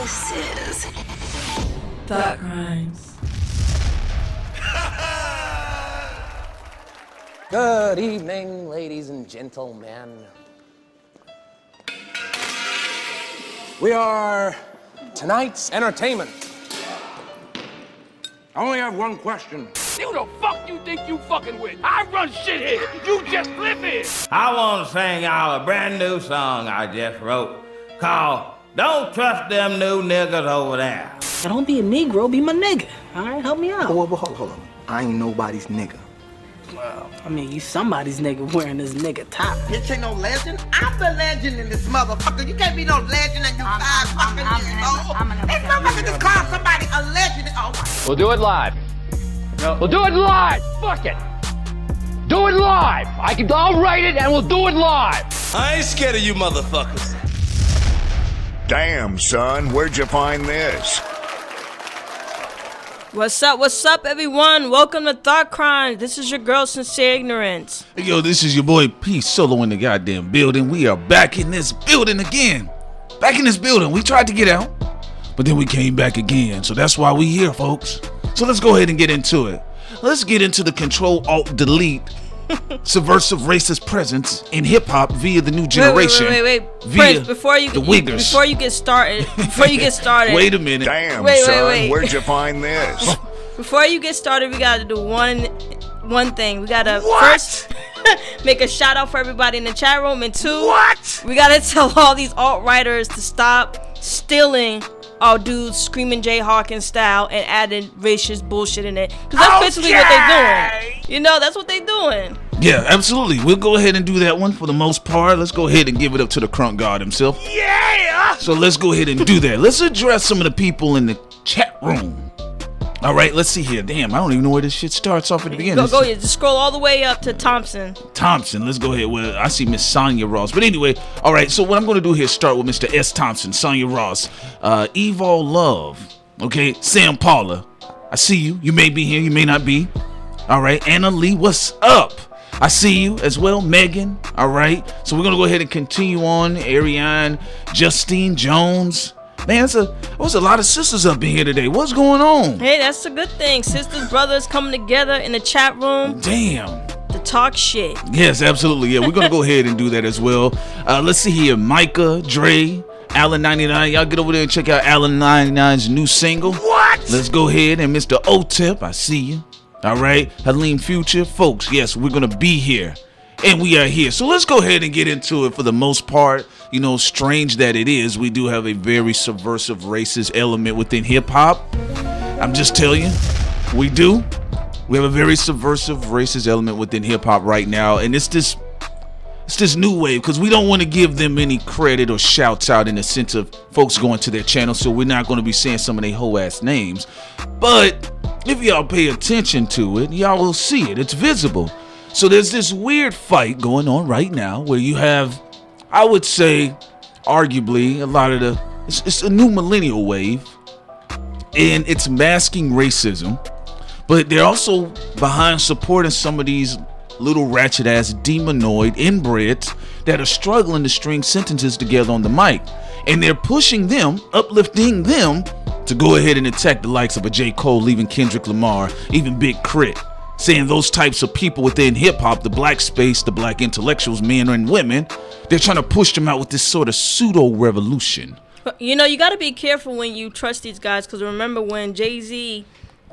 This is Thought Crimes. Good evening, ladies and gentlemen. We are tonight's entertainment. I only have one question. Who the fuck you think you fucking with? I run shit here. You just live here. I want to sing y'all a brand new song I just wrote called Don't Trust Them New Niggas Over There. Now don't be a Negro, be my nigga. All right, help me out. Hold on. I ain't nobody's nigga. Well, I mean, you somebody's nigga wearing this nigga top. Bitch ain't no legend. I'm the legend in this motherfucker. You can't be no legend and you five fucking years old. This motherfucker just called somebody a legend. Oh my. We'll do it live. No. We'll do it live. Fuck it. Do it live. I'll write it and we'll do it live. I ain't scared of you motherfuckers. Damn, son, where'd you find this? What's up, everyone? Welcome to Thought Crimes. This is your girl, Sincere Ignorance. Hey, yo, this is your boy P Solo in the goddamn building. We are back in this building again. Back in this building. We tried to get out, but then we came back again. So that's why we here, folks. So let's go ahead and get into it. Let's get into the Control-Alt-Delete subversive racist presence in hip-hop via the new generation. Wait. Via Prince, before you get started. Wait a minute. Damn, Wait. where'd you find this? Before you get started, we gotta do one thing. We gotta first make a shout out for everybody in the chat room, and two, we gotta tell all these alt writers to stop stealing our dudes Screaming Jay Hawkins style and adding racist bullshit in it, because that's basically what they're doing. You know, that's what they're doing. Yeah, absolutely. We'll go ahead and do that one for the most part. Let's go ahead and give it up to the crunk god himself. Yeah! So let's go ahead and do that. Let's address some of the people in the chat room. All right, let's see here. Damn, I don't even know where this shit starts off at the beginning. Go, just scroll all the way up to Thompson. Let's go ahead. Well, I see Miss Sonya Ross. But anyway, all right, so what I'm going to do here is start with Mr. S. Thompson, Sonya Ross, Evil Love, okay, Sam Paula. I see you. You may be here, you may not be. All right, Anna Lee, what's up? I see you as well, Megan. All right, so we're going to go ahead and continue on. Ariane, Justine Jones. Man, there was a lot of sisters up in here today. What's going on? Hey, that's a good thing. Sisters, brothers coming together in the chat room. Damn. To talk shit. Yes, absolutely. Yeah, we're going to go ahead and do that as well. Let's see here. Micah, Dre, Allen 99. Y'all get over there and check out Allen 99's new single. What? Let's go ahead. And Mr. O-Tip, I see you. All right. Helene Future. Folks, yes, we're going to be here. And we are here. So let's go ahead and get into it for the most part. You know, strange that it is, we do have a very subversive racist element within hip-hop. I'm just telling you, we do. We have a very subversive racist element within hip-hop right now. And it's this new wave, because we don't want to give them any credit or shouts out in the sense of folks going to their channel. So we're not going to be saying some of their hoe-ass names. But if y'all pay attention to it, y'all will see it. It's visible. So there's this weird fight going on right now where you have, I would say, arguably, a lot of it's a new millennial wave, and it's masking racism, but they're also behind supporting some of these little ratchet-ass demonoid inbreds that are struggling to string sentences together on the mic, and they're pushing them, uplifting them, to go ahead and attack the likes of a J. Cole, even Kendrick Lamar, even Big Crit. Saying those types of people within hip-hop, the black space, the black intellectuals, men and women, they're trying to push them out with this sort of pseudo-revolution. You know, you got to be careful when you trust these guys, because remember when Jay-Z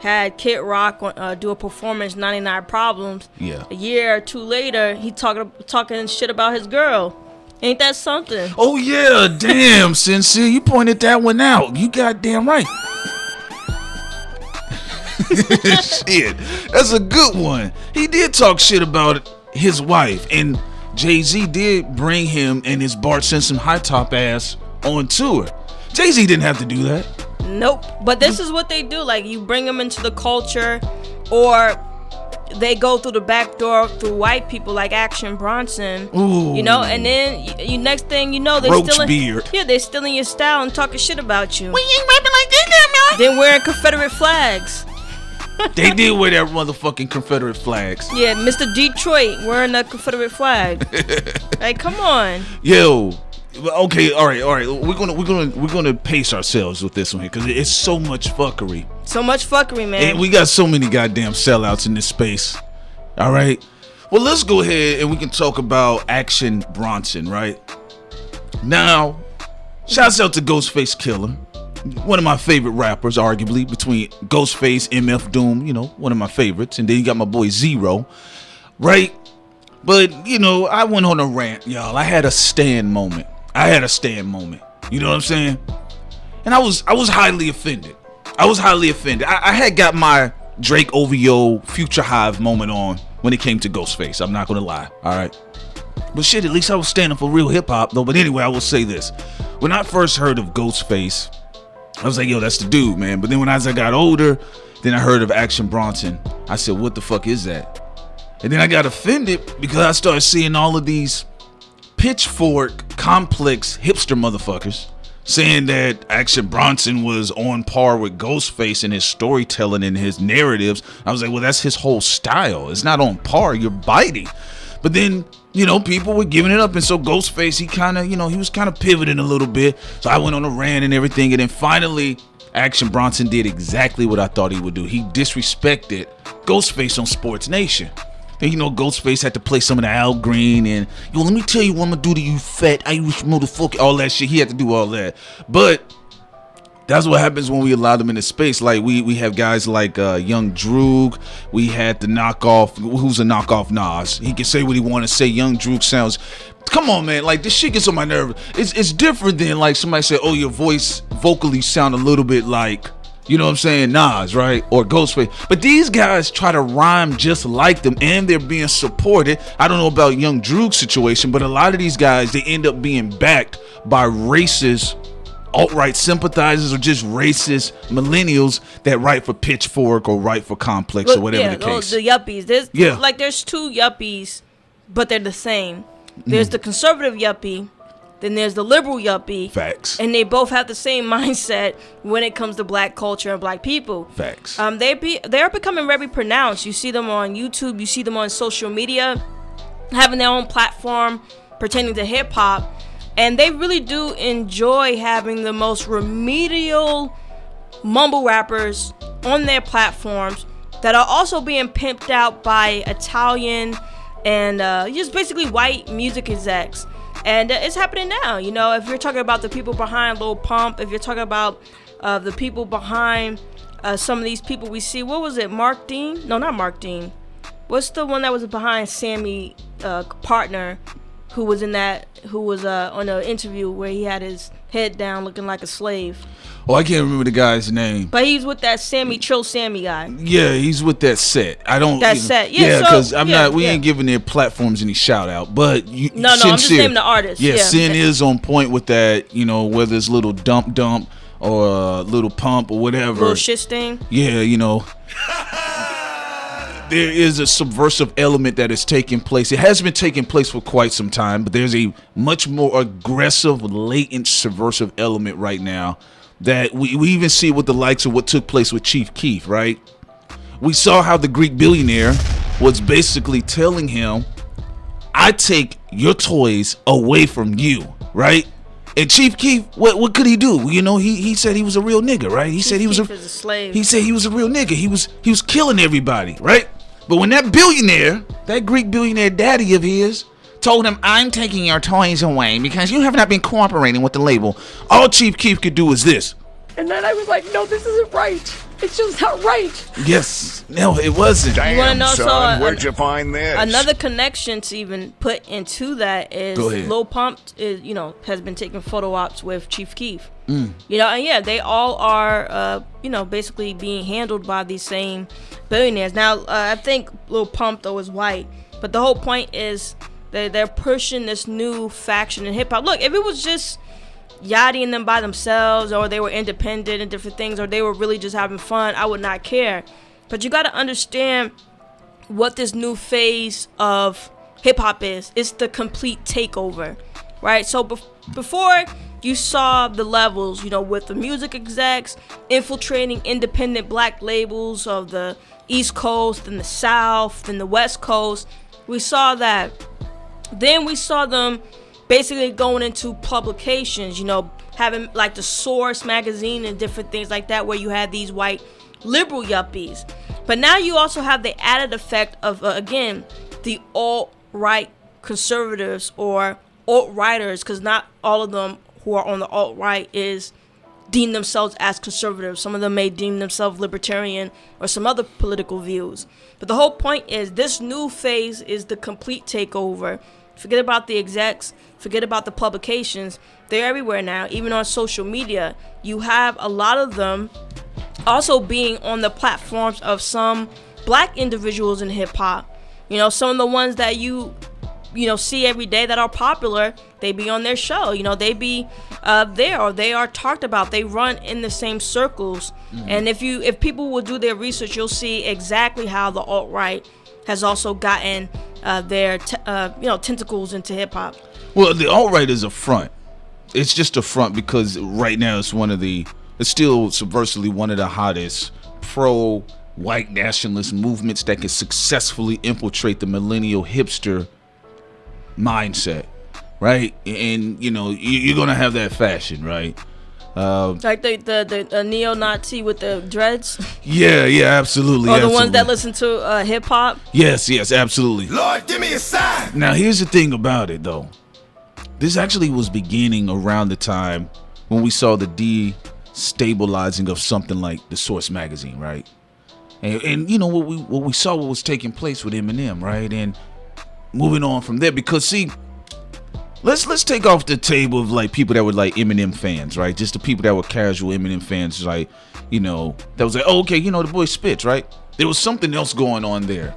had Kid Rock do a performance, 99 Problems, a year or two later, he talking shit about his girl. Ain't that something? Oh, yeah, damn, Sincere, you pointed that one out. You goddamn right. Shit, that's a good one. He did talk shit about his wife, and Jay-Z did bring him and his Bart Simpson high top ass on tour. Jay-Z didn't have to do that. Nope. But this is what they do. Like, you bring them into the culture, or they go through the back door through white people like Action Bronson. Ooh. You know, and then you next thing you know, they're stealing your style and talking shit about you. We ain't rapping like this, man. Then wearing Confederate flags. They did wear that motherfucking Confederate flags. Yeah, Mr. Detroit wearing a Confederate flag. Like, come on. Yo, Okay, all right. We're gonna pace ourselves with this one here because it's so much fuckery. So much fuckery, man. And we got so many goddamn sellouts in this space. All right. Well, let's go ahead and we can talk about Action Bronson, right? Now, shouts out to Ghostface Killer, one of my favorite rappers, arguably, between Ghostface, MF Doom, one of my favorites. And then you got my boy Zero, right? But, I went on a rant, y'all. I had a stand moment. You know what I'm saying? And I was highly offended. I had got my Drake OVO Future Hive moment on when it came to Ghostface. I'm not going to lie, all right? But shit, at least I was standing for real hip-hop, though. But anyway, I will say this. When I first heard of Ghostface, I was like, yo, that's the dude, man. But then as I got older, then I heard of Action Bronson. I said, what the fuck is that? And then I got offended because I started seeing all of these pitchfork complex hipster motherfuckers saying that Action Bronson was on par with Ghostface in his storytelling and his narratives. I was like, well, that's his whole style. It's not on par. You're biting. But then, people were giving it up. And so Ghostface, he kind of, he was kind of pivoting a little bit. So I went on a rant and everything. And then finally, Action Bronson did exactly what I thought he would do. He disrespected Ghostface on Sports Nation. And Ghostface had to play some of the Al Green and, let me tell you what I'm gonna do to you, fat Irish motherfucker, all that shit. He had to do all that. But that's what happens when we allow them into space. Like, we have guys like Young Droog. We had the knockoff, who's a knockoff Nas. He can say what he want to say. Young Droog sounds, come on, man, like, this shit gets on my nerve. It's different than, like, somebody say, oh, your voice vocally sound a little bit like, you know what I'm saying, Nas, right? Or Ghostface. But these guys try to rhyme just like them, and they're being supported. I don't know about Young Droog's situation, but a lot of these guys, they end up being backed by racist alt-right sympathizers or just racist millennials that write for Pitchfork or write for Complex or whatever the case. The yuppies. There's two yuppies, but they're the same. There's the conservative yuppie. Then there's the liberal yuppie. Facts. And they both have the same mindset when it comes to black culture and black people. Facts. They're becoming very pronounced. You see them on YouTube. You see them on social media, having their own platform, pertaining to hip hop, and they really do enjoy having the most remedial mumble rappers on their platforms that are also being pimped out by Italian and just basically white music execs. And it's happening now. If you're talking about the people behind Lil Pump, if you're talking about the people behind some of these people we see, what was it, Mark Dean? No, not Mark Dean. What's the one that was behind Sammy partner, who was on an interview where he had his head down looking like a slave? Oh, I can't remember the guy's name. But he's with that Trill Sammy guy. Yeah, he's with that set. I don't. That set. Yeah, because we ain't giving their platforms any shout out. But No, I'm just naming the artist. Yeah, Sin is on point with that. Whether it's Little Dump or Little Pump or whatever. Little Shit Sting. Yeah, there is a subversive element that is taking place. It has been taking place for quite some time, but there's a much more aggressive, latent subversive element right now that we even see with the likes of what took place with Chief Keef, right? We saw how the Greek billionaire was basically telling him, I take your toys away from you, right? And Chief Keef, what could he do? He said he was a real nigga, right? He said he was a slave. He said he was a real nigga. He was killing everybody, right? But when that billionaire, that Greek billionaire daddy of his, told him, I'm taking your toys away because you have not been cooperating with the label, all Chief Keef could do is this. And then I was like, no, this isn't right. It's just not right. Yes. No, it wasn't. Damn, you want to know, son, where'd you find this? Another connection to even put into that is Lil Pump has been taking photo ops with Chief Keef. And they all are, basically being handled by these same billionaires. Now, I think Lil Pump, though, is white. But the whole point is they're pushing this new faction in hip-hop. Look, if it was just Yachty and them by themselves, or they were independent and different things, or they were really just having fun, I would not care. But you got to understand what this new phase of hip-hop is. It's the complete takeover, right? So before you saw the levels, with the music execs infiltrating independent black labels of the East Coast and the South and the West Coast. We saw that. Then we saw them basically going into publications, you know, having like the Source magazine and different things like that, where you had these white liberal yuppies. But now you also have the added effect of, again, the alt-right conservatives or alt-righters, because not all of them who are on the alt-right deem themselves as conservative. Some of them may deem themselves libertarian or some other political views. But the whole point is this new phase is the complete takeover. Forget about the execs, forget about the publications. They're everywhere now, even on social media. You have a lot of them also being on the platforms of some black individuals in hip-hop. You know, some of the ones that you see every day that are popular, they be on their show. You know, they be there, or they are talked about. They run in the same circles. And if people will do their research, you'll see exactly how the alt-right has also gotten their tentacles into hip-hop. Well, the alt-right is a front. It's just a front because right now it's still subversively one of the hottest pro-white nationalist movements that can successfully infiltrate the millennial hipster mindset, right? And you know, you're gonna have that fashion, right? Like the neo-Nazi with the dreads. Yeah, absolutely. Or the ones that listen to hip hop. Yes, absolutely. Lord, give me a sign. Now, here's the thing about it, though. This actually was beginning around the time when we saw the destabilizing of something like the Source magazine, right? And you know what we saw what was taking place with Eminem, right? And moving on from there, because see, let's take off the table of like people that were like Eminem fans, right? Just the people that were casual Eminem fans, like, you know, that was like, oh, okay, you know, the boy spits, right? There was something else going on there.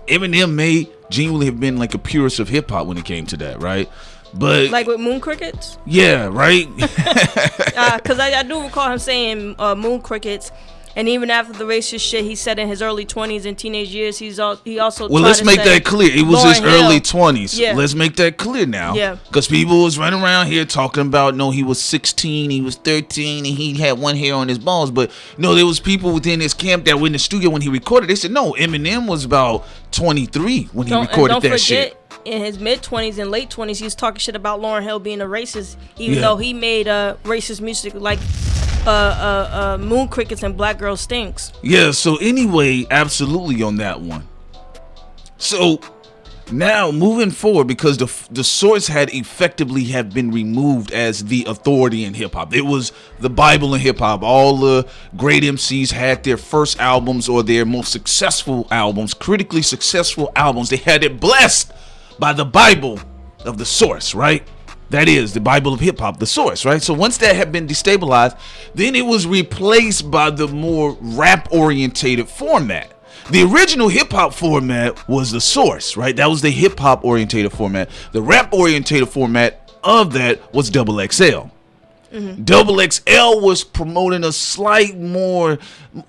Eminem may genuinely have been like a purist of hip hop when it came to that, right? But like with Moon Crickets? Yeah, right? Because I do recall him saying Moon Crickets. And even after the racist shit he said in his early 20s and teenage years, he also well, let's make that clear. It was his early 20s. Yeah. Let's make that clear now. Yeah. Because people was running around here talking about, no, he was 16, he was 13, and he had one hair on his balls. But no, there was people within his camp that were in the studio when he recorded. They said, no, Eminem was about 23 when he recorded that shit. In his mid-20s and late 20s, he was talking shit about Lauryn Hill being a racist, even though he made racist music like Moon Crickets and Black Girl Stinks. Yeah, so anyway, absolutely on that one. So now moving forward, because the Source had effectively have been removed as the authority in hip-hop. It was the Bible in hip-hop. All the great MCs had their first albums or their most successful albums, critically successful albums. They had it blessed by the Bible of the Source, right? That is the Bible of hip hop, the Source, right? So once that had been destabilized, then it was replaced by the more rap orientated format. The original hip hop format was the Source, right? That was the hip hop orientated format. The rap orientated format of that was XXL. Double XL was promoting a slight more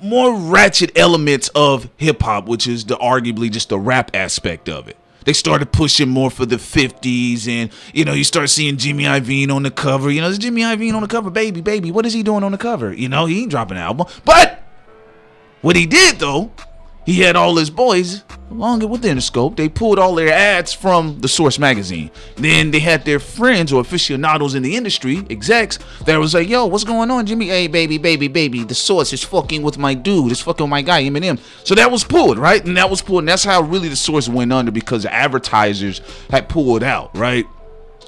ratchet elements of hip hop, which is arguably just the rap aspect of it. They started pushing more for the 50s, and you know, you start seeing Jimmy Iovine on the cover. You know, there's Jimmy Iovine on the cover, baby. What is he doing on the cover? You know, he ain't dropping an album. But what he did though, he had all his boys along within the scope. They pulled all their ads from the Source magazine. Then they had their friends or aficionados in the industry, execs, that was like, yo, what's going on, Jimmy? Hey, baby, the Source is fucking with my dude. It's fucking with my guy, Eminem. So that was pulled, right? And that was pulled. And that's how really the Source went under, because the advertisers had pulled out, right?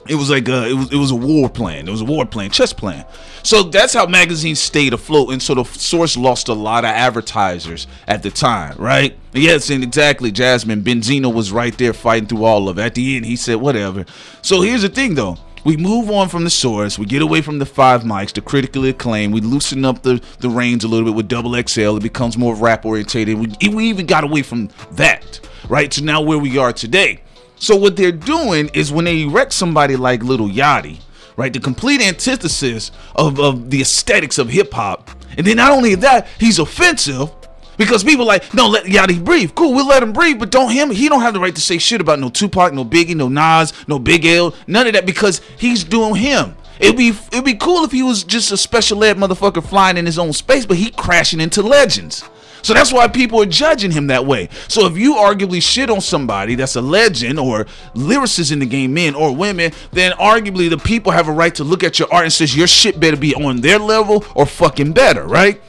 It was like it was a war plan. It was a war plan, chess plan. So that's how magazines stayed afloat, and so the Source lost a lot of advertisers at the time, right? Yes, and exactly, Jasmine Benzino was right there fighting through all of it. At the end, he said whatever. So here's the thing, though. We move on from the Source. We get away from the 5 mics, the critically acclaimed. We loosen up the reins a little bit with XXL. It becomes more rap orientated. We even got away from that, right? To now where we are today. So what they're doing is when they erect somebody like Lil Yachty, right, the complete antithesis of the aesthetics of hip hop, and then not only that, he's offensive because people like, no, let Yachty breathe. Cool, we'll let him breathe, but he don't have the right to say shit about no Tupac, no Biggie, no Nas, no Big L, none of that, because he's doing him. It'd be cool if he was just a special ed motherfucker flying in his own space, but he crashing into legends. So that's why people are judging him that way. So if you arguably shit on somebody that's a legend or lyricists in the game, men or women, then arguably the people have a right to look at your art and says your shit better be on their level or fucking better, right?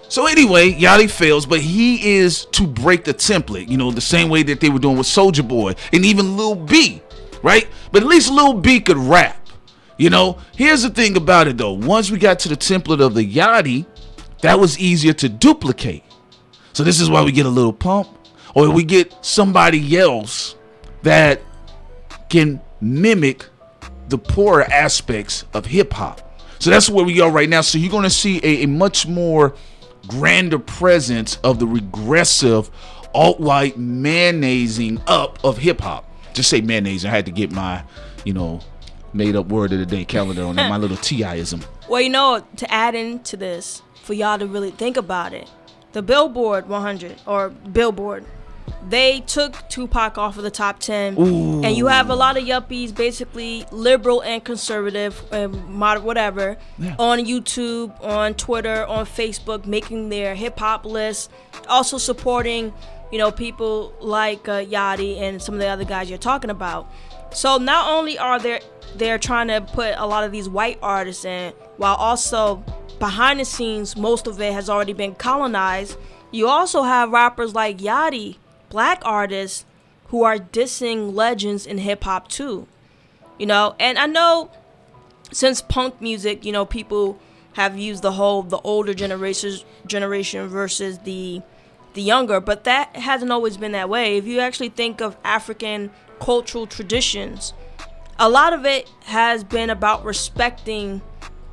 So anyway, Yachty fails, but he is to break the template, you know, the same way that they were doing with Soulja Boy and even Lil B, right? But at least Lil B could rap. You know, here's the thing about it though. Once we got to the template of the Yachty, that was easier to duplicate. So this is why we get a little Pump, or we get somebody else that can mimic the poorer aspects of hip hop. So that's where we are right now. So you're going to see a much more grander presence of the regressive alt-white mayonnaising up of hip-hop. Just say mayonnaise. I had to get my, you know, made up word of the day calendar on that, my little T.I.ism. Well, you know, to add into this, for y'all to really think about it, the Billboard 100, or Billboard, they took Tupac off of the top 10. Ooh. And you have a lot of yuppies, basically liberal and conservative and moderate, whatever, on YouTube, on Twitter, on Facebook, making their hip-hop lists, also supporting, you know, people like Yachty and some of the other guys you're talking about. So not only are they're trying to put a lot of these white artists in, while also behind the scenes, most of it has already been colonized. You also have rappers like Yachty, black artists, who are dissing legends in hip-hop too. You know, and I know since punk music, you know, people have used the older generation versus the younger, but that hasn't always been that way. If you actually think of African cultural traditions, a lot of it has been about respecting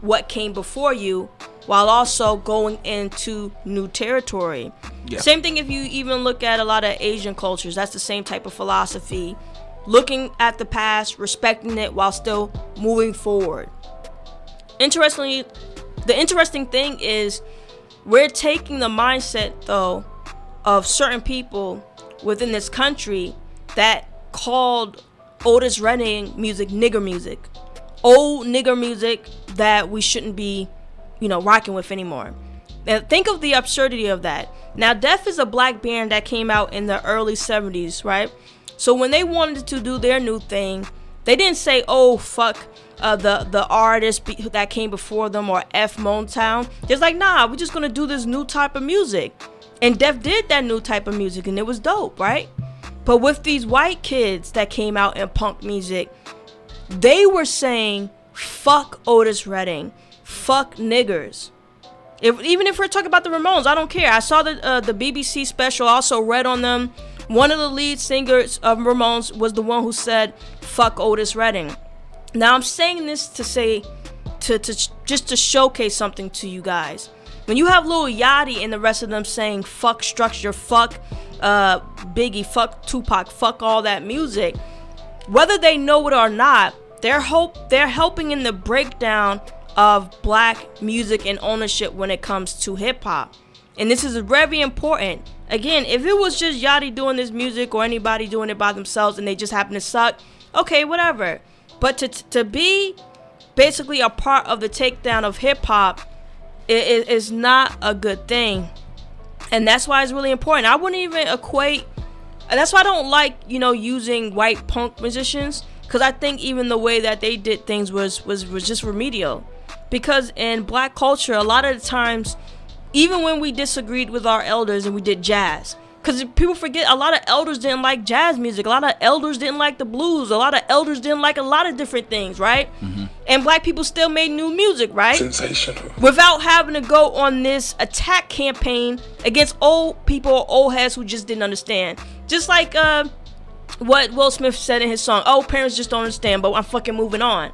what came before you while also going into new territory. Yeah. Same thing if you even look at a lot of Asian cultures. That's the same type of philosophy. Looking at the past, respecting it while still moving forward. Interestingly, the interesting thing is we're taking the mindset, though, of certain people within this country that called Otis Redding music nigger music. Old nigger music that we shouldn't be, you know, rocking with anymore. Now think of the absurdity of that. Now Def is a black band that came out in the early 70s, right? So when they wanted to do their new thing, they didn't say, oh fuck the artist that came before them, or F Motown. It's like, nah, we're just gonna do this new type of music. And Def did that new type of music and it was dope, right? But with these white kids that came out in punk music, they were saying, fuck Otis Redding, fuck niggers. Even if we're talking about the Ramones, I don't care. I saw the BBC special, also read on them. One of the lead singers of Ramones was the one who said, fuck Otis Redding. Now I'm saying this to say, to just to showcase something to you guys. When you have Lil Yachty and the rest of them saying, fuck Structure, fuck Biggie, fuck Tupac, fuck all that music, whether they know it or not, they're helping in the breakdown of black music and ownership when it comes to hip-hop. And this is very important. Again, if it was just Yachty doing this music or anybody doing it by themselves and they just happen to suck, okay, whatever. But to be basically a part of the takedown of hip-hop is not a good thing. And that's why it's really important. I wouldn't even equate, and that's why I don't like, you know, using white punk musicians, because I think even the way that they did things was just remedial. Because in black culture, a lot of the times, even when we disagreed with our elders and we did jazz, because people forget, a lot of elders didn't like jazz music, a lot of elders didn't like the blues, a lot of elders didn't like a lot of different things, right? Mm-hmm. And black people still made new music, right? Sensational. Without having to go on this attack campaign against old people or old heads who just didn't understand. Just like what Will Smith said in his song, oh, parents just don't understand, but I'm fucking moving on.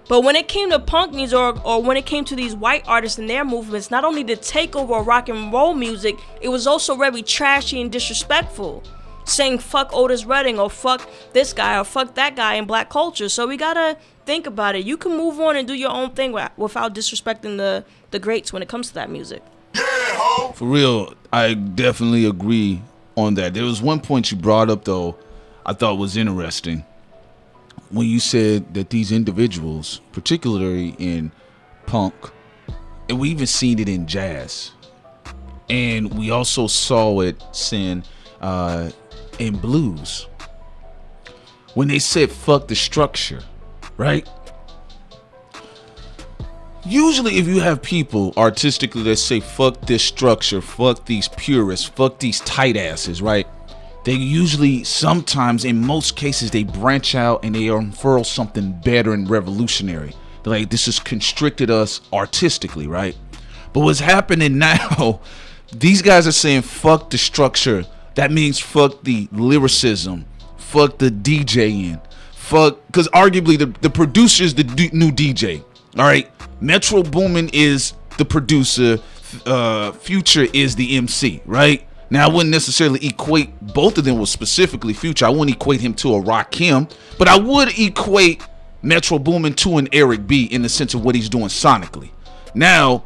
But when it came to punk music, or when it came to these white artists and their movements, not only the takeover of rock and roll music, it was also very trashy and disrespectful, saying fuck Otis Redding or fuck this guy or fuck that guy in black culture. So we gotta think about it. You can move on and do your own thing without disrespecting the greats when it comes to that music. For real, I definitely agree on that. There was one point you brought up, though, I thought was interesting. When you said that these individuals, particularly in punk, and we even seen it in jazz, And we also saw it, Sin, in blues. When they said fuck the structure, right? Usually if you have people artistically that say fuck this structure, fuck these purists, fuck these tight asses, right? They usually, sometimes, in most cases, they branch out and they unfurl something better and revolutionary. They're like, this has constricted us artistically, right? But what's happening now, these guys are saying fuck the structure. That means fuck the lyricism, fuck the DJing, fuck, because arguably the producer is the new DJ, all right? Metro Boomin is the producer, Future is the MC, right? Now, I wouldn't necessarily equate both of them with specifically Future. I wouldn't equate him to a Rakim, but I would equate Metro Boomin to an Eric B in the sense of what he's doing sonically. Now,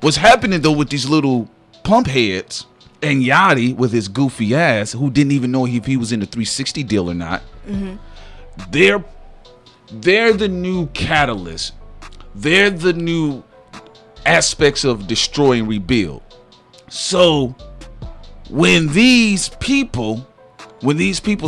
what's happening though with these little pump heads and Yachty with his goofy ass, who didn't even know if he was in the 360 deal or not, they're the new catalyst. They're the new aspects of destroy and rebuild. So when these people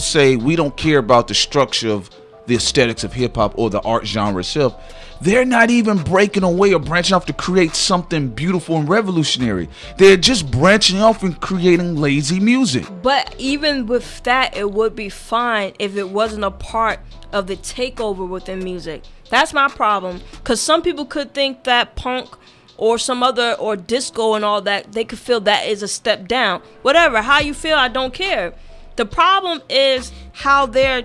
say we don't care about the structure of the aesthetics of hip hop or the art genre itself, they're not even breaking away or branching off to create something beautiful and revolutionary. They're just branching off and creating lazy music. But even with that, it would be fine if it wasn't a part of the takeover within music. That's my problem. Because some people could think that punk or some other, or disco and all that, they could feel that is a step down. Whatever, how you feel, I don't care. The problem is how they're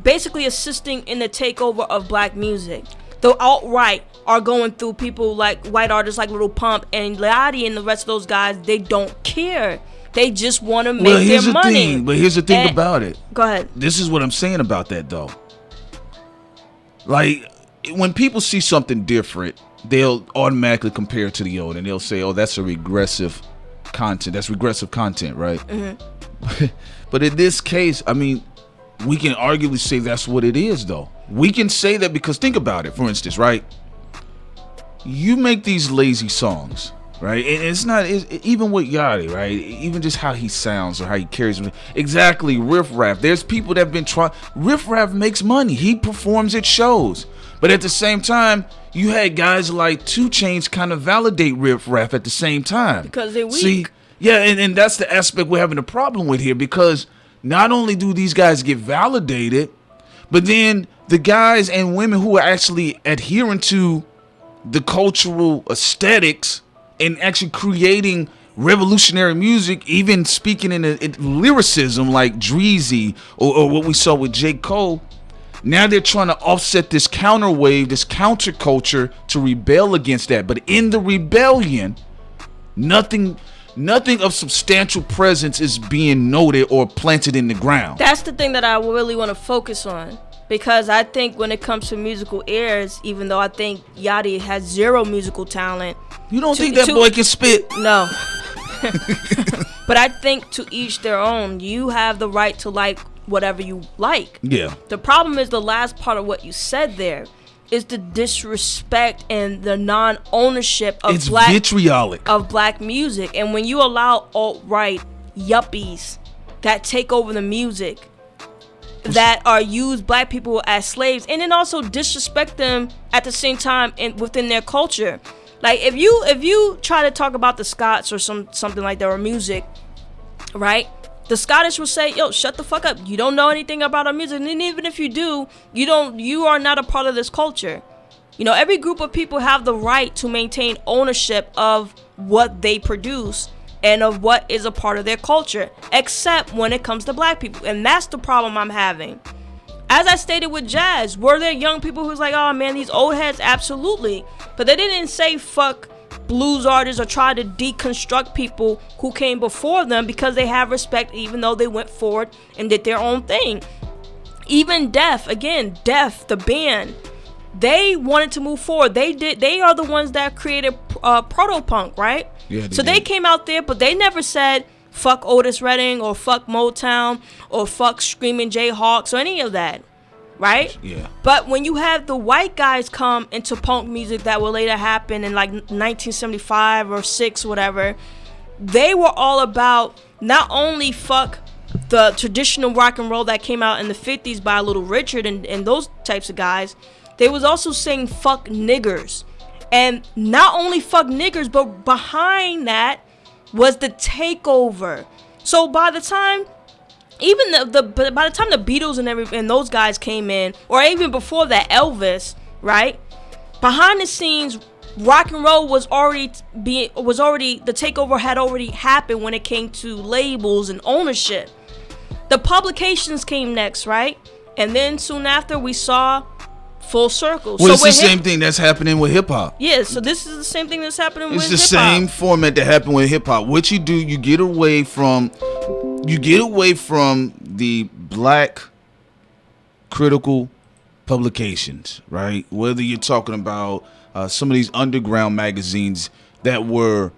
basically assisting in the takeover of black music. The alt-right are going through people like white artists like Lil Pump and Yachty and the rest of those guys. They don't care. They just want to make their money. But here's the thing about it. Go ahead. This is what I'm saying about that though. Like, when people see something different, they'll automatically compare it to the old and they'll say, oh, that's a regressive content. That's regressive content, right? Mm-hmm. But in this case, I mean, we can arguably say that's what it is though. We can say that because think about it, for instance, right? You make these lazy songs, right? And it's not, even with Yachty, right? Even just how he sounds or how he carries him. Exactly, riff raff. There's people that have been trying. Riff raff makes money. He performs at shows. But at the same time, you had guys like 2 Chainz kind of validate riff raff at the same time. Because they're weak. See, yeah, and that's the aspect we're having a problem with here, because not only do these guys get validated, but then the guys and women who are actually adhering to the cultural aesthetics and actually creating revolutionary music, even speaking in lyricism like Dreezy or what we saw with J. Cole, now they're trying to offset this counter wave, this counterculture, to rebel against that. But in the rebellion, nothing of substantial presence is being noted or planted in the ground. That's the thing that I really want to focus on. Because I think when it comes to musical ears, even though I think Yachty has 0 musical talent. You don't think that boy can spit? No. But I think to each their own. You have the right to like whatever you like. Yeah. The problem is the last part of what you said there is the disrespect and the non-ownership of vitriolic of black music. And when you allow alt-right yuppies that take over the music, that are used black people as slaves, and then also disrespect them at the same time within their culture. Like if you try to talk about the Scots or something like that, or music, right? The Scottish will say, yo, shut the fuck up. You don't know anything about our music. And even if you do, you are not a part of this culture. You know, every group of people have the right to maintain ownership of what they produce and of what is a part of their culture, except when it comes to black people. And that's the problem I'm having. As I stated with jazz, were there young people who's like, oh man, these old heads? Absolutely. But they didn't say fuck blues artists or try to deconstruct people who came before them, because they have respect even though they went forward and did their own thing. Even Def, the band, they wanted to move forward. They are the ones that created proto-punk, right? Yeah, they came out there, but they never said fuck Otis Redding or fuck Motown or fuck Screaming Jay Hawks or any of that, right? Yeah. But when you have the white guys come into punk music that will later happen in like 1975 or 6, whatever, they were all about not only fuck the traditional rock and roll that came out in the 50s by Little Richard and those types of guys. They was also saying fuck niggers. And not only fuck niggers, but behind that was the takeover. So by the time even by the time the Beatles and those guys came in, or even before that, Elvis, right? Behind the scenes, rock and roll was already the takeover had already happened when it came to labels and ownership. The publications came next, right? And then soon after we saw full circle. Well, so it's the same thing that's happening with hip hop. Yeah, so this is the same thing that's happening with hip hop. It's the same format that happened with hip hop. What you do, you get away from the black critical publications, right? Whether you're talking about some of these underground magazines that were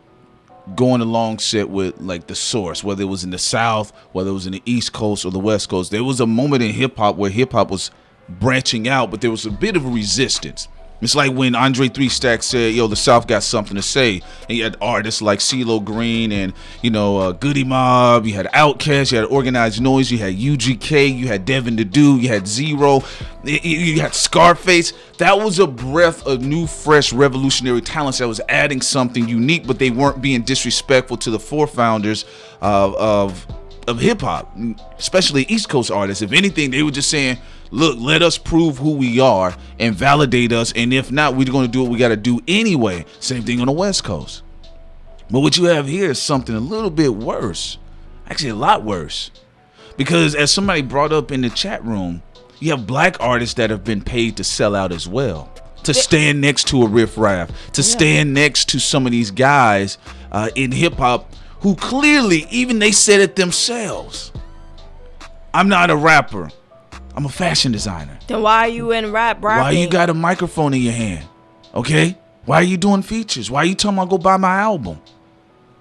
going along set with like The Source, whether it was in the South, whether it was in the East Coast or the West Coast. There was a moment in hip hop where hip hop was branching out, but there was a bit of a resistance. It's like when Andre 3 Stack said, yo, the South got something to say. And you had artists like CeeLo Green and, Goody Mob. You had Outkast, you had Organized Noise, you had UGK, you had Devin the Dude, you had Zero, you had Scarface. That was a breath of new, fresh, revolutionary talents that was adding something unique, but they weren't being disrespectful to the forefounders of hip hop, especially East Coast artists. If anything, they were just saying, look, let us prove who we are and validate us, and if not, we're going to do what we got to do anyway. Same thing on the West Coast. But what you have here is something a little bit worse, actually a lot worse, because as somebody brought up in the chat room, you have black artists that have been paid to sell out as well, to stand next to a Riff Raff, to stand next to some of these guys in hip hop who clearly, even they said it themselves, I'm not a rapper, I'm a fashion designer. Then why are you in rapping? Why you got a microphone in your hand? Okay? Why are you doing features? Why are you telling me I'll go buy my album?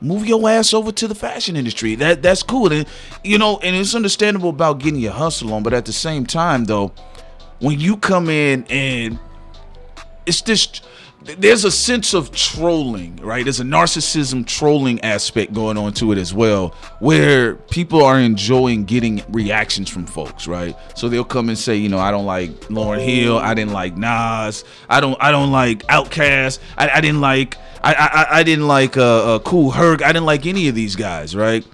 Move your ass over to the fashion industry. That's cool. And and it's understandable about getting your hustle on, but at the same time though, when you come in and it's this, there's a sense of trolling, right? There's a narcissism trolling aspect going on to it as well, where people are enjoying getting reactions from folks, right? So they'll come and say, I don't like Lauryn Hill, I didn't like Nas, I don't like Outkast, I didn't like Kool Herc, I didn't like any of these guys, right?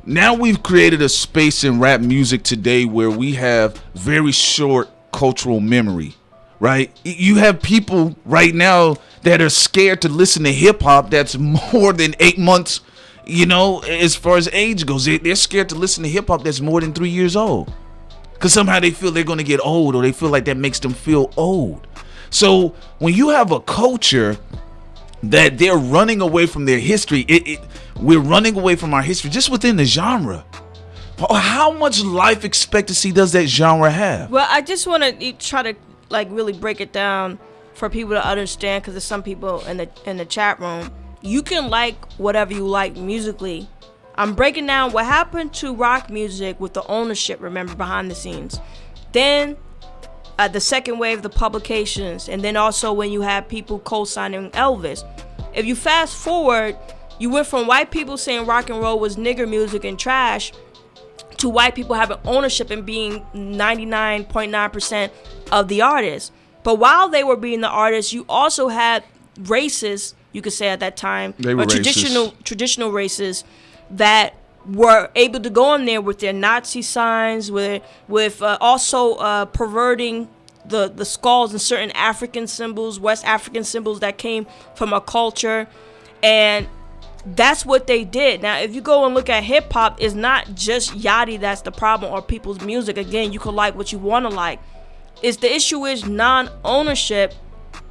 Now we've created a space in rap music today where we have very short cultural memory. Right? You have people right now that are scared to listen to hip hop that's more than 8 months, as far as age goes. They're scared to listen to hip hop that's more than 3 years old. Because somehow they feel they're going to get old, or they feel like that makes them feel old. So when you have a culture that they're running away from their history, we're running away from our history just within the genre. How much life expectancy does that genre have? Well, I just want to try to really break it down for people to understand, because there's some people in the chat room. You can like whatever you like musically. I'm breaking down what happened to rock music with the ownership, remember, behind the scenes. Then the second wave, the publications, and then also when you have people co-signing Elvis. If you fast forward, you went from white people saying rock and roll was nigger music and trash to white people having ownership and being 99.9% of the artists. But while they were being the artists, you also had racists, you could say at that time, or traditional racists that were able to go in there with their Nazi signs, with also perverting the skulls and certain African symbols, West African symbols that came from a culture. And that's what they did. Now, if you go and look at hip hop, it's not just Yachty that's the problem, or people's music. Again, you can like what you want to like. It's the issue is non-ownership,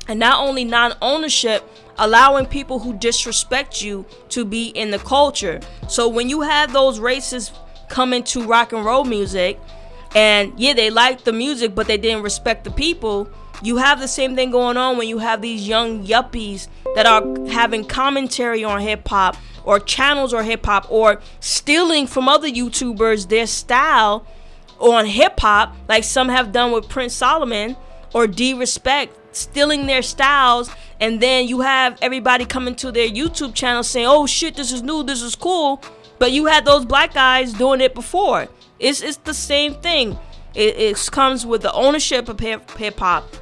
and not only non-ownership, allowing people who disrespect you to be in the culture. So when you have those racists come into rock and roll music, and they liked the music, but they didn't respect the people, you have the same thing going on when you have these young yuppies that are having commentary on hip-hop, or channels or hip-hop, or stealing from other YouTubers their style on hip-hop, like some have done with Prince Solomon, or D-Respect stealing their styles, and then you have everybody coming to their YouTube channel saying, oh shit, this is new, this is cool, but you had those black guys doing it before. It's the same thing. It comes with the ownership of hip-hop,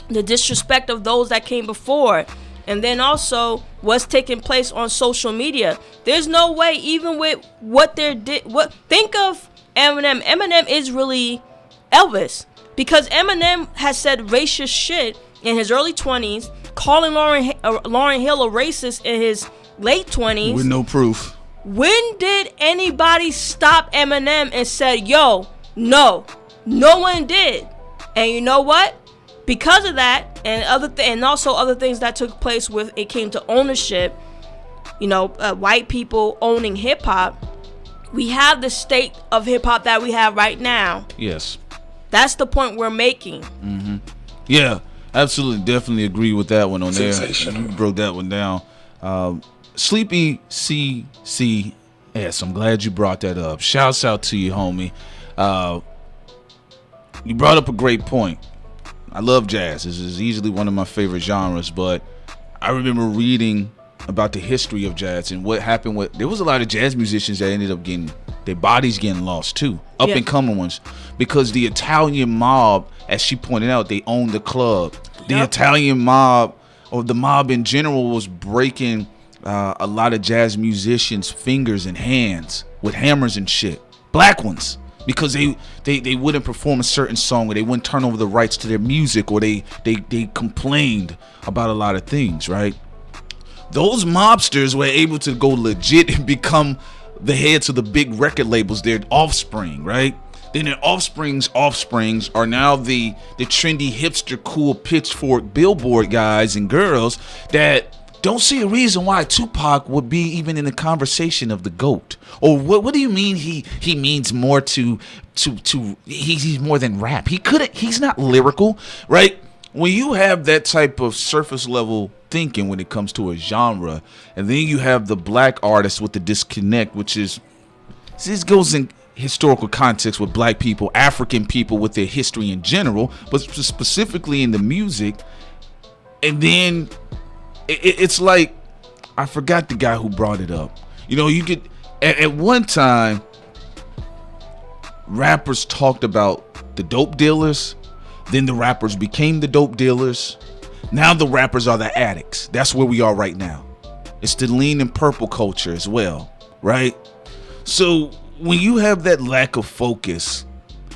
the disrespect of those that came before, and then also what's taking place on social media. There's no way, even with what think of Eminem. Eminem is really Elvis, because Eminem has said racist shit in his early 20s, calling Lauryn Hill a racist in his late 20s. With no proof. When did anybody stop Eminem and said, yo, no? No one did. And you know what? Because of that, and and also other things that took place with it came to ownership, white people owning hip hop, we have the state of hip hop that we have right now. Yes. That's the point we're making. Mm-hmm. Yeah, absolutely, definitely agree with that one on there. You broke that one down. Sleepy CCS, I'm glad you brought that up. Shouts out to you, homie. You brought up a great point. I love jazz. This is easily one of my favorite genres, but I remember reading about the history of jazz and what happened with, there was a lot of jazz musicians that ended up getting their bodies getting lost too, up and coming ones, because the Italian mob, as she pointed out, they owned the club. The Italian mob, or the mob in general, was breaking a lot of jazz musicians' fingers and hands with hammers and shit. Black ones. Because they wouldn't perform a certain song, or they wouldn't turn over the rights to their music, or they complained about a lot of things, right? Those mobsters were able to go legit and become the heads of the big record labels, their offspring, right? Then their offsprings are now the trendy, hipster, cool pitchfork billboard guys and girls that don't see a reason why Tupac would be even in the conversation of the GOAT. Or what do you mean he means more to he's more than rap? He's not lyrical, right? When you have that type of surface level thinking when it comes to a genre, and then you have the black artist with the disconnect, which is, this goes in historical context with black people, African people with their history in general, but specifically in the music, and then it's like, I forgot the guy who brought it up. You could, at one time, rappers talked about the dope dealers, then the rappers became the dope dealers, now the rappers are the addicts. That's where we are right now. It's the lean and purple culture as well, right? So when you have that lack of focus,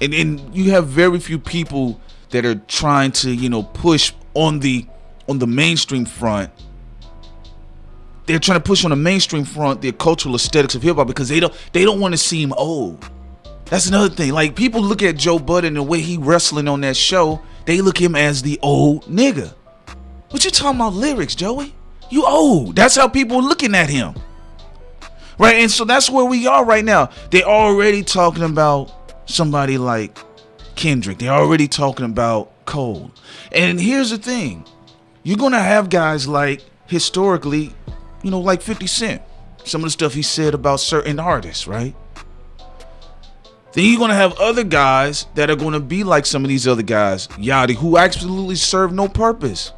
and you have very few people that are trying to, push on the mainstream front, they're trying to push on the mainstream front the cultural aesthetics of hip hop, because they don't want to seem old. That's another thing. Like, people look at Joe Budden and the way he wrestling on that show, they look him as the old nigga. What you talking about lyrics, Joey? You old. That's how people are looking at him. Right? And so that's where we are right now. They're already talking about somebody like Kendrick. They're already talking about Cole. And here's the thing. You're going to have guys like, historically, like 50 Cent. Some of the stuff he said about certain artists, right? Then you're going to have other guys that are going to be like some of these other guys, Yachty, who absolutely serve no purpose.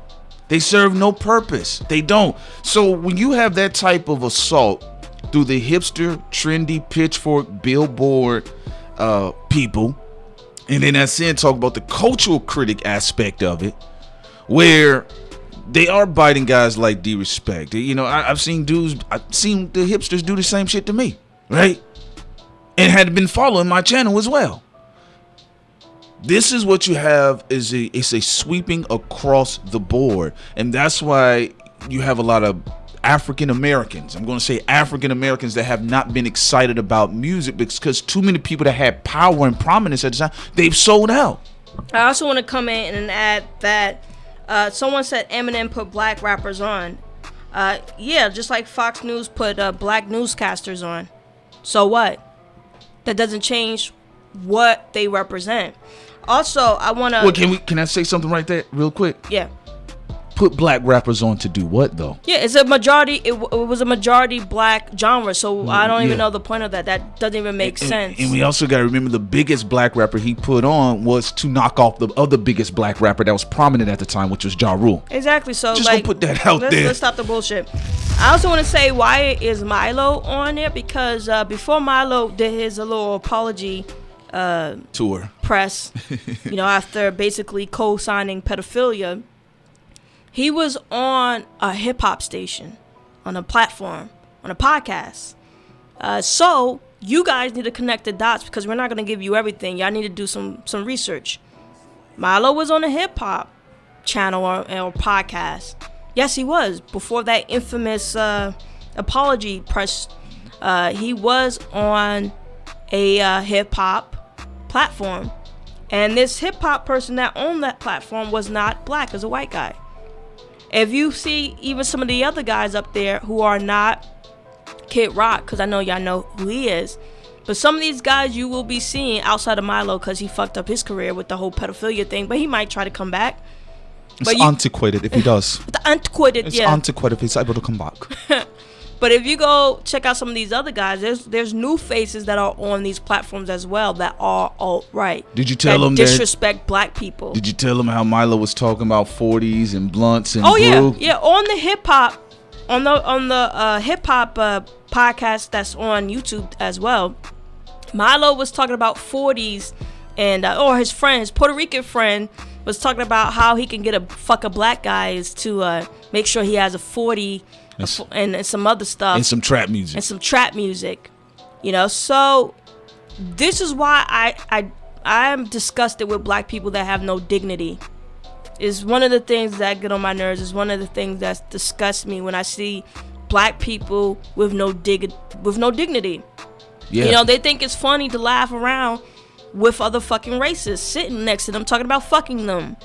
They serve no purpose. They don't. So when you have that type of assault through the hipster, trendy, pitchfork, billboard people, and then at the end talk about the cultural critic aspect of it, where they are biting guys like D-Respect. I've seen the hipsters do the same shit to me, right? And had been following my channel as well. This is what you have, is it's a sweeping across the board. And that's why you have a lot of African Americans, I'm going to say African Americans, that have not been excited about music because too many people that had power and prominence at the time, they've sold out. I also want to come in and add that someone said Eminem put black rappers on. Yeah, just like Fox News put black newscasters on. So what? That doesn't change what they represent. Also, I want to... Well, can I say something right there real quick? Yeah. put black rappers on to do what though? Yeah, it's a majority. It was a majority black genre, so I don't even know the point of that. That doesn't even make sense. And we also got to remember the biggest black rapper he put on was to knock off the other biggest black rapper that was prominent at the time, which was Ja Rule. Exactly. So just gonna put that out there. Let's stop the bullshit. I also want to say, why is Milo on there? Because before Milo did his little apology tour press, after basically co-signing pedophilia, he was on a hip-hop station, on a platform, on a podcast. So you guys need to connect the dots, because we're not going to give you everything. Y'all need to do some research. Milo was on a hip-hop channel or podcast. Yes, he was. Before that infamous apology press, he was on a hip-hop platform. And this hip-hop person that owned that platform was not black, as a white guy. If you see even some of the other guys up there who are not Kid Rock, because I know y'all know who he is, but some of these guys you will be seeing outside of Milo, because he fucked up his career with the whole pedophilia thing, but he might try to come back. It's antiquated if he does. It's antiquated if he's able to come back. But if you go check out some of these other guys, there's new faces that are on these platforms as well that are alt-right. Did you tell them disrespect black people? Did you tell them how Milo was talking about 40s and blunts and yeah, on the hip hop, on the hip hop podcast that's on YouTube as well. Milo was talking about 40s, and his Puerto Rican friend was talking about how he can get a black guy is to make sure he has a 40. And some other stuff. And some trap music. So this is why I am disgusted with black people that have no dignity. It's one of the things that get on my nerves. It's one of the things that disgusts me when I see black people with no dignity. Yeah. They think it's funny to laugh around with other fucking racists sitting next to them talking about fucking them.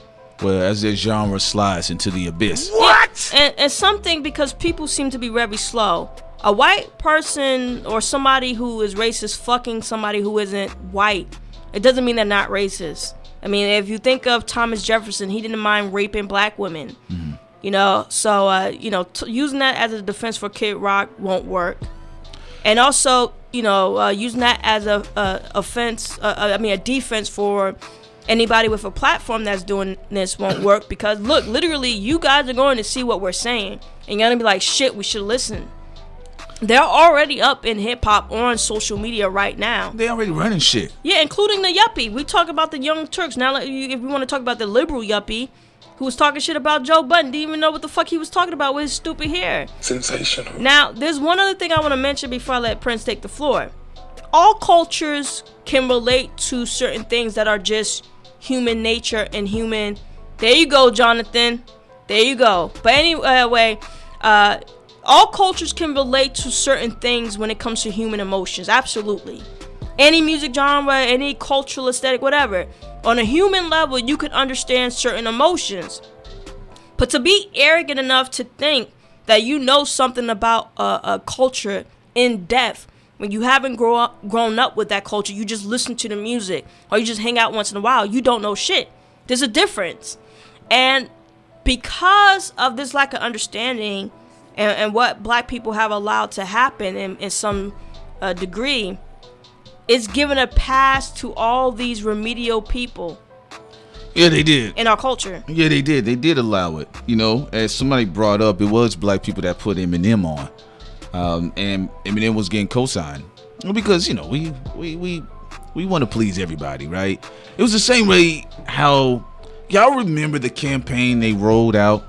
Well, as their genre slides into the abyss. What? Yeah, and something, because people seem to be very slow. A white person or somebody who is racist fucking somebody who isn't white, it doesn't mean they're not racist. I mean, if you think of Thomas Jefferson, he didn't mind raping black women. Mm-hmm. So using that as a defense for Kid Rock won't work. And also, using that as a defense for anybody with a platform that's doing this won't work, because look, literally, you guys are going to see what we're saying, and you're gonna be like, shit, we should listen. They're already up in hip hop on social media right now. They already running shit. Yeah, including the yuppie. We talk about the Young Turks. Now, if we want to talk about the liberal yuppie who was talking shit about Joe Budden, didn't even know what the fuck he was talking about with his stupid hair. Sensational. Now, there's one other thing I want to mention before I let Prince take the floor. All cultures can relate to certain things that are just human nature and human. There you go, Jonathan. There you go. But anyway, all cultures can relate to certain things when it comes to human emotions. Absolutely. Any music genre, any cultural aesthetic, whatever. On a human level, you can understand certain emotions. But to be arrogant enough to think that you know something about a culture in depth, when you haven't grown up with that culture, you just listen to the music, or you just hang out once in a while, you don't know shit. There's a difference. And because of this lack of understanding and what black people have allowed to happen in some degree, it's given a pass to all these remedial people. Yeah, they did. In our culture. Yeah, they did. They did allow it. As somebody brought up, it was black people that put Eminem on. And Eminem was getting co-signed because we want to please everybody, right? It was the same way how y'all remember the campaign they rolled out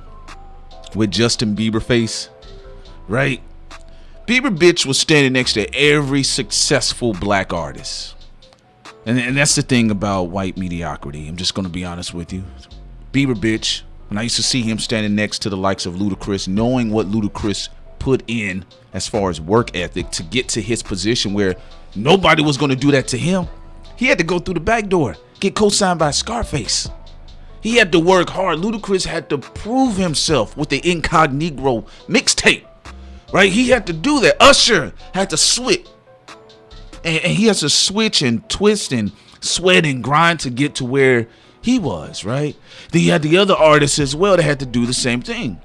with Justin Bieber face, right? Bieber bitch was standing next to every successful black artist, and that's the thing about white mediocrity. I'm just gonna be honest with you. Bieber bitch, when I used to see him standing next to the likes of Ludacris, knowing what Ludacris put in as far as work ethic to get to his position where nobody was going to do that to him. He had to go through the back door, get co-signed by Scarface. He had to work hard. Ludacris had to prove himself with the Incognito mixtape, right? He had to do that. Usher had to switch, and he has to switch and twist and sweat and grind to get to where he was, right? Then you had the other artists as well that had to do the same thing.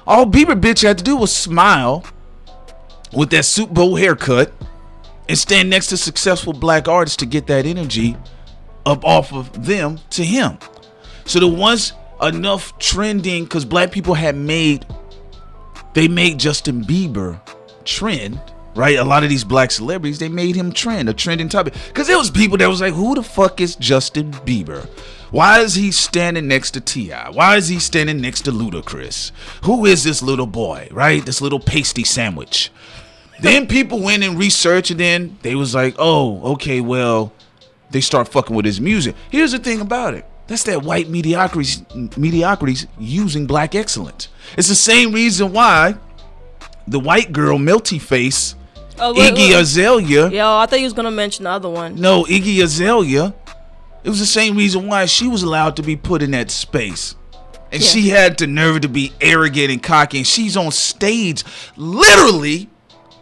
All Bieber bitch had to do was smile with that Super Bowl haircut and stand next to successful black artists to get that energy up off of them to him. So there was enough trending because black people made Justin Bieber trend, right? A lot of these black celebrities, they made him trend, a trending topic. Because there was people that was like, who the fuck is Justin Bieber? Why is he standing next to T.I.? Why is he standing next to Ludacris? Who is this little boy, right? This little pasty sandwich. Then people went and researched, and then they was like, oh, okay, well, they start fucking with his music. Here's the thing about it. That's that white mediocrity's using black excellence. It's the same reason why the white girl, Melty Face, Iggy Azalea. Yo, I thought you was going to mention the other one. No, Iggy Azalea. It was the same reason why she was allowed to be put in that space. And she had the nerve to be arrogant and cocky. And she's on stage literally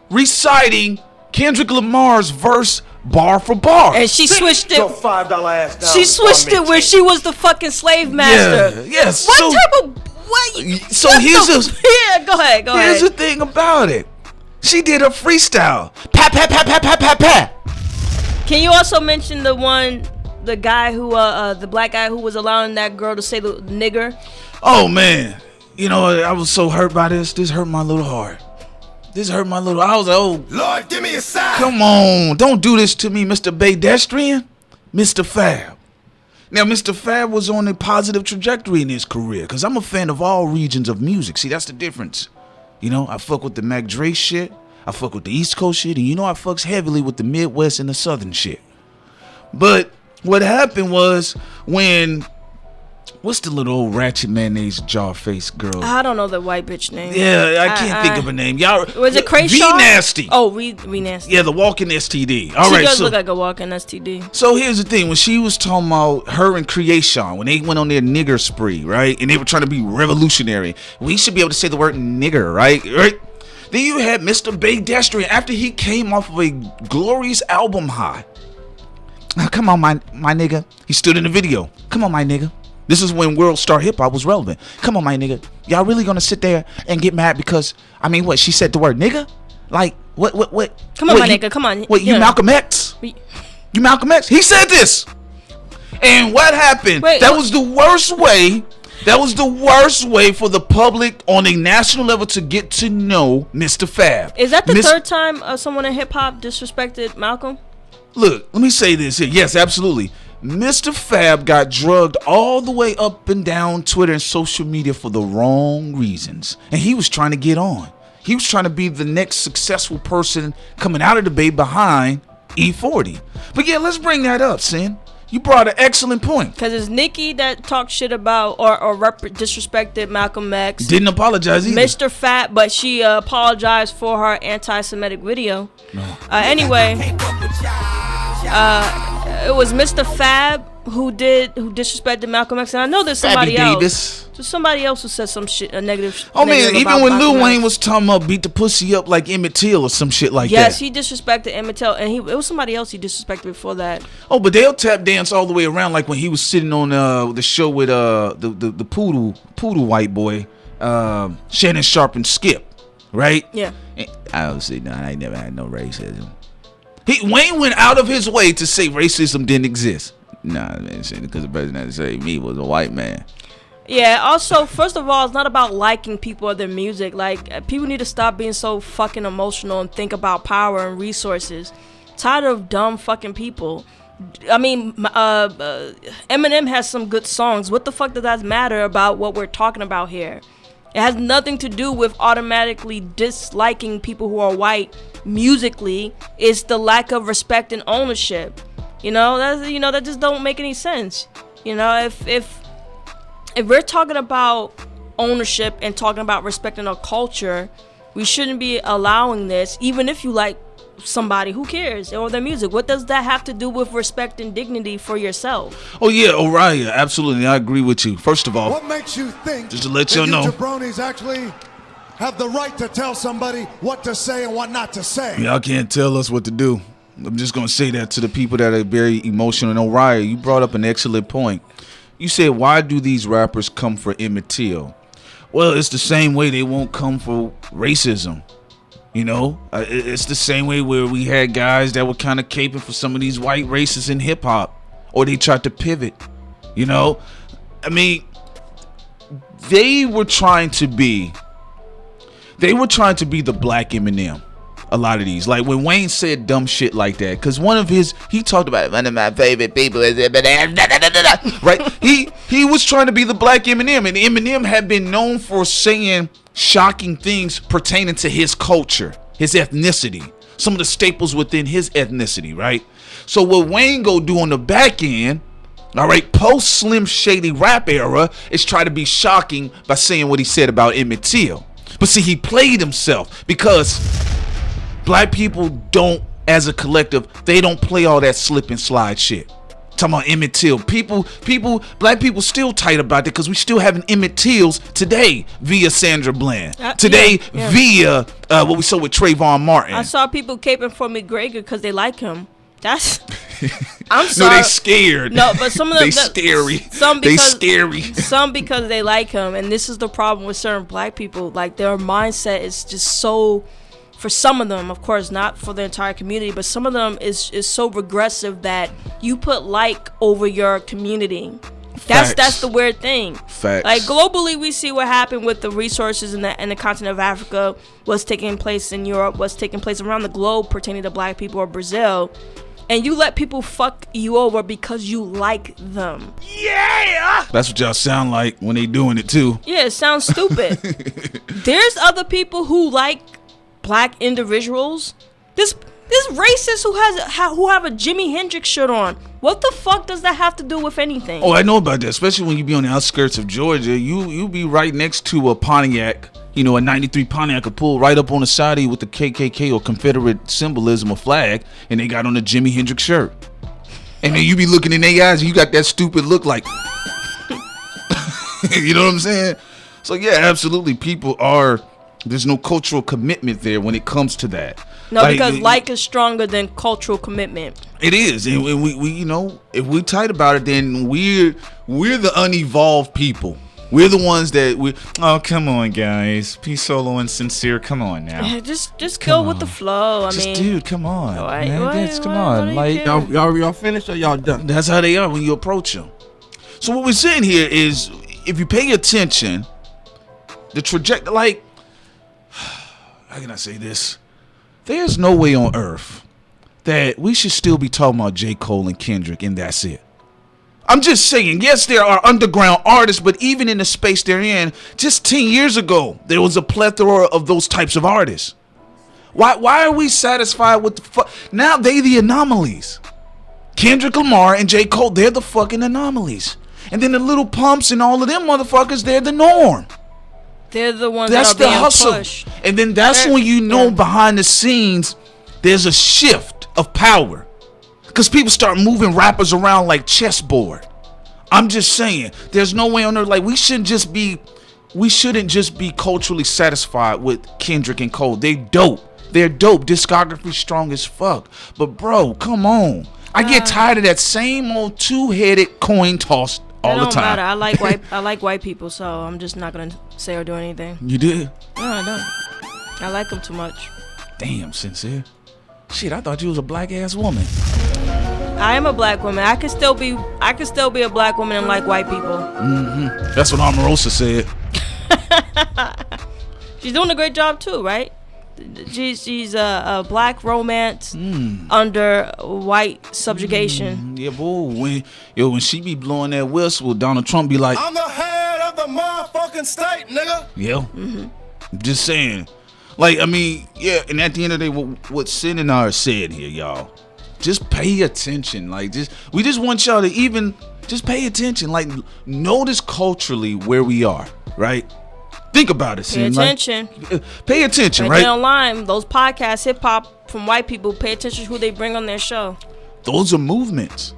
reciting Kendrick Lamar's verse bar for bar. And she switched it. Your $5 ass down. She switched it where she was the fucking slave master. Yeah, yes. What type of... Yeah, go ahead. Here's the thing about it. She did a freestyle. Pat, pat, pat, pat, pat, pat, pat. Can you also mention the guy who, the black guy who was allowing that girl to say the nigger? Oh, man. You know, I was so hurt by this. This hurt my little heart. I was like, oh. Lord, give me a sign. Come on. Don't do this to me, Mr. Pedestrian. Mr. Fab. Now, Mr. Fab was on a positive trajectory in his career because I'm a fan of all regions of music. See, that's the difference. You know, I fuck with the Mac Dre shit. I fuck with the East Coast shit. And you know, I fucks heavily with the Midwest and the Southern shit. But what happened was when... What's the little old ratchet mayonnaise jar face girl? I don't know the white bitch name. Yeah, I can't think of her name. Y'all, was it Crazy? V Nasty. Oh, V Nasty. Yeah, the walking STD. All right, she does look like a walking STD. So here's the thing: when she was talking about her and Creation, when they went on their nigger spree, right, and they were trying to be revolutionary, we should be able to say the word nigger, right? Then you had Mr. Pedestrian after he came off of a glorious album high. Now, come on, my nigga. He stood in the video. Come on, my nigga. This is when World Star Hip Hop was relevant. Come on, my nigga. Y'all really gonna sit there and get mad because, I mean, what? She said the word nigga? Like, what? Come on, my nigga. Come on. What, you Malcolm X? You Malcolm X? He said this. And what happened? That was the worst way. That was the worst way for the public on a national level to get to know Mr. Fab. Is that the third time someone in hip-hop disrespected Malcolm? Look, let me say this here. Yes, absolutely. Mr. Fab got drugged all the way up and down Twitter and social media for the wrong reasons. And he was trying to get on. He was trying to be the next successful person coming out of the Bay behind E40. But yeah, let's bring that up, Sin. You brought an excellent point. Because it's Nicki that talked shit about or disrespected Malcolm X. Didn't apologize either. Mr. Fat, but she apologized for her anti-Semitic video. No. Anyway, it was Mr. Fab who disrespected Malcolm X, and I know there's somebody Fabby else. Davis. There's somebody else who said some shit, a negative. Oh man, even when Lil Wayne X. was talking about beat the pussy up like Emmett Till or some shit like that. Yes, he disrespected Emmett Till, and it was somebody else he disrespected before that. Oh, but they'll tap dance all the way around, like when he was sitting on the show with the poodle white boy, Shannon Sharp and Skip, right? Yeah. And I would say, no, I ain't never had no racism. Wayne went out of his way to say racism didn't exist. Nah, man, because the person that saved me was a white man. Yeah, also, first of all, it's not about liking people or their music. Like, people need to stop being so fucking emotional and think about power and resources. Tired of dumb fucking people. I mean, Eminem has some good songs. What the fuck does that matter about what we're talking about here? It has nothing to do with automatically disliking people who are white musically. It's the lack of respect and ownership. That just don't make any sense. If we're talking about ownership and talking about respecting our culture, we shouldn't be allowing this. Even if you like somebody, who cares, or their music? What does that have to do with respect and dignity for yourself? Oh yeah, Mariah, absolutely, I agree with you. First of all, what makes you think just to let you know, jabronis actually have the right to tell somebody what to say and what not to say? Y'all can't tell us what to do. I'm just gonna say that to the people that are very emotional. And Mariah, you brought up an excellent point. you said, why do these rappers come for Emmett Till? Well, it's the same way they won't come for racism. You know, it's the same way where we had guys that were kind of caping for some of these white racists in hip hop, or they tried to pivot. You know, I mean, they were trying to be the black Eminem. A lot of these, like when Wayne said dumb shit like that, because he talked about one of my favorite people is right. He was trying to be the black Eminem, and Eminem had been known for saying shocking things pertaining to his culture, his ethnicity, some of the staples within his ethnicity, right? So what Wayne go do on the back end, all right, post Slim Shady rap era, is try to be shocking by saying what he said about Emmett Till. But see, he played himself because black people don't, as a collective, they don't play all that slip and slide shit. Talking about Emmett Till. Black people still tight about it because we still having Emmett Tills today via Sandra Bland. Today via what we saw with Trayvon Martin. I saw people caping for McGregor because they like him. That's I'm sorry. No, they scared. No, but some of them they scary. Some because they like him, and this is the problem with certain black people. Like their mindset is just so, for some of them, of course, not for the entire community, but some of them is so regressive that you put like over your community. That's the weird thing. Facts. Like globally, we see what happened with the resources in the continent of Africa, what's taking place in Europe, what's taking place around the globe pertaining to black people or Brazil. And you let people fuck you over because you like them. Yeah! That's what y'all sound like when they doing it too. Yeah, it sounds stupid. There's other people who like black individuals. This racist who have a Jimi Hendrix shirt on. What the fuck does that have to do with anything? Oh, I know about that. Especially when you be on the outskirts of Georgia. You be right next to a Pontiac. You know, a 93 Pontiac could pull right up on the side of you with the KKK or Confederate symbolism or flag, and they got on a Jimi Hendrix shirt. And then you be looking in their eyes and you got that stupid look like, you know what I'm saying? So yeah, absolutely. There's no cultural commitment there when it comes to that. No, because like is stronger than cultural commitment. It is, and we you know, if we tight about it, then we're the unevolved people. We're the ones that oh, come on, guys. Be solo and sincere. Come on now. Yeah, just go with the flow. I mean, dude, come on. Come on. Like, y'all finished or y'all done? That's how they are when you approach them. So what we're saying here is, if you pay attention, the trajectory, like, how can I say this? There's no way on earth that we should still be talking about J. Cole and Kendrick, and that's it. I'm just saying, yes, there are underground artists, but even in the space they're in, just 10 years ago, there was a plethora of those types of artists. Why are we satisfied with the fuck? Now they the anomalies. Kendrick Lamar and J. Cole, they're the fucking anomalies. And then the Little Pumps and all of them motherfuckers, they're the norm. They're the ones that's that are being hustle. Pushed. And then that's when you know behind the scenes, there's a shift of power. Because people start moving rappers around like chessboard. I'm just saying, there's no way on earth, like we shouldn't just be culturally satisfied with Kendrick and Cole. They're dope. Discography strong as fuck. But bro, come on. I get tired of that same old two-headed coin toss all the time. Matter. I like white people, so I'm just not gonna say or do anything. You did? No, I don't. I like them too much. Damn, sincere. Shit, I thought you was a black ass woman. I am a black woman. I could still be a black woman and like white people. Mm-hmm. That's what Omarosa said. She's doing a great job too, right? She's a black romance under white subjugation. Yeah, boy. When she be blowing that whistle, Donald Trump be like, I'm the head of the motherfucking state, nigga. Yeah. Just saying. Like, I mean, yeah, and at the end of the day, what Sin and I said here, y'all, just pay attention. Like, we just want y'all to even just pay attention. Like, notice culturally where we are, right? Think about it, Sin. Pay attention. Pay attention, right? Right? Online, those podcasts, hip hop from white people, pay attention to who they bring on their show. Those are movements.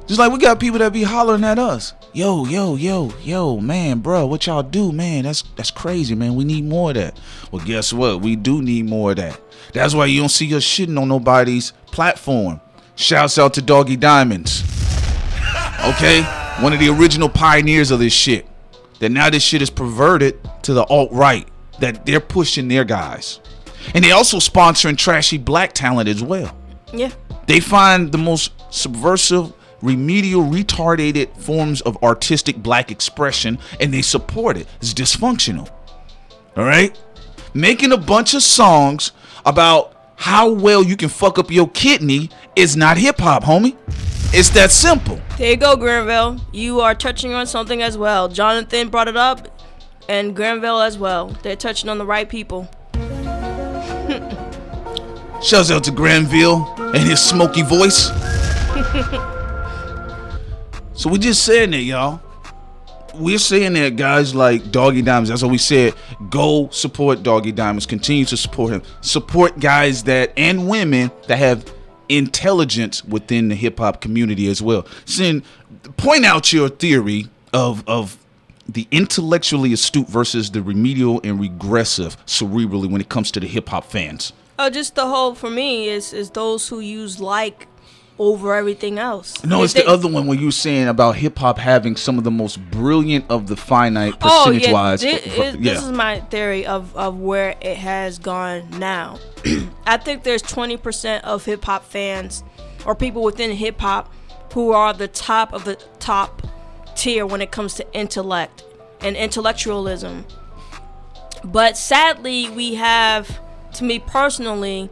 Just like we got people that be hollering at us. Yo, man, bro, what y'all do, man? That's crazy, man. We need more of that. Well, guess what? We do need more of that. That's why you don't see us shitting on nobody's platform. Shouts out to Doggy Diamonds. Okay? one of the original pioneers of this shit. That now this shit is perverted to the alt-right. That they're pushing their guys. And they also sponsoring trashy black talent as well. Yeah. They find the most subversive, remedial, retarded forms of artistic black expression and they support it. It's dysfunctional. All right? Making a bunch of songs about how well you can fuck up your kidney is not hip-hop, homie. It's that simple. There you go, Granville. You are touching on something as well. Jonathan brought it up, and Granville as well. They're touching on the right people. Shouts out to Granville and his smoky voice. So we just saying that, y'all. We're saying that guys like Doggy Diamonds, that's what we said. Go support Doggy Diamonds. Continue to support him. Support guys that and women that have intelligence within the hip hop community as well. Sin, point out your theory of the intellectually astute versus the remedial and regressive cerebrally when it comes to the hip hop fans. Just the whole for me is those who use like over everything else. No, it's the other one where you were saying about hip hop having some of the most brilliant of the finite percentage wise. This is my theory of where it has gone now. I think there's 20% of hip hop fans or people within hip hop who are the top of the top tier when it comes to intellect and intellectualism. But sadly, we have, to me personally,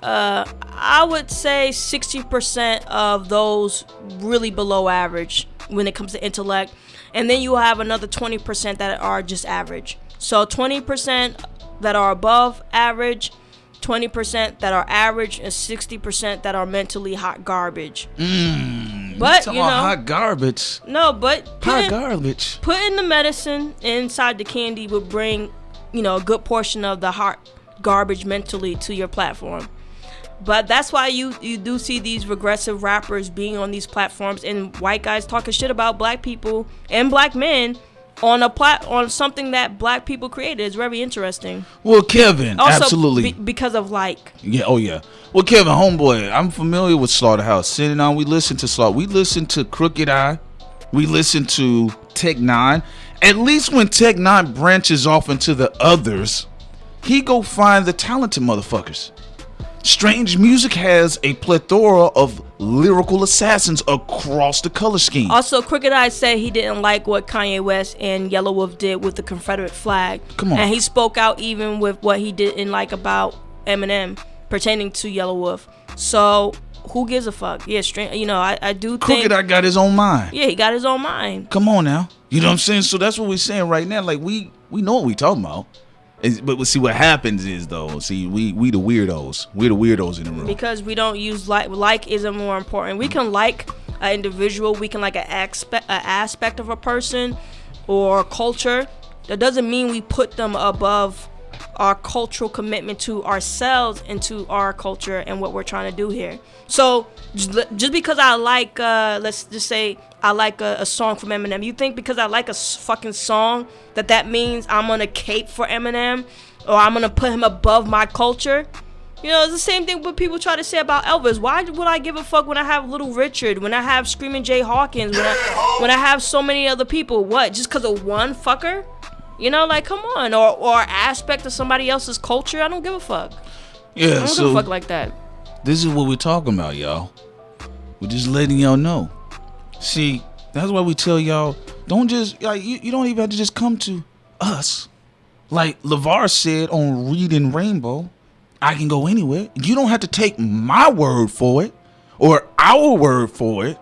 I would say 60% of those really below average when it comes to intellect. And then you have another 20% that are just average. So 20% that are above average, 20% that are average, and 60% that are mentally hot garbage. But you know, hot garbage. No, but hot garbage. Putting the medicine inside the candy would bring, a good portion of the hot garbage mentally to your platform. But that's why you do see these regressive rappers being on these platforms and white guys talking shit about black people and black men on something that black people created. It's very interesting. Well, Kevin, also, absolutely. Because of like. Yeah, oh yeah. Well, Kevin, homeboy, I'm familiar with Slaughterhouse. Sitting on, we listen to Slaughter. We listen to Crooked Eye. We listen to Tech Nine. At least when Tech Nine branches off into the others, he go find the talented motherfuckers. Strange Music has a plethora of lyrical assassins across the color scheme. Also, Crooked Eye said he didn't like what Kanye West and Yellow Wolf did with the Confederate flag. Come on. And he spoke out even with what he didn't like about Eminem pertaining to Yellow Wolf. So, who gives a fuck? Yeah, I do think Crooked Eye got his own mind. Yeah, he got his own mind. Come on now. You know what I'm saying? So that's what we're saying right now. Like, we know what we talking about. But we'll see what happens is though. See, we the weirdos. We're the weirdos in the room. Because we don't use like. Like isn't more important. We can like an individual. We can like an aspect of a person or culture. That doesn't mean we put them above our cultural commitment to ourselves and to our culture and what we're trying to do here. So just because I like, let's just say I like a song from Eminem, you think because I like a fucking song that means I'm gonna cape for Eminem or I'm gonna put him above my culture? It's the same thing what people try to say about Elvis. Why would I give a fuck when I have Little Richard, when I have Screaming Jay Hawkins, when I have so many other people? What, just because of one fucker? Like, come on. Or aspect of somebody else's culture? I don't give a fuck. Yeah, I don't give a fuck like that. This is what we're talking about, y'all. We're just letting y'all know. See, that's why we tell y'all, don't just, you don't even have to just come to us. Like LeVar said on Reading Rainbow, I can go anywhere. You don't have to take my word for it or our word for it.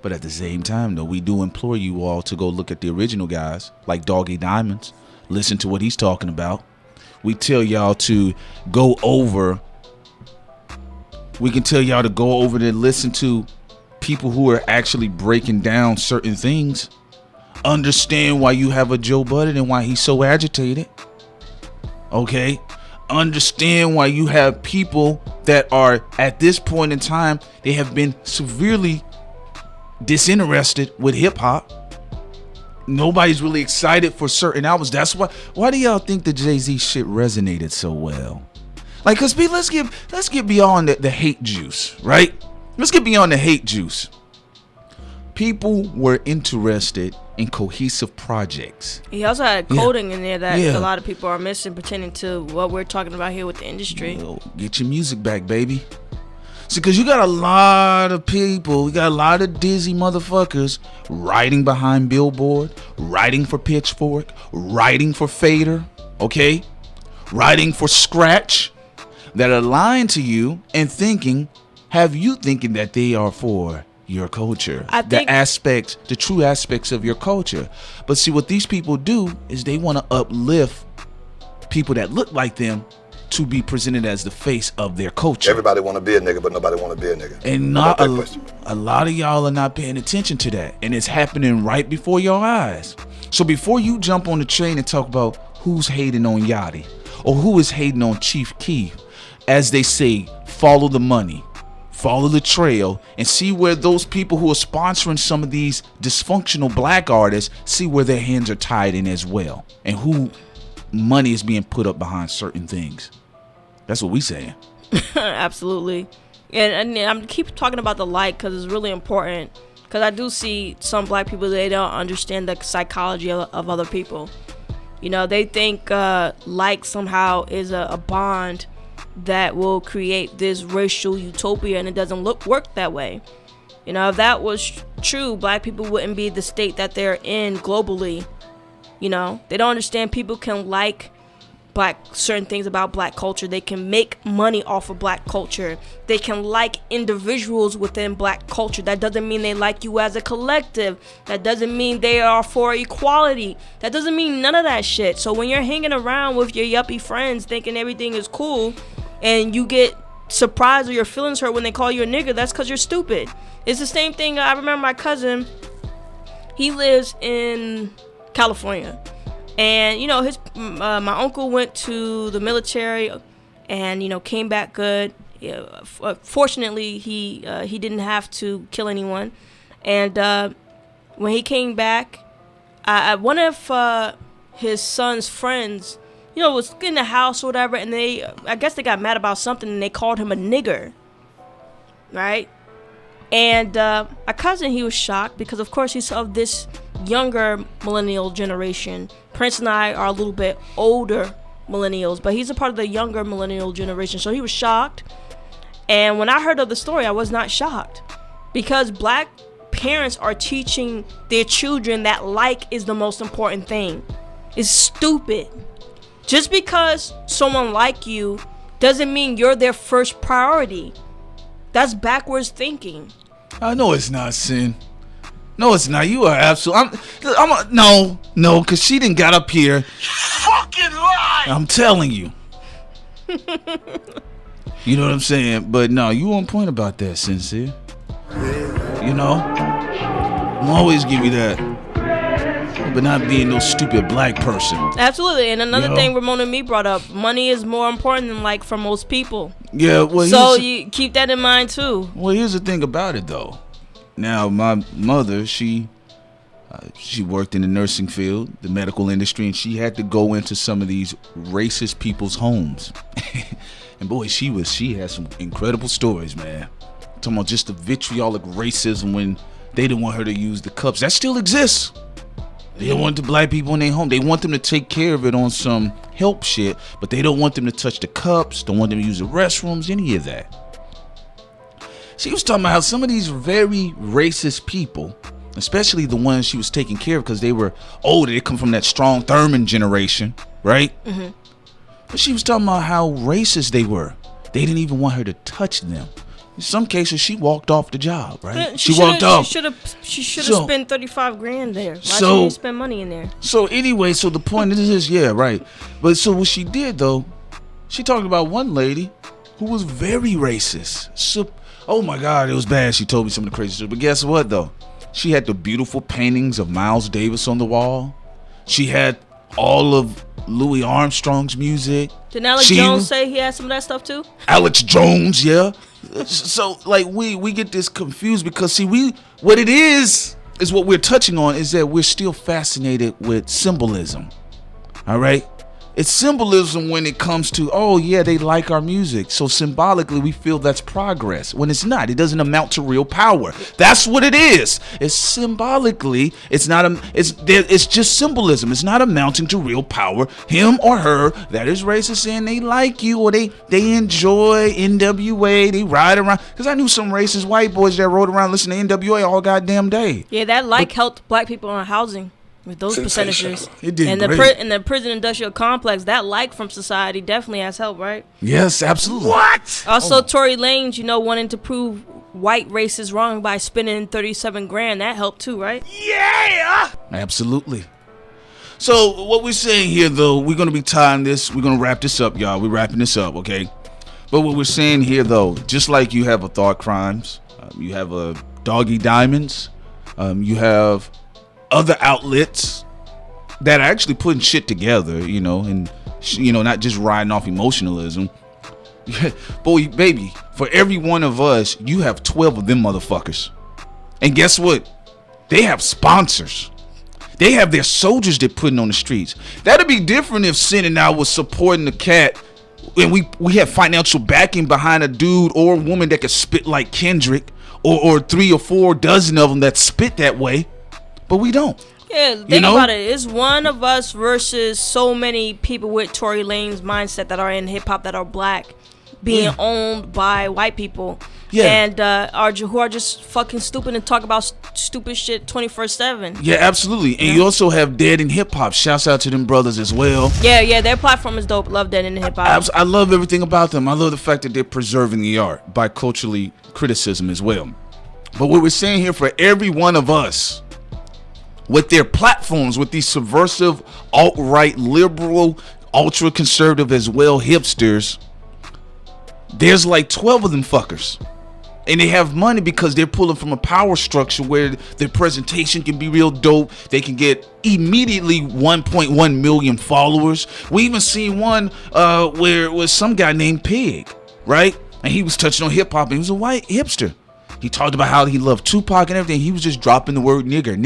But at the same time, though, we do implore you all to go look at the original guys like Doggy Diamonds. Listen to what he's talking about. We tell y'all to go over. We can tell y'all to go over there and listen to people who are actually breaking down certain things. Understand why you have a Joe Budden and why he's so agitated. Okay? Understand why you have people that are, at this point in time, they have been severely disinterested with hip-hop. Nobody's really excited for certain albums. That's why do y'all think the Jay-Z shit resonated so well? Like, cause let's get beyond the hate juice, right? Let's get beyond the hate juice. people were interested in cohesive projects. He also had coding in there that a lot of people are missing, pertaining to what we're talking about here with the industry. Get your music back, baby. See, because you got a lot of people, you got a lot of dizzy motherfuckers writing behind Billboard, writing for Pitchfork, writing for Fader, okay? Writing for Scratch, that are lying to you and have you thinking that they are for your culture, the true aspects of your culture. But see, what these people do is they want to uplift people that look like them to be presented as the face of their culture. Everybody want to be a nigga, but nobody want to be a nigga. And not a lot of y'all are not paying attention to that, and it's happening right before your eyes. So before you jump on the train and talk about who's hating on Yachty or who is hating on Chief Keef, as they say, follow the money, follow the trail, and see where those people who are sponsoring some of these dysfunctional black artists, see where their hands are tied in as well, and who money is being put up behind certain things. That's what we saying. Absolutely. And I'm keep talking about the like because it's really important, because I do see some black people, they don't understand the psychology of other people. You know, they think like somehow is a bond that will create this racial utopia, and it doesn't work that way. You know, if that was true, black people wouldn't be the state that they're in globally. You know, they don't understand people can like certain things about black culture. They can make money off of black culture. They can like individuals within black culture. That doesn't mean they like you as a collective. That doesn't mean they are for equality. That doesn't mean none of that shit. So when you're hanging around with your yuppie friends thinking everything is cool, and you get surprised or your feelings hurt when they call you a nigga, that's because you're stupid. It's the same thing. I remember my cousin, he lives in California, and you know, my uncle went to the military and, you know, came back good. Fortunately, he didn't have to kill anyone, and when he came back, one of his son's friends, you know, was in the house or whatever, and I guess they got mad about something, and they called him a nigger, right? And my cousin, he was shocked because, of course, he's of this younger millennial generation. Prince and I are a little bit older millennials, but he's a part of the younger millennial generation, so he was shocked. And when I heard of the story, I was not shocked, because black parents are teaching their children that like is the most important thing. It's stupid. Just because someone like you doesn't mean you're their first priority. That's backwards thinking. I know it's not, Sin. No, it's not. You are absolutely. No, because she didn't got up here. Fucking lie! I'm telling you. You know what I'm saying? But no, you on point about that, Sincere. You know, I'm always give you that. But not being no stupid black person. Absolutely. And another thing Ramon and me brought up, money is more important than like for most people. Yeah, well, so you keep that in mind too. Well, here's the thing about it though. Now, my mother, she worked in the nursing field, the medical industry, and she had to go into some of these racist people's homes. And boy, she had some incredible stories, man. I'm talking about just the vitriolic racism when they didn't want her to use the cups. That still exists. They don't want the black people in their home. They want them to take care of it on some help shit, but they don't want them to touch the cups, don't want them to use the restrooms, any of that. She was talking about how some of these very racist people, especially the ones she was taking care of because they were older, they come from that strong Thurman generation, right? Mm-hmm. But she was talking about how racist they were. They didn't even want her to touch them. In some cases, she walked off the job, right? She walked off. She should have spent $35,000 there. Why she didn't spend money in there? So anyway, so the point is, yeah, right. But so what she did though, she talked about one lady who was very racist. So, oh my God, it was bad. She told me some of the crazy stuff. But guess what though? She had the beautiful paintings of Miles Davis on the wall. She had all of Louis Armstrong's music. Didn't Alex Jones say he had some of that stuff too? Alex Jones, yeah. So like we get this confused because see what it is what we're touching on is that we're still fascinated with symbolism. All right, It's symbolism when it comes to, oh yeah, they like our music. So symbolically, we feel that's progress. When it's not, it doesn't amount to real power. That's what it is. It's symbolically, it's not it's just symbolism. It's not amounting to real power. Him or her that is racist saying they like you or they enjoy NWA, they ride around. Because I knew some racist white boys that rode around listening to NWA all goddamn day. Yeah, that helped black people on housing. With those percentages, it did and great. in the prison industrial complex, that from society definitely has helped, right? Yes, absolutely. What? Also, Tory Lanez, wanting to prove white racists wrong by spending 37 grand, that helped too, right? Yeah. Absolutely. So what we're saying here, though, we're gonna be tying this. We're gonna wrap this up, y'all. We're wrapping this up, okay? But what we're saying here, though, just like you have a Thought Crimes, you have a Doggy Diamonds, you have other outlets that are actually putting shit together, and not just riding off emotionalism. Boy, baby, for every one of us, you have 12 of them motherfuckers. And guess what? They have sponsors. They have their soldiers they're putting on the streets. That'd be different if Sin and I was supporting the cat and we have financial backing behind a dude or a woman that could spit like Kendrick or 3 or 4 dozen of them that spit that way. But we don't. Yeah, think about it. It's one of us versus so many people with Tory Lanez mindset that are in hip hop that are black, being owned by white people. Yeah. And who are just fucking stupid and talk about stupid shit 24/7. Yeah, absolutely. And you also have Dead in Hip Hop. Shouts out to them brothers as well. Yeah, their platform is dope. Love Dead in Hip Hop. I love everything about them. I love the fact that they're preserving the art by culturally criticism as well. But what we're saying here for every one of us, with their platforms, with these subversive, alt-right, liberal, ultra-conservative as well hipsters, there's like 12 of them fuckers. And they have money because they're pulling from a power structure where their presentation can be real dope. They can get immediately 1.1 million followers. We even seen one where it was some guy named Pig, right? And he was touching on hip-hop, and he was a white hipster. He talked about how he loved Tupac and everything. He was just dropping the word nigger,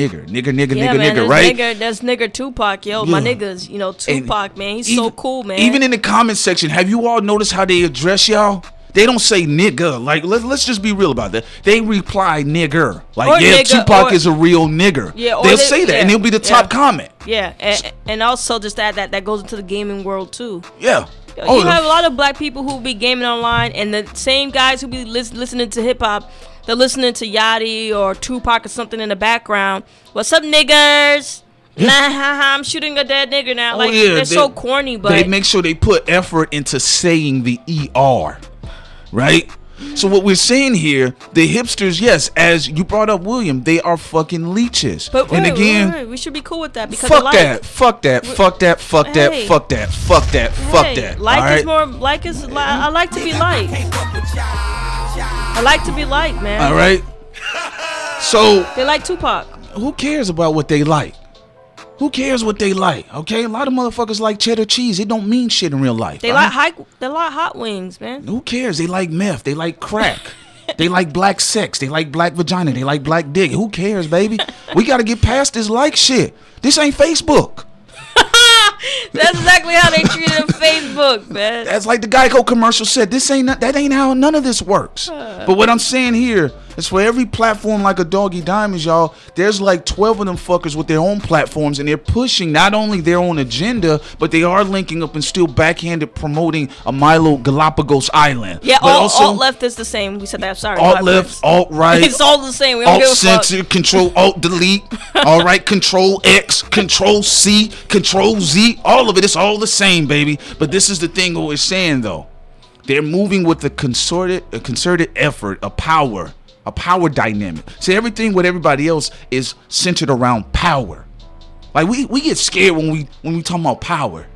right? That's nigger Tupac, yo. Yeah. My niggas, Tupac, man. He's so cool, man. Even in the comment section, have you all noticed how they address y'all? They don't say nigga. Like, let's just be real about that. They reply nigger. Like, or yeah, nigga, Tupac is a real nigger. Yeah, they'll say that, and it'll be the top comment. Yeah, and also just that goes into the gaming world, too. Yeah. You have a lot of black people who be gaming online, and the same guys who be listening to hip-hop, they're listening to Yachty or Tupac or something in the background. What's up, niggers? Yeah. Nah, I'm shooting a dead nigger now. They're so corny, but they make sure they put effort into saying the ER, right? So what we're saying here, the hipsters, yes, as you brought up, William, they are fucking leeches. But wait, we should be cool with that because fuck that. I like to be liked. I like to be liked, man. All right. So they like Tupac. Who cares about what they like? Who cares what they like? Okay, a lot of motherfuckers like cheddar cheese. It don't mean shit in real life. They like hot wings, man. Who cares? They like meth. They like crack. They like black sex. They like black vagina. They like black dick. Who cares, baby? We got to get past this like shit. This ain't Facebook. That's exactly how they treated Facebook, man. That's like the Geico commercial said. That ain't how none of this works. But what I'm saying here is for every platform like a Doggy Diamonds, y'all, there's like 12 of them fuckers with their own platforms, and they're pushing not only their own agenda, but they are linking up and still backhanded promoting a Milo Galapagos Island. Yeah, alt left is the same. We said that. Sorry. Alt left, alt right. It's all the same. We don't give a fuck. Center, Control Alt Delete. All right, Control X, Control C, Control Z. All of it is all the same, baby. But this is the thing we're saying though. They're moving with a concerted effort, a power dynamic. See, everything with everybody else is centered around power. Like we get scared when we talk about power.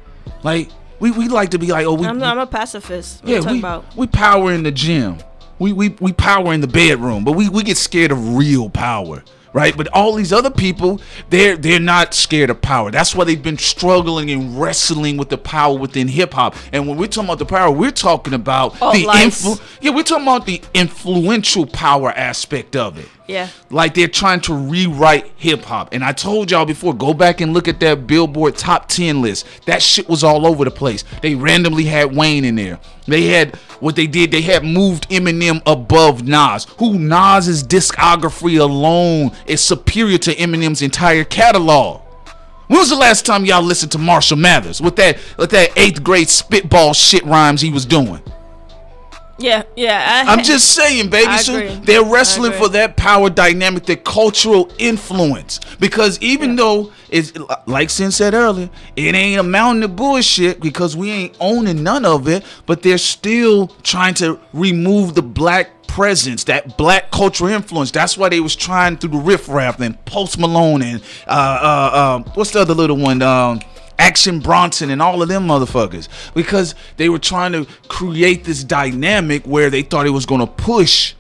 Like we like to be like, oh, I'm a pacifist. What are you talking about? We power in the gym. We power in the bedroom, but we get scared of real power. right? But all these other people, they're not scared of power. That's why they've been struggling and wrestling with the power within hip hop. And when we're talking about the power, we're talking about we're talking about the influential power aspect of it. Yeah. Like they're trying to rewrite hip hop. And I told y'all before, go back and look at that Billboard top 10 list. That shit was all over the place. They randomly had Wayne in there. They had what they did. They had moved Eminem above Nas. Nas's discography alone is superior to Eminem's entire catalog. When was the last time y'all listened to Marshall Mathers with that 8th grade spitball shit rhymes he was doing? Yeah. I'm just saying, baby. So they're wrestling for that power dynamic, the cultural influence. Because even though it's like Sin said earlier, it ain't amounting to bullshit because we ain't owning none of it. But they're still trying to remove the black presence, that black cultural influence. That's why they was trying through the riff rap and Post Malone and what's the other little one? Action Bronson and all of them motherfuckers, because they were trying to create this dynamic where they thought it was going to push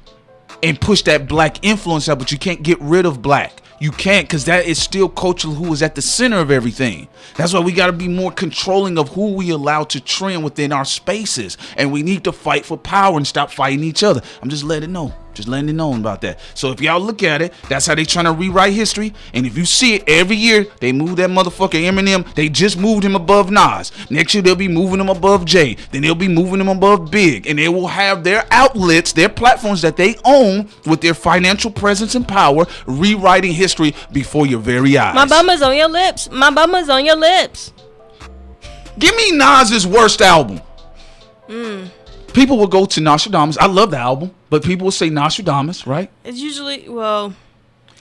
that black influence out, but you can't get rid of black. You can't, because that is still culture who is at the center of everything. That's why we got to be more controlling of who we allow to trend within our spaces, and we need to fight for power and stop fighting each other. I'm just letting it know about that. So if y'all look at it, that's how they trying to rewrite history. And if you see it every year, they move that motherfucker Eminem. They just moved him above Nas. Next year they'll be moving him above Jay. Then they'll be moving him above Big. And they will have their outlets, their platforms that they own with their financial presence and power, rewriting history before your very eyes. My bum is on your lips. My bum is on your lips. Give me Nas's worst album. People will go to Nostradamus. I love the album, but people will say Nostradamus, right? It's usually, well.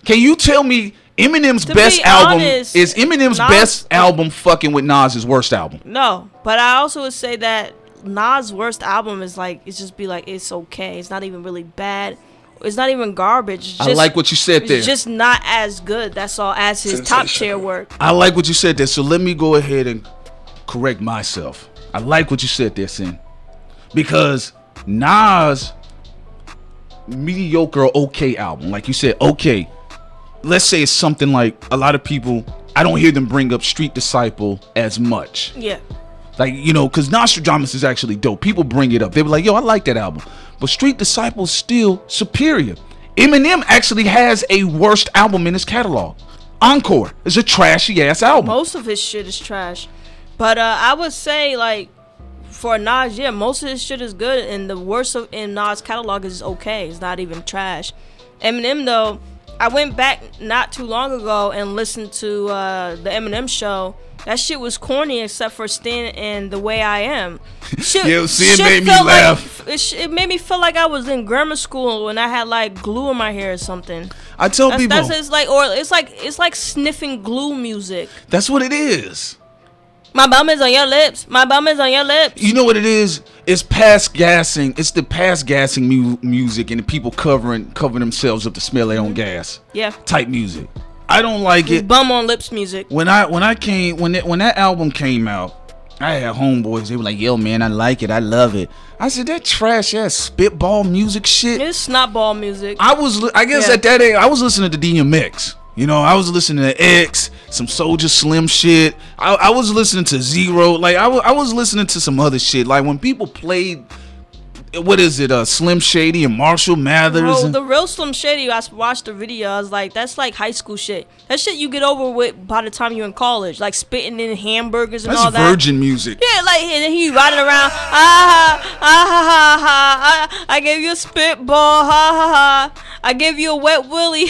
Can you tell me Eminem's best album is Eminem's best album fucking with Nas's worst album? No, but I also would say that Nas' worst album is like, it's just be like, it's okay. It's not even really bad. It's not even garbage. I like what you said there. It's just not as good. That's all, as his top tier work. I like what you said there. So let me go ahead and correct myself. I like what you said there, Sin. Because Nas' mediocre or okay album, like you said, okay, let's say it's something like, a lot of people, I don't hear them bring up Street Disciple as much. Yeah. Like, you know, because Nostradamus is actually dope. People bring it up. They were like, yo, I like that album. But Street Disciple is still superior. Eminem actually has a worst album in his catalog. Encore is a trashy ass album. Most of his shit is trash. But I would say, like, for Nas, yeah, most of his shit is good, and the worst in Nas' catalog is okay. It's not even trash. Eminem, though, I went back not too long ago and listened to the Eminem show. That shit was corny except for Stin and The Way I Am. It made me laugh. It made me feel like I was in grammar school when I had like glue in my hair or something. I tell people it's like sniffing glue music. That's what it is. My bum is on your lips. My bum is on your lips. You know what it is? It's past gassing. It's the past gassing music and the people covering themselves up to smell their own gas. Yeah. Type music. I don't like it. Bum on lips music. When that album came out, I had homeboys. They were like, "Yo, man, I like it. I love it." I said, "That trash ass spitball music shit." It's snotball music. I guess at that age, I was listening to DMX. You know, I was listening to X, some Soulja Slim shit. I was listening to Zero. Like, I was listening to some other shit. Like, when people played, what is it, Slim Shady and Marshall Mathers. Bro, the real Slim Shady, I watched the video. I was like, that's like high school shit. That shit you get over with by the time you're in college. Like, spitting in hamburgers and all that. That's virgin music. Yeah, like, and he riding around. I gave you a spitball. I gave you a wet willy.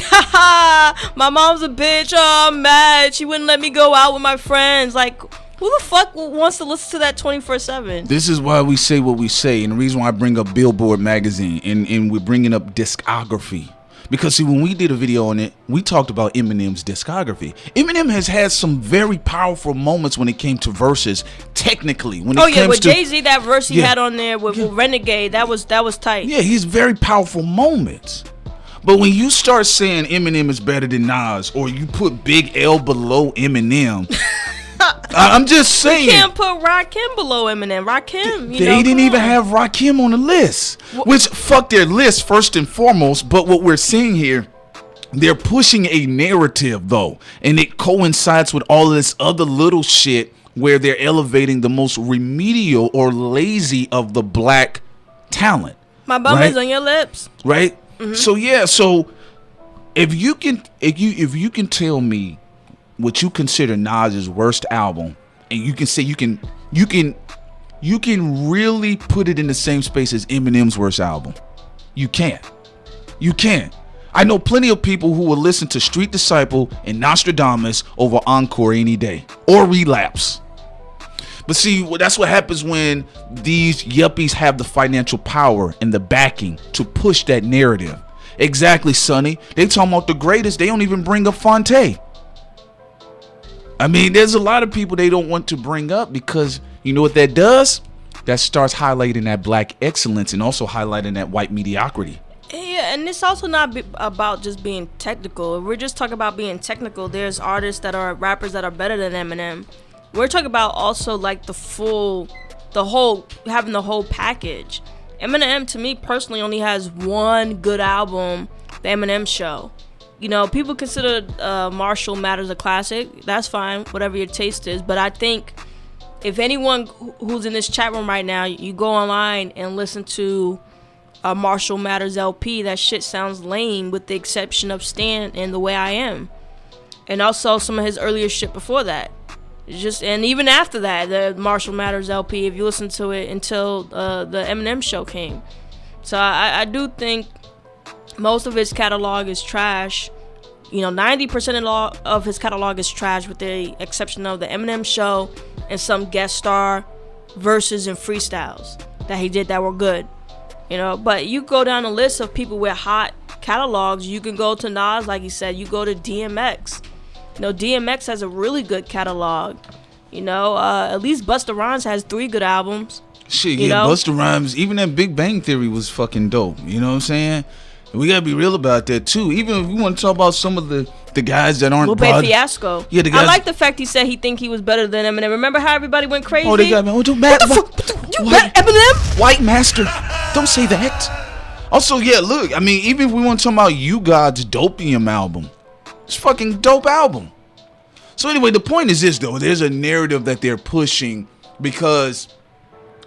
My mom's a bitch. Oh, I'm mad. She wouldn't let me go out with my friends. Like, who the fuck wants to listen to that 24/7? This is why we say what we say, and the reason why I bring up Billboard magazine and we're bringing up discography. Because see, when we did a video on it, we talked about Eminem's discography. Eminem has had some very powerful moments when it came to verses. Technically, when it comes with to Jay-Z, that verse he had on there with Renegade, that was tight. Yeah, he's very powerful moments. But when you start saying Eminem is better than Nas, or you put Big L below Eminem, I'm just saying. You can't put Rakim below Eminem. Rakim, they didn't even have Rakim on the list. Which, fuck their list first and foremost. But what we're seeing here they're pushing a narrative though, and it coincides with all of this other little shit where they're elevating the most remedial or lazy of the black talent. My bum is on your lips. Right? So yeah, so if you can tell me what you consider Nas's worst album, and you can say you can really put it in the same space as Eminem's worst album. You can't. I know plenty of people who will listen to Street Disciple and Nostradamus over Encore any day, or Relapse. But see, that's what happens when these yuppies have the financial power and the backing to push that narrative. Exactly, Sonny. They talking about the greatest. They don't even bring up Fonte. I mean, there's a lot of people they don't want to bring up because you know what that does? That starts highlighting that black excellence and also highlighting that white mediocrity. Yeah, and it's also not about just being technical. If we're just talking about being technical, there's artists that are rappers that are better than Eminem. We're talking about also like having the whole package. Eminem, to me personally, only has one good album, The Eminem Show. You know, people consider Marshall Mathers a classic. That's fine, whatever your taste is. But I think if anyone who's in this chat room right now, you go online and listen to Marshall Mathers LP, that shit sounds lame with the exception of Stand and The Way I Am. And also some of his earlier shit before that. And even after that, the Marshall Mathers LP, if you listen to it until the Eminem Show came. So I do think most of his catalog is trash. You know, 90% of his catalog is trash with the exception of the Eminem Show and some guest star verses and freestyles that he did that were good. You know, but you go down a list of people with hot catalogs. You can go to Nas, like he said. You go to DMX. You know, DMX has a really good catalog. You know, at least Busta Rhymes has 3 good albums. Shit, yeah, Busta Rhymes, even that Big Bang Theory was fucking dope. You know what I'm saying? And we gotta be real about that too. Even if we want to talk about some of the guys that aren't Lupe Fiasco. Yeah, the guys. I like the fact he said he think he was better than Eminem. Remember how everybody went crazy? Oh, they got me. Oh, dude, Eminem? White Master. Don't say that. Also, yeah, look. I mean, even if we want to talk about You God's Dopium album, it's a fucking dope album. So anyway, the point is this though. There's a narrative that they're pushing because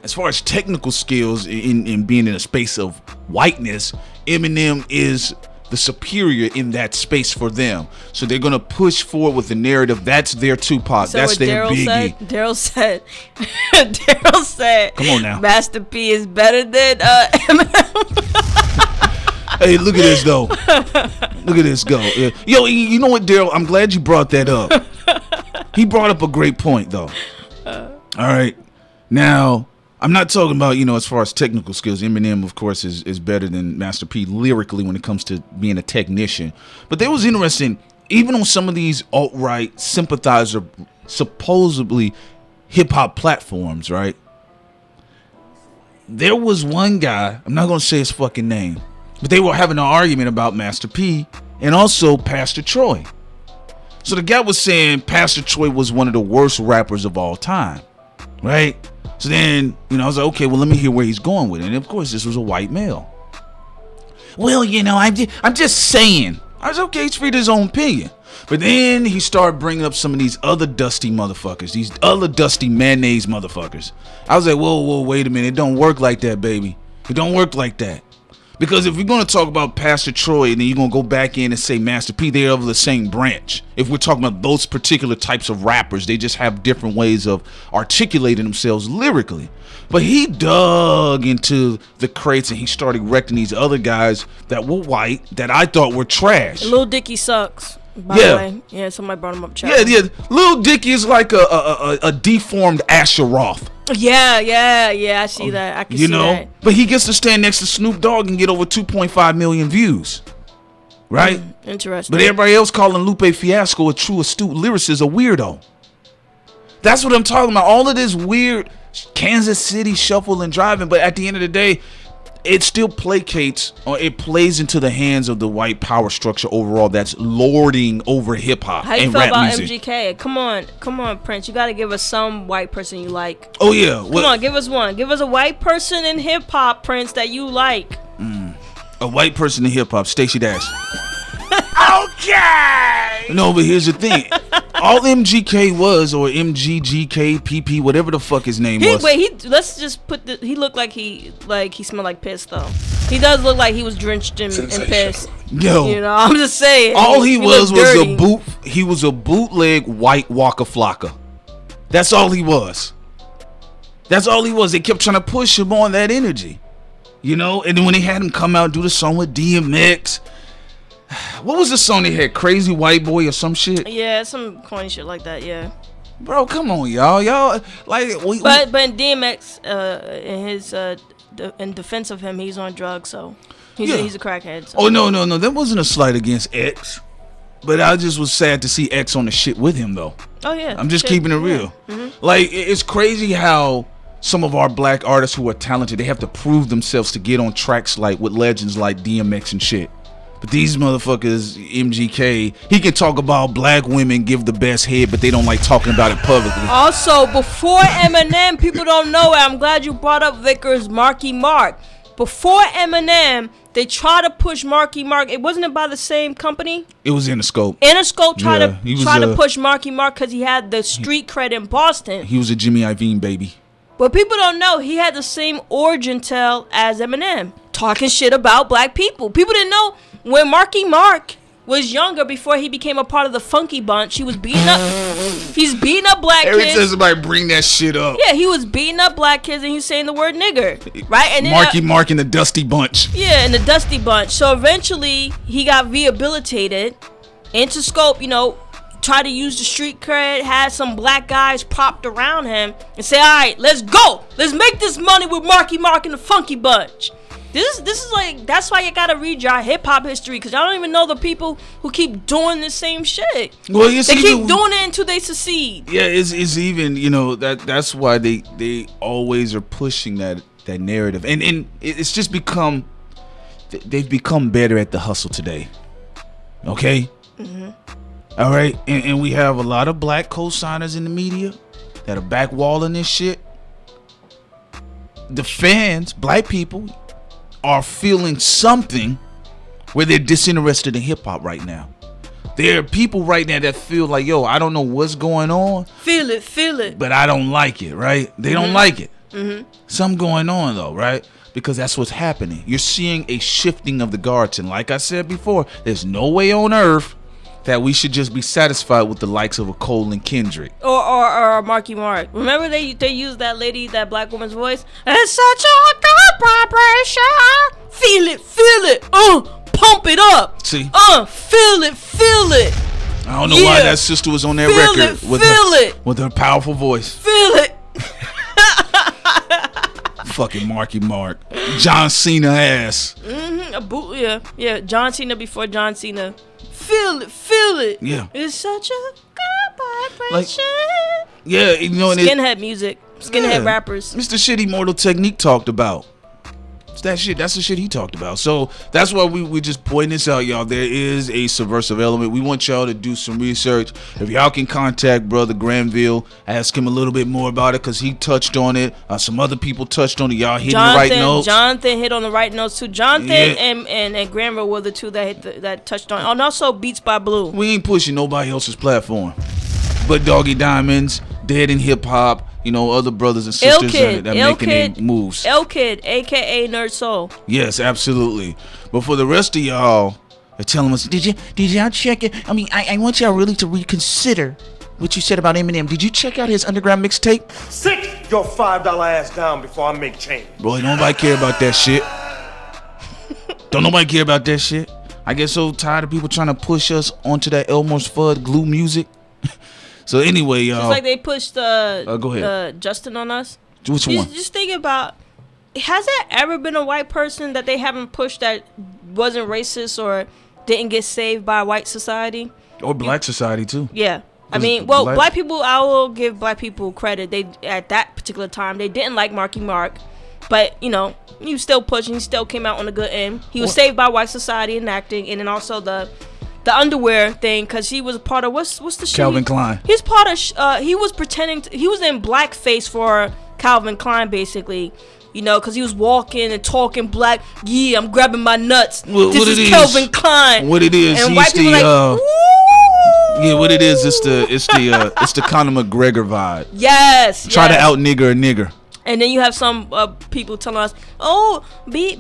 as far as technical skills in being in a space of whiteness, Eminem is the superior in that space for them. So they're gonna push forward with the narrative. That's their Tupac. So that's their Biggie. Daryl said. Come on now. Master P is better than Eminem. Hey, look at this though. Look at this go. Yeah. Yo, you know what, Daryl? I'm glad you brought that up. He brought up a great point though. All right. Now, I'm not talking about, you know, as far as technical skills. Eminem, of course, is better than Master P lyrically when it comes to being a technician. But there was interesting, even on some of these alt-right sympathizer, supposedly hip-hop platforms, right? There was one guy, I'm not going to say his fucking name, but they were having an argument about Master P and also Pastor Troy. So the guy was saying Pastor Troy was one of the worst rappers of all time, right? So then, you know, I was like, okay, well, let me hear where he's going with it. And of course, this was a white male. Well, you know, I'm just saying. I was okay, he's free to his own opinion. But then he started bringing up some of these other dusty motherfuckers, these other dusty mayonnaise motherfuckers. I was like, whoa, wait a minute. It don't work like that, baby. It don't work like that. Because if we're going to talk about Pastor Troy and then you're going to go back in and say Master P, they're of the same branch. If we're talking about those particular types of rappers, they just have different ways of articulating themselves lyrically. But he dug into the crates and he started erecting these other guys that were white that I thought were trash. Lil Dicky sucks, by the way. Yeah, somebody brought him up. Yeah. Lil Dicky is like a deformed Asheroth. Yeah, I see that. I can see that. But he gets to stand next to Snoop Dogg and get over 2.5 million views. Right? Interesting. But everybody else calling Lupe Fiasco a true astute lyricist a weirdo. That's what I'm talking about. All of this weird Kansas City shuffle and driving, but at the end of the day, it still placates or it plays into the hands of the white power structure overall that's lording over hip hop and rap music. How you feel about MGK? Come on, Prince. You got to give us some white person you like. Oh yeah. Come on, give us one. Give us a white person in hip hop, Prince, that you like. A white person in hip hop, Stacey Dash. I Gay! No, but here's the thing. All MGK was, or MGGK, PP, whatever the fuck his name was. Let's just put he looked like he smelled like piss though. He does look like he was drenched in piss. Yo, you know, I'm just saying. All he was a bootleg white Waka Flocka. That's all he was. That's all he was. They kept trying to push him on that energy. You know, and then when they had him come out and do the song with DMX, what was the song they had? Crazy White Boy or some shit? Yeah, some corny shit like that, yeah. Bro, come on, y'all like But in DMX, in his in defense of him, he's on drugs, so he's a crackhead. So. Oh no, that wasn't a slight against X, but I just was sad to see X on the shit with him though. Oh yeah, I'm just keeping it real. Mm-hmm. Like it's crazy how some of our black artists who are talented, they have to prove themselves to get on tracks like with legends like DMX and shit. But these motherfuckers, MGK, he can talk about black women give the best head, but they don't like talking about it publicly. Also, before Eminem, people don't know it. I'm glad you brought up Vickers Marky Mark. Before Eminem, they tried to push Marky Mark. It wasn't by the same company. It was Interscope. Interscope tried to push Marky Mark because he had the street cred in Boston. He was a Jimmy Iovine baby. But people don't know he had the same origin tale as Eminem, talking shit about black people. People didn't know when Marky Mark was younger, before he became a part of the Funky Bunch, he's beating up black kids. Every time somebody bring that shit up. Yeah, he was beating up black kids and he was saying the word nigger, right? And then, Marky Mark and the Dusty Bunch. Yeah, and the Dusty Bunch. So eventually he got rehabilitated. Interscope, you know, tried to use the street cred, had some black guys propped around him and say, all right, let's go. Let's make this money with Marky Mark and the Funky Bunch. This is like, that's why you gotta read your hip hop history, because y'all don't even know the people who keep doing the same shit. Well, they keep doing it until they succeed. Yeah, it's even, you know, that's why they always are pushing that narrative, and it's just become, they've become better at the hustle today. Okay. Mm-hmm. All right, and we have a lot of black co-signers in the media that are backwalling this shit. The fans, black people, are feeling something where they're disinterested in hip hop right now. There are people right now that feel like, yo, I don't know what's going on. Feel it. But I don't like it, right? They don't like it. Mm-hmm. Something going on though, right? Because that's what's happening. You're seeing a shifting of the guards, and like I said before, there's no way on earth that we should just be satisfied with the likes of a Cole and Kendrick or Marky Mark. Remember they used that black woman's voice. It's such a good vibration. Feel it. Pump it up. See. Feel it. I don't know why that sister was on that record with her powerful voice. Feel it. Fucking Marky Mark, John Cena ass. Yeah. John Cena before John Cena. Feel it. Yeah. It's such a good vibration. Yeah, you know, skinhead music, skinhead rappers. Mr. Shit Immortal Technique talked about. It's that shit. That's the shit he talked about. So that's why we just point this out, y'all. There is a subversive element. We want y'all to do some research. If y'all can contact Brother Granville, ask him a little bit more about it, because he touched on it. Some other people touched on it. Y'all hitting the right notes. Jonathan hit on the right notes too. Jonathan and Granville were the two that touched on it. And also Beats by Blue. We ain't pushing nobody else's platform. But Doggy Diamonds, Dead in Hip Hop, you know, other brothers and sisters that making their moves. L-Kid, a.k.a. Nerd Soul. Yes, absolutely. But for the rest of y'all, they're telling us, did y'all check it? I mean, I want y'all really to reconsider what you said about Eminem. Did you check out his underground mixtape? Sit your $5 ass down before I make change. Boy, nobody care about that shit. Don't nobody care about that shit. I get so tired of people trying to push us onto that Elmer's Fudd glue music. So anyway, y'all. Just like they pushed go ahead. Justin on us. Which one? Just think about, has there ever been a white person that they haven't pushed that wasn't racist or didn't get saved by white society? Or black society too. Yeah. I mean, well, black people, I will give black people credit. They, at that particular time, they didn't like Marky Mark. But, you know, he was still pushing. He still came out on a good end. He was saved by white society and acting. And then also the underwear thing, because he was a part of, what's the shit? Calvin Klein. He's part of, he was pretending, he was in blackface for Calvin Klein, basically. You know, because he was walking and talking black. Yeah, I'm grabbing my nuts. Well, this is Calvin Klein. What it is, and he's white people the like, yeah, what it is, it's the Conor McGregor vibe. Yes. Try to out nigger a nigger. And then you have some people telling us, "Oh, be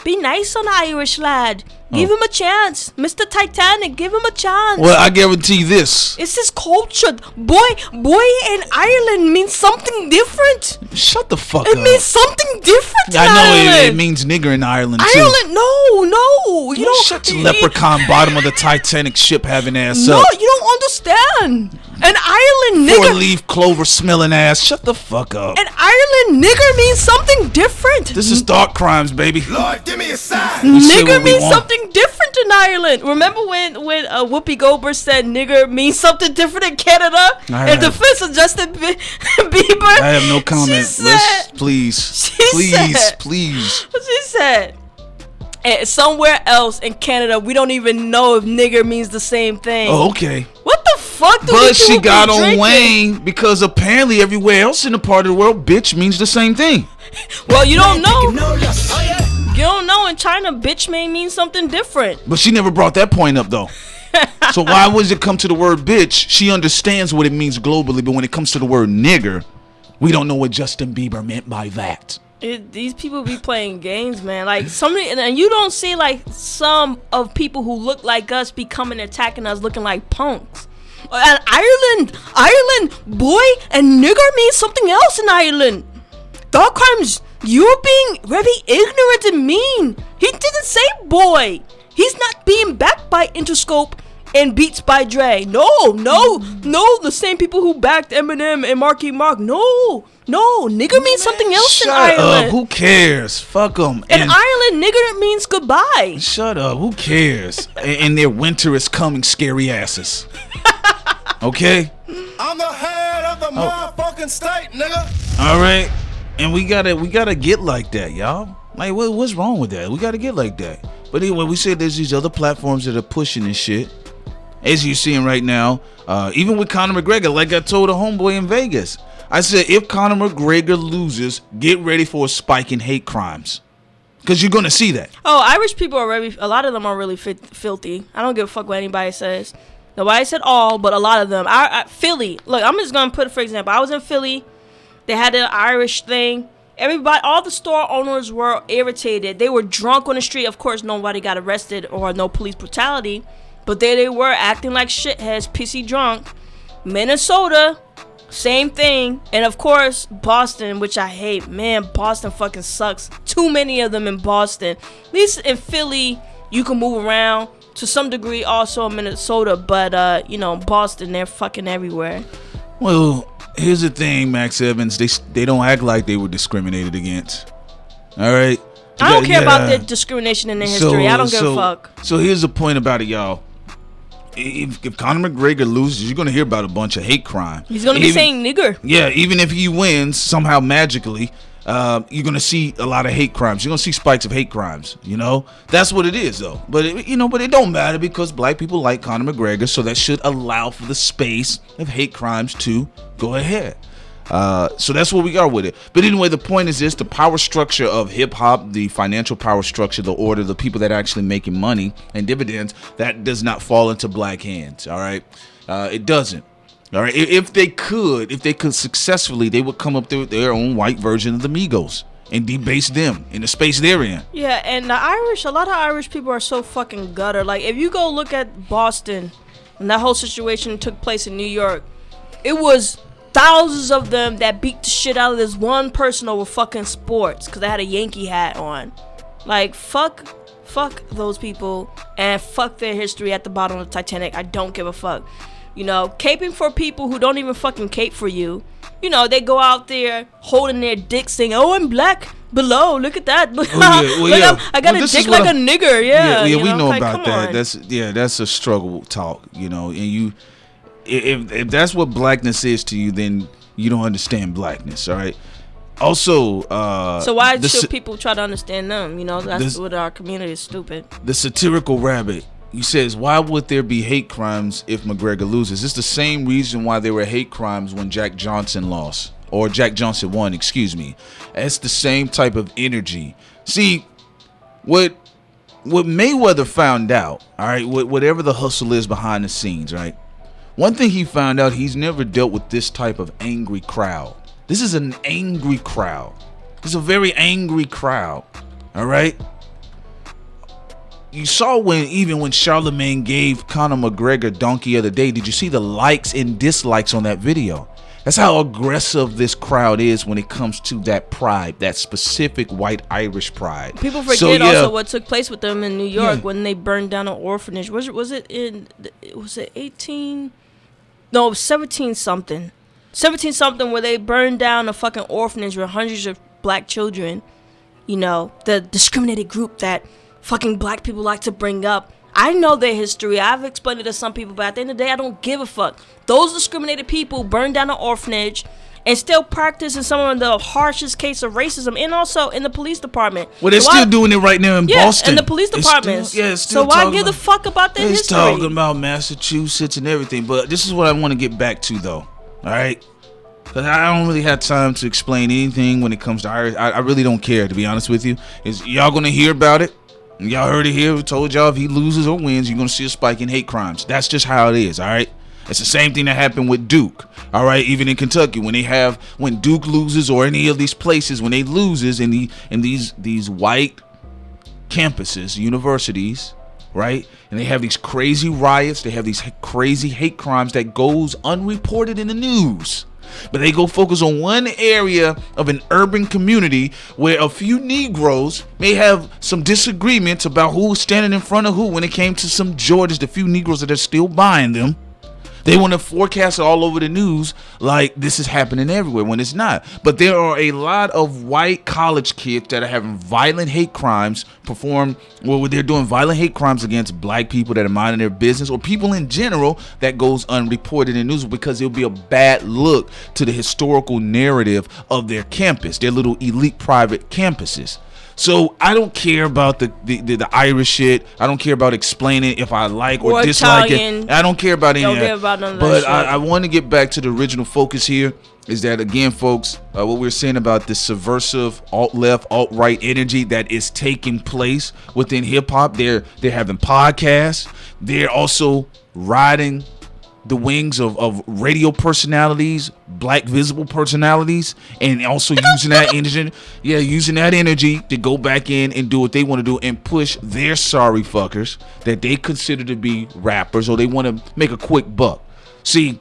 nice on the Irish lad. Give him a chance, Mr. Titanic. Give him a chance." Well, I guarantee this. It's his culture. Boy in Ireland means something different. Shut the fuck It up. means something different in I know Ireland. it means nigger in Ireland too. Ireland, no. You don't shut your leprechaun bottom of the Titanic ship having ass No, up. you don't understand. An Ireland nigger. 4-leaf clover smelling ass. Shut the fuck up. An Ireland nigger means something different. This is dark crimes, baby. Lord, give me a sign. Nigger means something different in Ireland. Remember when Whoopi Goldberg said nigger means something different in Canada? In defense of Justin Bieber, I have no comment. Please. She said, and somewhere else in Canada, we don't even know if nigger means the same thing. Oh, okay. What the fuck do But she got on drinking? Wayne because apparently everywhere else in the part of the world, bitch means the same thing. Well, you don't know. You don't know. In China, bitch may mean something different. But she never brought that point up though. So why was it come to the word bitch? She understands what it means globally, but when it comes to the word nigger, we don't know what Justin Bieber meant by that. These people be playing games, man. Like somebody, and you don't see like some of people who look like us be coming attacking us looking like punks. And Ireland, boy, and nigger means something else in Ireland. Dark crimes, you're being very ignorant and mean. He didn't say boy. He's not being backed by Interscope and Beats by Dre. No, the same people who backed Eminem and Marky Mark. No, nigger means something else in Ireland. Shut up, who cares? Fuck them. In Ireland, nigger means goodbye. Shut up, who cares? And their winter is coming, scary asses. Okay? I'm the head of the motherfucking state, nigga. All right. And we gotta get like that, y'all. Like, what's wrong with that? We gotta get like that. But anyway, we said there's these other platforms that are pushing this shit. As you're seeing right now, even with Conor McGregor, like I told a homeboy in Vegas, I said, if Conor McGregor loses, get ready for a spike in hate crimes. Because you're going to see that. Oh, Irish people are a lot of them are really filthy. I don't give a fuck what anybody says. Nobody said all, but a lot of them. Philly, look, I'm just going to put it, for example, I was in Philly. They had the Irish thing. Everybody, all the store owners were irritated. They were drunk on the street. Of course, nobody got arrested or no police brutality. But there they were acting like shitheads, pissy drunk. Minnesota, same thing. And of course, Boston, which I hate. Man, Boston fucking sucks. Too many of them in Boston. At least in Philly, you can move around to some degree also in Minnesota. But, Boston, they're fucking everywhere. Well, here's the thing, Max Evans. They don't act like they were discriminated against. All right? I don't care about their discrimination in their history. I don't give a fuck. So here's the point about it, y'all. If Conor McGregor loses, you're going to hear about a bunch of hate crime. He's going to be saying nigger. Yeah, even if he wins somehow magically, you're going to see a lot of hate crimes. You're going to see spikes of hate crimes, That's what it is, though. But, it don't matter because black people like Conor McGregor, so that should allow for the space of hate crimes to go ahead. So that's what we are with it. But anyway, the point is this: the power structure of hip-hop, the financial power structure, the order, the people that are actually making money and dividends, that does not fall into black hands, all right? It doesn't. All right, if they could successfully, they would come up with their own white version of the Migos and debase them in the space they're in. Yeah, and a lot of Irish people are so fucking gutter. Like, if you go look at Boston, and that whole situation took place in New York, it was thousands of them that beat the shit out of this one person over fucking sports because they had a Yankee hat on. Like, fuck those people and fuck their history at the bottom of the Titanic. I don't give a fuck. Caping for people who don't even fucking cape for you. They go out there holding their dicks saying, "Oh, I'm black below. Look at that. I got a dick like a nigger." Yeah, we know about that. That's a struggle talk, and you. If that's what blackness is to you, then you don't understand blackness, all right? Also, so why should people try to understand them? That's what our community is stupid. The satirical rabbit, he says, why would there be hate crimes if McGregor loses? It's the same reason why there were hate crimes when Jack Johnson lost. or Jack Johnson 1, excuse me. It's the same type of energy. See, what Mayweather found out, all right, whatever the hustle is behind the scenes, right? One thing he found out, he's never dealt with this type of angry crowd. This is an angry crowd. It's a very angry crowd, all right? You saw when Charlemagne gave Conor McGregor Donkey of the Day, did you see the likes and dislikes on that video? That's how aggressive this crowd is when it comes to that pride, that specific white Irish pride. People forget also what took place with them in New York when they burned down an orphanage. Was it 17 something? 17 something where they burned down a fucking orphanage with hundreds of black children. You know, the discriminated group that fucking black people like to bring up. I know their history. I've explained it to some people, but at the end of the day, I don't give a fuck. Those discriminated people burned down an orphanage and still practicing some of the harshest case of racism, and also in the police department. Well, they're still doing it right now in Boston. In the police department. So why give a fuck about their history? He's talking about Massachusetts and everything, but this is what I want to get back to, though. All right? Because I don't really have time to explain anything when it comes to Irish. I really don't care, to be honest with you. Is y'all going to hear about it? Y'all heard it here. We told y'all if he loses or wins, you're going to see a spike in hate crimes. That's just how it is, all right? It's the same thing that happened with Duke, all right? Even in Kentucky, when Duke loses or any of these places, when they loses in these white campuses, universities, right? And they have these crazy riots. They have these crazy hate crimes that goes unreported in the news. But they go focus on one area of an urban community where a few Negroes may have some disagreements about who's standing in front of who when it came to some Jordans, the few Negroes that are still buying them. They want to forecast it all over the news like this is happening everywhere when it's not. But there are a lot of white college kids that are having violent hate crimes they're doing violent hate crimes against black people that are minding their business, or people in general that goes unreported in the news because it'll be a bad look to the historical narrative of their campus, their little elite private campuses. So I don't care about the Irish shit. I don't care about explaining if I like or dislike it. I don't care about any of that. But I want to get back to the original focus here. Is that, again, folks, what we're saying about this subversive alt-left, alt-right energy that is taking place within hip-hop. They're having podcasts. They're also riding the wings of radio personalities, black visible personalities, and also using that energy to go back in and do what they want to do and push their sorry fuckers that they consider to be rappers, or they want to make a quick buck. See,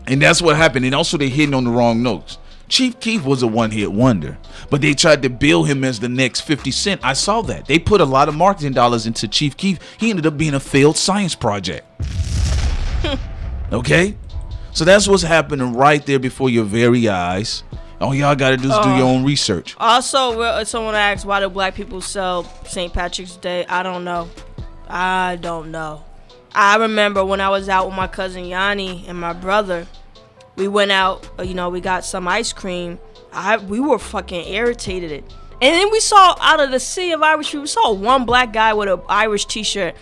and that's what happened. And also they're hitting on the wrong notes. Chief Keef was a one-hit wonder, but they tried to bill him as the next 50 Cent. I saw that. They put a lot of marketing dollars into Chief Keef. He ended up being a failed science project. Okay? So that's what's happening right there before your very eyes. All y'all got to do is do your own research. Also, someone asked, why do black people sell St. Patrick's Day? I don't know. I remember when I was out with my cousin Yanni and my brother, we went out, we got some ice cream. We were fucking irritated. And then we saw, out of the sea of Irish people, we saw one black guy with an Irish t-shirt.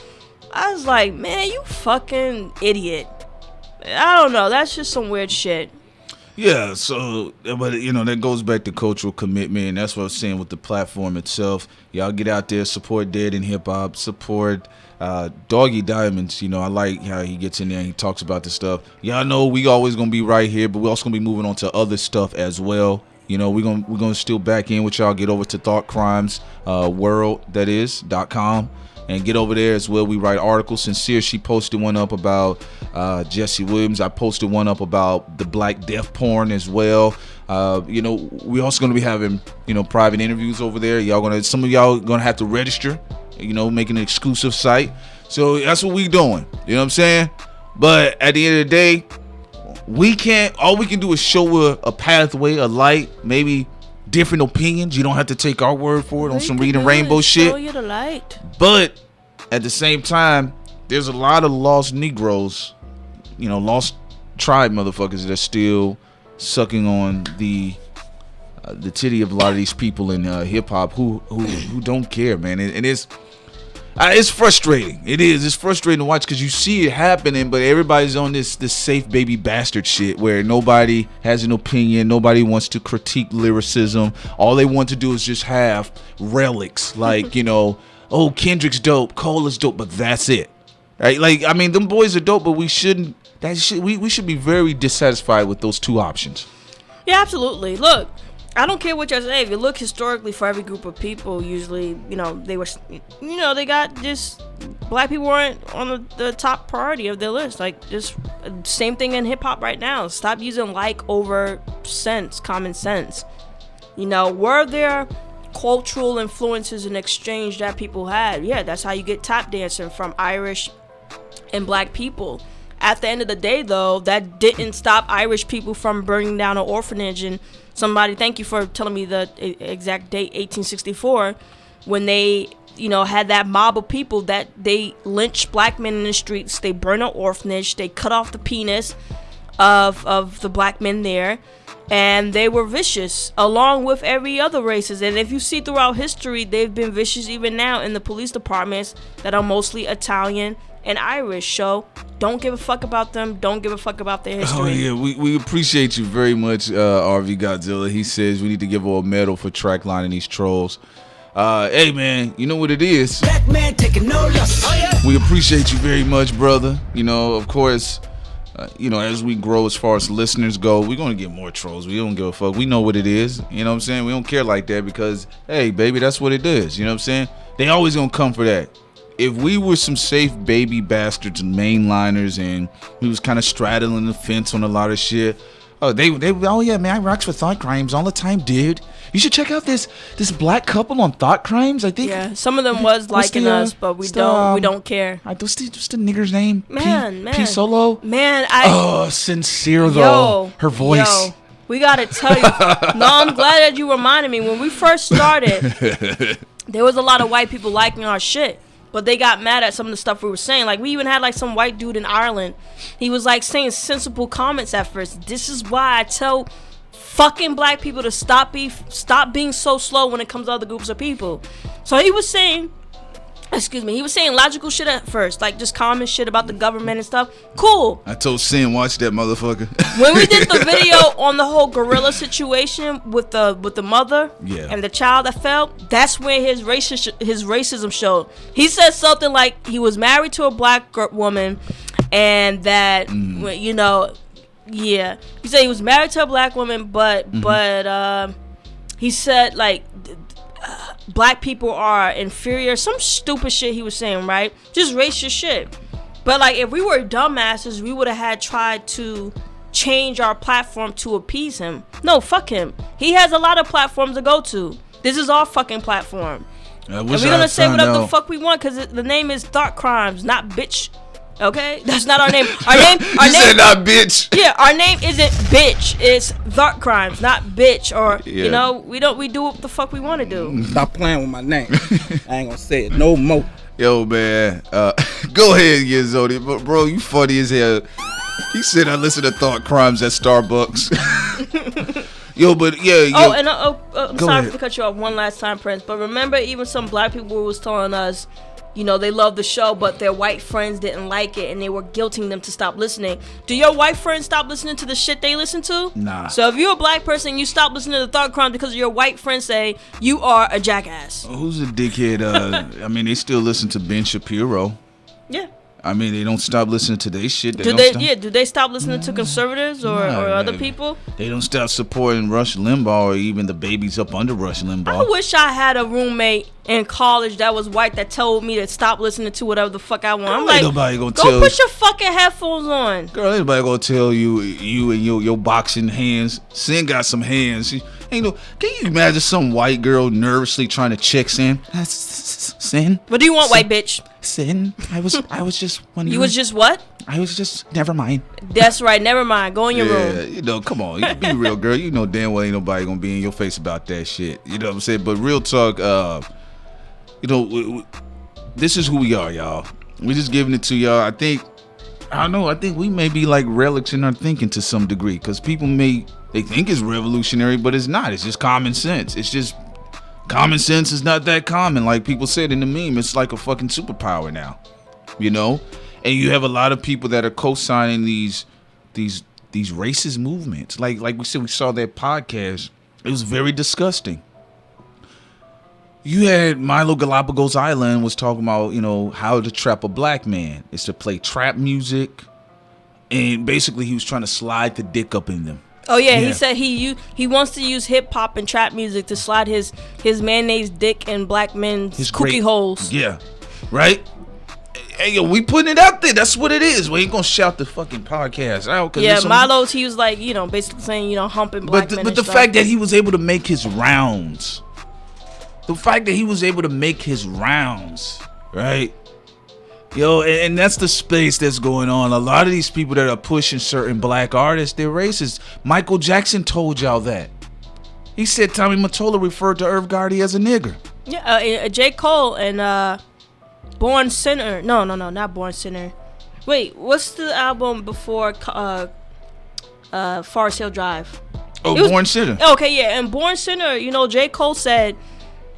I was like, man, you fucking idiot. I don't know. That's just some weird shit. Yeah, so, but, that goes back to cultural commitment, and that's what I was saying with the platform itself. Y'all get out there, support Dead in Hip Hop, support Doggy Diamonds. I like how he gets in there and he talks about the stuff. Y'all know we always going to be right here, but we also going to be moving on to other stuff as well. We're gonna still back in with y'all. Get over to thoughtcrimesworld.com and get over there as well. We write articles. Sincere, she posted one up about Jesse Williams. I posted one up about the black death porn as well. We also gonna be having private interviews over there. Some of y'all gonna have to register. Make an exclusive site. So that's what we doing. You know what I'm saying? But at the end of the day, all we can do is show a pathway, a light, maybe different opinions. You don't have to take our word for it on some reading rainbow shit. Show you the light. But at the same time, there's a lot of lost Negroes, lost tribe motherfuckers that are still sucking on the titty of a lot of these people in hip hop who don't care, man. And It's frustrating. It is. It's frustrating to watch because you see it happening, but everybody's on this safe baby bastard shit where nobody has an opinion. Nobody wants to critique lyricism. All they want to do is just have relics like, oh, Kendrick's dope, Cole is dope, but that's it. Right? Like, I mean, them boys are dope, but we shouldn't. We should be very dissatisfied with those two options. Yeah, absolutely. Look, I don't care what you say. If you look historically for every group of people, usually, they were, they got just black people weren't on the top priority of their list. Like, just same thing in hip hop right now. Stop using like over sense, common sense. Were there cultural influences and exchange that people had? Yeah, that's how you get tap dancing from Irish and black people. At the end of the day, though, that didn't stop Irish people from burning down an orphanage. And somebody, thank you for telling me the exact date, 1864, when they, had that mob of people that they lynched black men in the streets. They burned an orphanage. They cut off the penis of the black men there. And they were vicious, along with every other races. And if you see throughout history, they've been vicious even now in the police departments that are mostly Italian and Irish. So don't give a fuck about them. Don't give a fuck about their history. Oh yeah, we appreciate you very much, RV Godzilla. He says we need to give her a medal for track lining these trolls. Hey man, you know what it is. Black man taking no loss. Oh, yeah. We appreciate you very much, brother. Of course, as we grow as far as listeners go, we're gonna get more trolls. We don't give a fuck. We know what it is. You know what I'm saying? We don't care like that because, hey, baby, that's what it is. You know what I'm saying? They always gonna come for that. If we were some safe baby bastards and mainliners and we was kind of straddling the fence on a lot of shit, oh yeah, man, I rocks with Thought Crimes all the time, dude. You should check out this black couple on Thought Crimes. I think. Yeah, some of them was liking us, but we don't care. What's the nigger's name? Man. P Solo. Man, sincere though. Her voice. Yo, we gotta tell you. No, I'm glad that you reminded me. When we first started, there was a lot of white people liking our shit. But they got mad at some of the stuff we were saying. Like, we even had, like, some white dude in Ireland. He was, like, saying sensible comments at first. This is why I tell fucking black people to stop being so slow when it comes to other groups of people. So he was saying logical shit at first. Like, just common shit about the government and stuff. Cool. I told Sin, watch that motherfucker. When we did the video on the whole gorilla situation with the mother and the child that fell, that's when his racism showed. He said something like he was married to a black woman and that, he said he was married to a black woman, but he said, like, black people are inferior, some stupid shit he was saying, right? Just racist shit. But like, if we were dumbasses, we would have tried to change our platform to appease him. No, fuck him. He has a lot of platforms to go to. This is our fucking platform. And we're gonna say whatever the fuck we want because the name is Thought Crimes, not bitch. Okay, that's not our name. Our name said not bitch. Yeah, our name isn't bitch. It's Thought Crimes, not bitch. Or we do what the fuck we want to do. Stop playing with my name. I ain't gonna say it no more. Yo, man, go ahead, Yezodi. But bro, you funny as hell. He said I listen to Thought Crimes at Starbucks. Yo, but yeah. I'm sorry to cut you off one last time, Prince. But remember, even some black people was telling us, they love the show, but their white friends didn't like it, and they were guilting them to stop listening. Do your white friends stop listening to the shit they listen to? Nah. So if you're a black person, you stop listening to the Thought Crimes because your white friends say you are a jackass. Who's a dickhead? I mean, they still listen to Ben Shapiro. Yeah. I mean, they don't stop listening to their shit. Do they stop listening to conservatives or other people? They don't stop supporting Rush Limbaugh or even the babies up under Rush Limbaugh. I wish I had a roommate in college that was white that told me to stop listening to whatever the fuck I want. I'm like, go put your fucking headphones on. Girl, ain't nobody gonna tell you and your boxing hands. Sin got some hands. Can you imagine some white girl nervously trying to check Sin? Sin? What do you want, white bitch? Sin? I was just wondering. You was just what? I was just, never mind. That's right, never mind. Go in your room. Come on. You be real, girl. You know damn well ain't nobody gonna be in your face about that shit. You know what I'm saying? But real talk, this is who we are, y'all. We just giving it to y'all. I think we may be like relics in our thinking to some degree, because people they think it's revolutionary, but it's not. It's just common sense. It's just Common sense is not that common, like people said in the meme. It's like a fucking superpower now, you know. And you have a lot of people that are co-signing these racist movements. Like we said, we saw that podcast. It was very disgusting. You had Milo Galapagos Island was talking about, you know, how to trap a black man is to play trap music, and basically he was trying to slide the dick up in them. Oh yeah, he said he wants to use hip hop and trap music to slide his mayonnaise dick in black men's cookie holes. Yeah, right. Hey yo, we putting it out there. That's what it is. We ain't gonna shout the fucking podcast out. Yeah, Milo's, he was like, you know, basically saying, you know, humping black men. But the fact that he was able to make his rounds, right? Yo, and that's the space that's going on. A lot of these people that are pushing certain black artists, they're racist. Michael Jackson told y'all that. He said Tommy Mottola referred to Irv Gotti as a nigger. Yeah, J. Cole and Born Sinner. No, not Born Sinner. Wait, what's the album before Forest Hill Drive? Born Sinner. Okay, yeah, and Born Sinner, you know, J. Cole said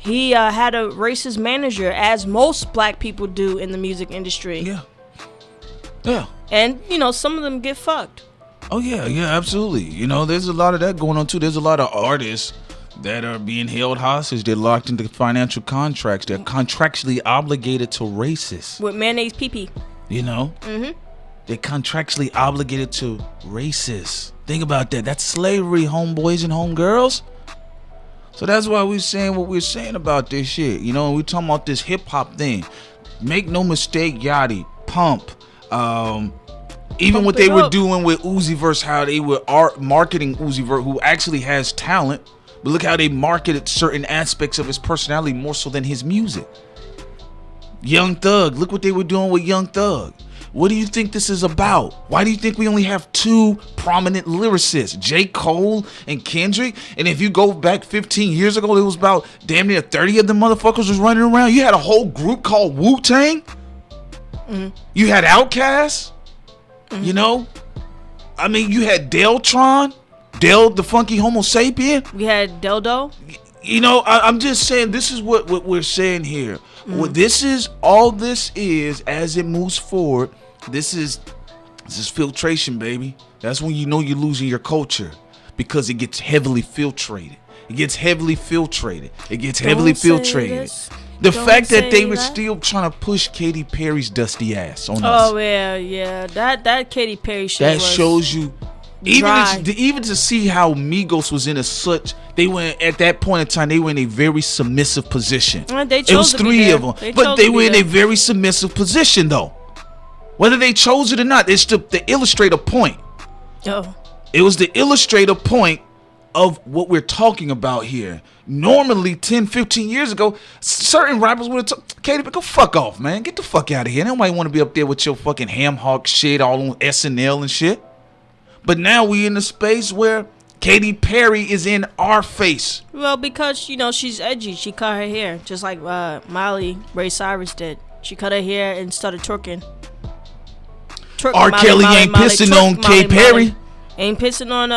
he had a racist manager, as most black people do in the music industry. Yeah. And, you know, some of them get fucked. Oh, yeah, absolutely. You know, there's a lot of that going on, too. There's a lot of artists that are being held hostage. They're locked into financial contracts. They're contractually obligated to racists. With mayonnaise pee-pee. You know? Mm-hmm. They're contractually obligated to racists. Think about that. That's slavery, homeboys and homegirls. So that's why we're saying what we're saying about this shit. You know, we're talking about this hip-hop thing. Make no mistake, Yachty, Pump, even what they were doing with Uzi Vert, how they were marketing Uzi Vert, who actually has talent, but look how they marketed certain aspects of his personality more so than his music. Young Thug, look what they were doing with Young Thug. What do you think this is about? Why do you think we only have two prominent lyricists, J. Cole and Kendrick? And if you go back 15 years ago, it was about damn near 30 of them motherfuckers was running around. You had a whole group called Wu-Tang. Mm-hmm. You had Outkast. Mm-hmm. You know? I mean, you had Deltron. Del the Funky Homo Sapien. We had Deldo. You know, I'm just saying, this is what we're saying here. Mm-hmm. What this is, all this is, as it moves forward, this is filtration, baby. That's when you know you're losing your culture, because it gets heavily filtrated. The fact that they were still trying to push Katy Perry's dusty ass on us. Oh yeah. That Katy Perry shit. That shows you. Even to see how Migos was in they were at that point in time, they were in a very submissive position. It was three of them, but they were in a very submissive position though. Whether they chose it or not, it's the illustrator point. Oh. It was the illustrator point of what we're talking about here. Normally 10, 15 years ago, certain rappers would have told Katy, go fuck off, man. Get the fuck out of here. Nobody want to be up there with your fucking ham hock shit all on SNL and shit. But now we in a space where Katy Perry is in our face. Well, because, you know, she's edgy. She cut her hair, just like Miley Ray Cyrus did. She cut her hair and started twerking. R. Kelly ain't pissing on Katy Perry. Ain't pissing on,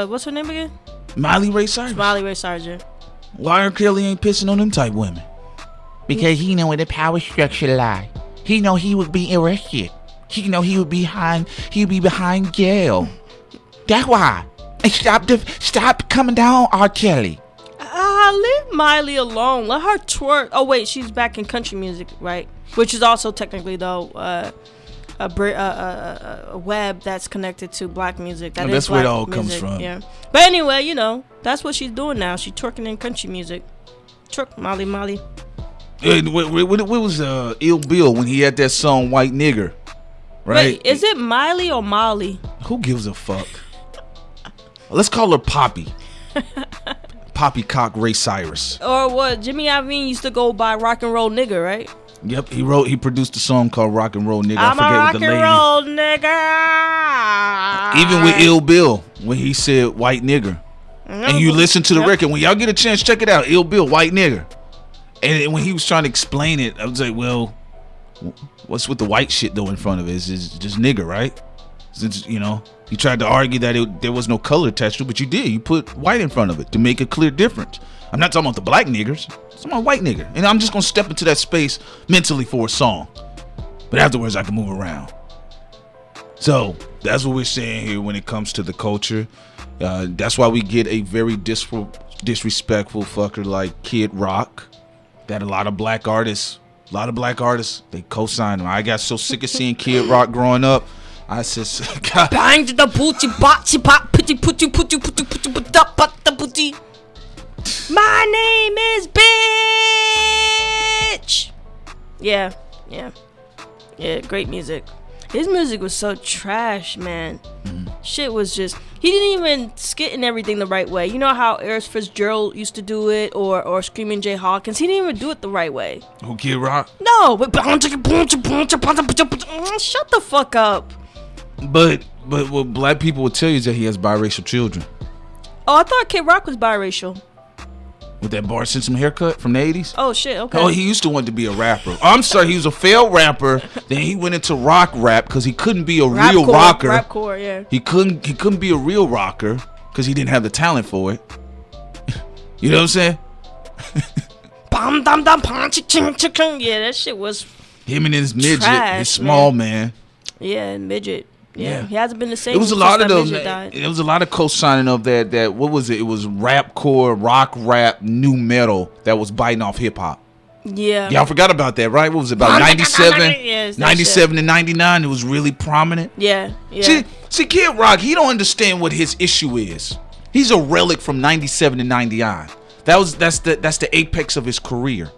what's her name again? Miley Ray Cyrus. Miley Ray Cyrus, yeah. Why R. Kelly ain't pissing on them type women? Because he know where the power structure lie. He know he would be arrested. He know he would be behind jail. That's why. And stop coming down, R. Kelly. Leave Miley alone. Let her twerk. Oh wait, she's back in country music, right? Which is also technically though a web that's connected to black music. That's where it all comes from. Yeah. But anyway, you know, that's what she's doing now. She's twerking in country music. Twerk, Molly. What was Ill Bill when he had that song White Nigger? Right? Wait, is it Miley or Molly? Who gives a fuck? Let's call her Poppy. Poppycock Ray Cyrus. Or what? Jimmy Iovine used to go by Rock and Roll Nigga, right? Yep, he produced a song called Rock and Roll Nigga. I'm a rock and roll nigga. Even with Ill Bill, when he said White Nigger. And you listen to the record, when y'all get a chance, check it out. Ill Bill, White Nigger. And when he was trying to explain it, I was like, well, what's with the white shit though in front of it? It's just nigger, right? Since, you know, you tried to argue that there was no color attached to it, but you did. You put white in front of it to make a clear difference. I'm not talking about the black niggers. I'm talking about white nigger. And I'm just going to step into that space mentally for a song. But afterwards, I can move around. So that's what we're saying here when it comes to the culture. That's why we get a very disrespectful fucker like Kid Rock. That a lot of black artists, they co-sign him. I got so sick of seeing Kid Rock growing up. I said, God. Bang to the booty, botchy pop, putty. My name is bitch. Yeah, great music. His music was so trash, man. Shit was just, he didn't even skit and everything the right way. You know how Eris Fitzgerald used to do it, or Screaming Jay Hawkins? He didn't even do it the right way. Who, Kid Rock? No, but shut the fuck up. But what black people will tell you is that he has biracial children. Oh, I thought Kid Rock was biracial. With that Bart Simpson haircut from the 80s? Oh, shit, okay. Oh, he used to want to be a rapper. I'm sorry, he was a failed rapper. Then he went into rock rap because he couldn't be a real rocker. Rapcore, yeah. He couldn't be a real rocker because he didn't have the talent for it. You know what I'm saying? Yeah, that shit was him and his midget, trash, his small man. man. Yeah, midget. Yeah, he hasn't been the same. It was a lot of those. It was a lot of co-signing of that. What was it? It was rapcore, rock rap, new metal that was biting off hip hop. Yeah. Y'all forgot about that, right? What was it, about 97? Yes, 97 and 99. It was really prominent. Yeah. Yeah. See, Kid Rock, he don't understand what his issue is. He's a relic from 97 and 99. That's the apex of his career.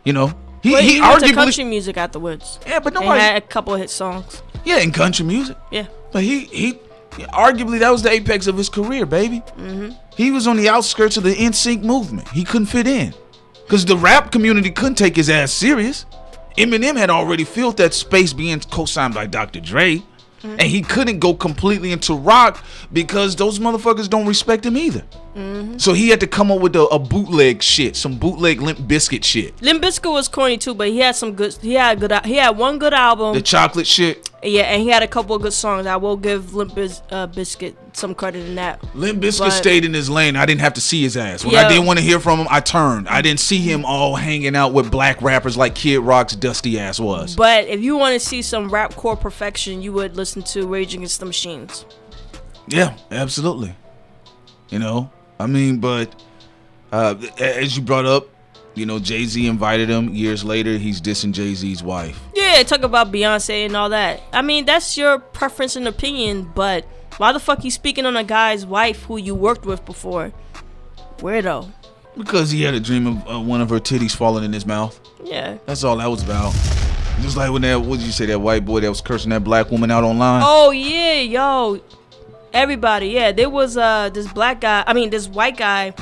You know. He went to arguably country music afterwards. Yeah, but nobody had a couple of hit songs. Yeah, in country music. Yeah. But he arguably that was the apex of his career, baby. Mm-hmm. He was on the outskirts of the NSYNC movement. He couldn't fit in because the rap community couldn't take his ass serious. Eminem had already filled that space being co-signed by Dr. Dre, and he couldn't go completely into rock because those motherfuckers don't respect him either. Mm-hmm. So he had to come up with a bootleg shit, some bootleg Limp Bizkit shit. Limp Bizkit was corny too, but he had some good. He had one good album. The chocolate shit. Yeah, and he had a couple of good songs. I will give Limp Bizkit some credit in that. Limp Bizkit stayed in his lane. I didn't have to see his ass. When I didn't want to hear from him, I turned. I didn't see him all hanging out with black rappers like Kid Rock's dusty ass was. But if you want to see some rapcore perfection, you would listen to Rage Against the Machines. Yeah, absolutely. You know, I mean, but as you brought up, you know, Jay-Z invited him. Years later, he's dissing Jay-Z's wife. Yeah, talk about Beyonce and all that. I mean, that's your preference and opinion, but why the fuck you speaking on a guy's wife who you worked with before? Weirdo. Because he had a dream of one of her titties falling in his mouth. Yeah. That's all that was about. Just like when what did you say, that white boy that was cursing that black woman out online? Oh, yeah, yo. Everybody, yeah. There was this white guy.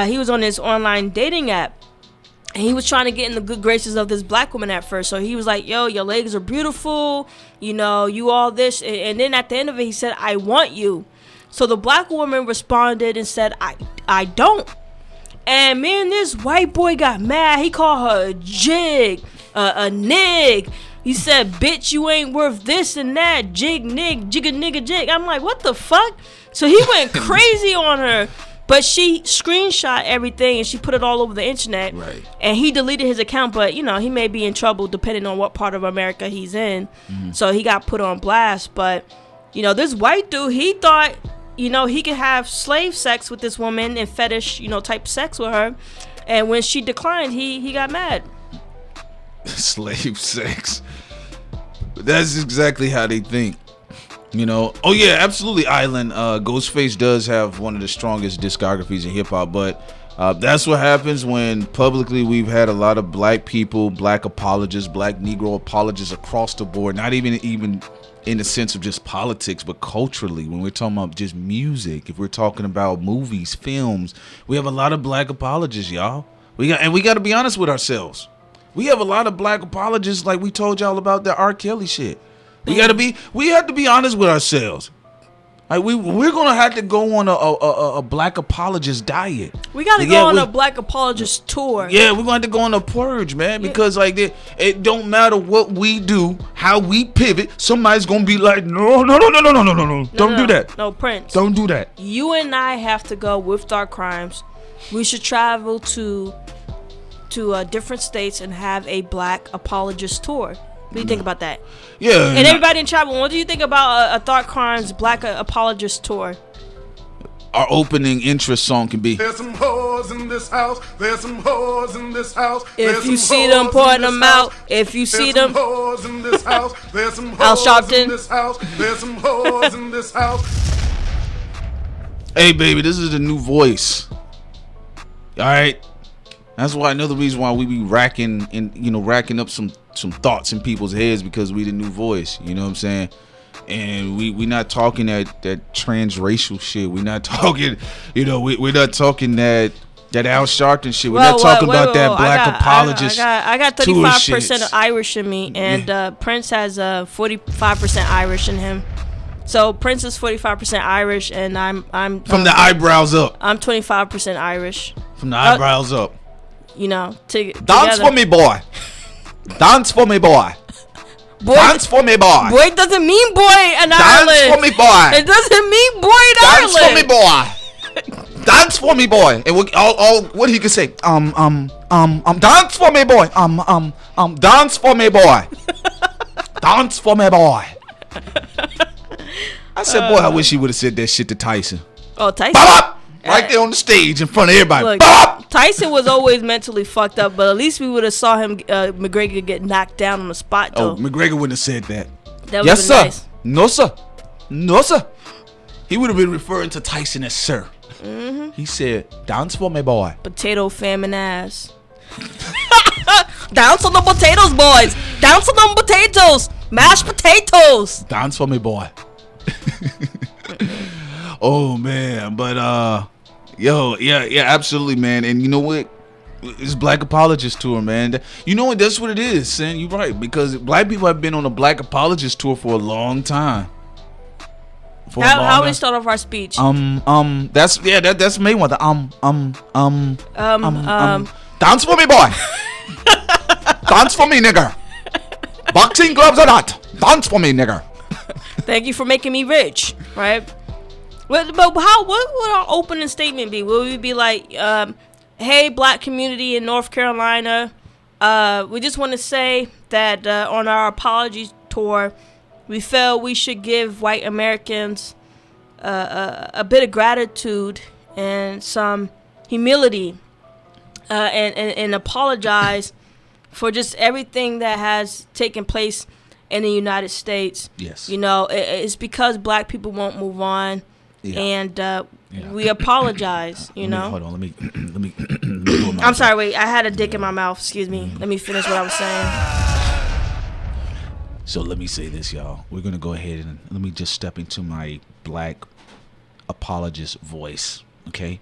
He was on this online dating app. And he was trying to get in the good graces of this black woman at first. So he was like, yo, your legs are beautiful. You know, you all this. And then at the end of it, he said, I want you. So the black woman responded and said, I don't. And man, this white boy got mad. He called her a jig, a nig. He said, bitch, you ain't worth this and that. Jig, nig, jigga, nigga, jig. I'm like, what the fuck? So he went crazy on her. But she screenshot everything and she put it all over the internet. Right. And he deleted his account, but you know, he may be in trouble depending on what part of America he's in. Mm-hmm. So he got put on blast. But, you know, this white dude, he thought, you know, he could have slave sex with this woman and fetish, you know, type sex with her. And when she declined, he got mad. Slave sex. That's exactly how they think. You know, oh yeah, absolutely, Island. Ghostface does have one of the strongest discographies in hip hop, but that's what happens when publicly we've had a lot of black people, black apologists, black Negro apologists across the board. Not even in the sense of just politics, but culturally. When we're talking about just music, if we're talking about movies, films, we have a lot of black apologists, y'all. We got to be honest with ourselves. We have a lot of black apologists, like we told y'all about the R. Kelly shit. We have to be honest with ourselves. Like we're gonna have to go on a black apologist diet. We gotta go on a black apologist tour. Yeah, we're gonna have to go on a purge, man, because like it don't matter what we do, how we pivot. Somebody's gonna be like, no, don't do that. No, Prince, don't do that. You and I have to go with Dark Crimes. We should travel to different states and have a black apologist tour. What do you think about that? Yeah. And everybody in travel, what do you think about a Dark Crimes black apologist tour? Our opening interest song can be. There's some hoes in this house. There's some hoes in this house. If you see them, point them out. If you see them, hoes in this house. There's some Al hoes Sharpton. in this house. There's some hoes in this house. Hey, baby, this is the new voice. All right. That's why another reason why we be racking up some thoughts in people's heads, because we the new voice. You know what I'm saying? And we not talking that transracial shit. We not talking, we're not talking that Al Sharpton shit. We're not talking about that black apologist. I got 35% Irish in me, and Prince has 45% Irish in him. So Prince is 45% Irish, and I'm from the eyebrows up. I'm 25% Irish. From the eyebrows up. Dance for me, boy. Dance for me, boy. Boy, dance for me, boy. Boy doesn't mean boy in Ireland. Dance for me, boy. It doesn't mean boy in Ireland. Dance for me, boy. Dance for me, boy. And all what he could say. Dance for me, boy. Dance for me, boy. Dance for me, boy. I said, boy, I wish he would have said that shit to Tyson. Oh, Tyson. Right there on the stage in front of everybody. Look, Tyson was always mentally fucked up, but at least we would have saw him McGregor get knocked down on the spot though. Oh, McGregor wouldn't have said that. That yes, sir. Nice. No, sir. No, sir. He would have been referring to Tyson as sir. Mm-hmm. He said, dance for me, boy. Potato famine ass. Dance on the potatoes, boys. Dance on them potatoes. Mashed potatoes. Dance for me, boy. Oh man, but yeah, absolutely, man. And you know what? It's Black Apologist Tour, man. You know what? That's what it is, Sin. You're right, because black people have been on a Black Apologist Tour for a long time. How we start off our speech? That's Mayweather. Dance for me, boy. Dance for me, nigger. Boxing gloves or not, dance for me, nigger. Thank you for making me rich, right? But what would our opening statement be? Will we be like, hey, black community in North Carolina, we just want to say that on our apology tour, we felt we should give white Americans a bit of gratitude and some humility and apologize for just everything that has taken place in the United States. Yes. It's because black people won't move on. Yeah. And we apologize, Hold on, let me I'm sorry, wait, I had a dick in my mouth, excuse me. Let me finish what I was saying. So let me say this, y'all. We're going to go ahead and let me just step into my black apologist voice, okay?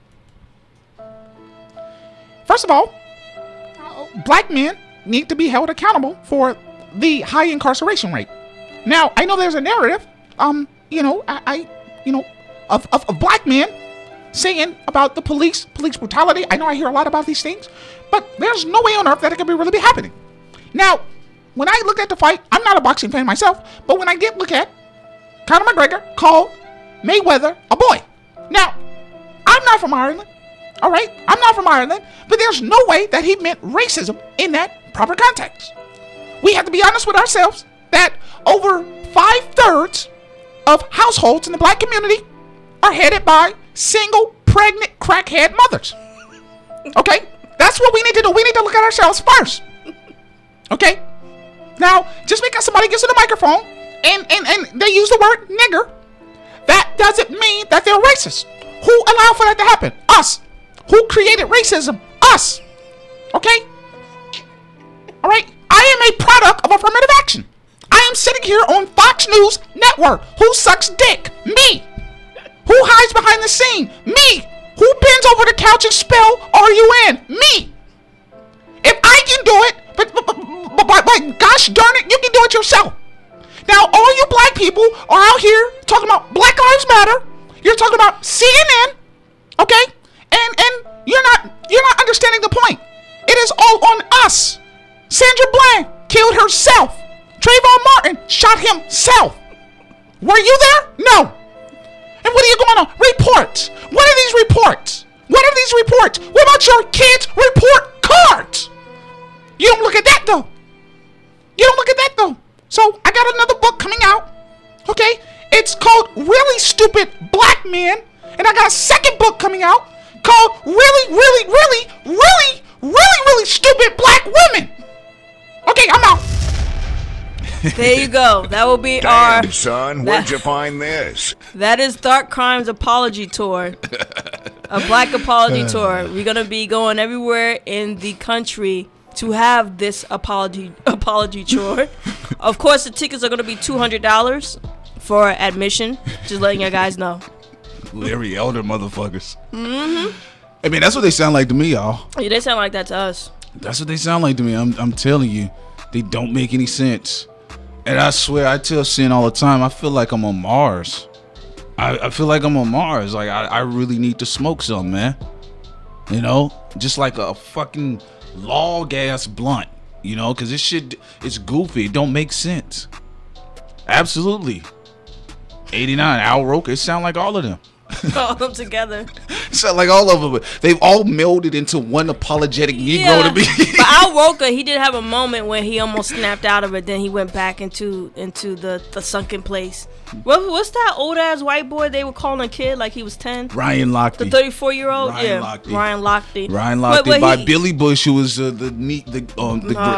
First of all, black men need to be held accountable for the high incarceration rate. Now, I know there's a narrative, of black men saying about the police brutality. I know I hear a lot about these things, but there's no way on earth that it could really be happening. Now, when I look at the fight, I'm not a boxing fan myself, but when I look at Conor McGregor called Mayweather a boy. Now, I'm not from Ireland, all right? I'm not from Ireland, but there's no way that he meant racism in that proper context. We have to be honest with ourselves that over 5/3 of households in the black community are headed by single pregnant crackhead mothers. Okay? That's what we need to do. We need to look at ourselves first. Okay? Now, just because somebody gets in the microphone and they use the word nigger, that doesn't mean that they're racist. Who allowed for that to happen? Us. Who created racism? Us. Okay? All right? I am a product of affirmative action. I am sitting here on Fox News Network. Who sucks dick? Me. Who hides behind the scene? Me. Who bends over the couch and spell RUN? Me. If I can do it, but by gosh darn it, you can do it yourself. Now, all you black people are out here talking about Black Lives Matter. You're talking about CNN, okay? And you're not understanding the point. It is all on us. Sandra Bland killed herself. Trayvon Martin shot himself. Were you there? No. And what are you going on? Reports. What are these reports? What are these reports? What about your kids' report cards? You don't look at that though. You don't look at that though. So I got another book coming out. Okay? It's called Really Stupid Black Men. And I got a second book coming out called Really Stupid Black Women. Okay, I'm out. There you go. That will be Damn, son, where'd you find this? That is Dark Crimes Apology Tour. A Black Apology Tour. We're going to be going everywhere in the country to have this apology tour. Of course, the tickets are going to be $200 for admission. Just letting you guys know. Larry Elder motherfuckers. Mm-hmm. I mean, that's what they sound like to me, y'all. Yeah, they sound like that to us. That's what they sound like to me. I'm telling you, they don't make any sense. And I swear, I tell Sin all the time, I feel like I'm on Mars. I feel like I'm on Mars. Like, I really need to smoke some, man. You know? Just like a fucking log-ass blunt. You know? Because this shit, it's goofy. It don't make sense. Absolutely. 89, Al Roker. It sound like all of them. All of them together. Sound like all of them. They've all melded into one apologetic Negro to be. But Al Roker, he did have a moment when he almost snapped out of it. Then he went back into the sunken place. What's that old ass white boy they were calling a kid like he was 10? Ryan Lochte. The 34-year-old. Ryan Lochte. Ryan Lochte by Billy Bush, who was the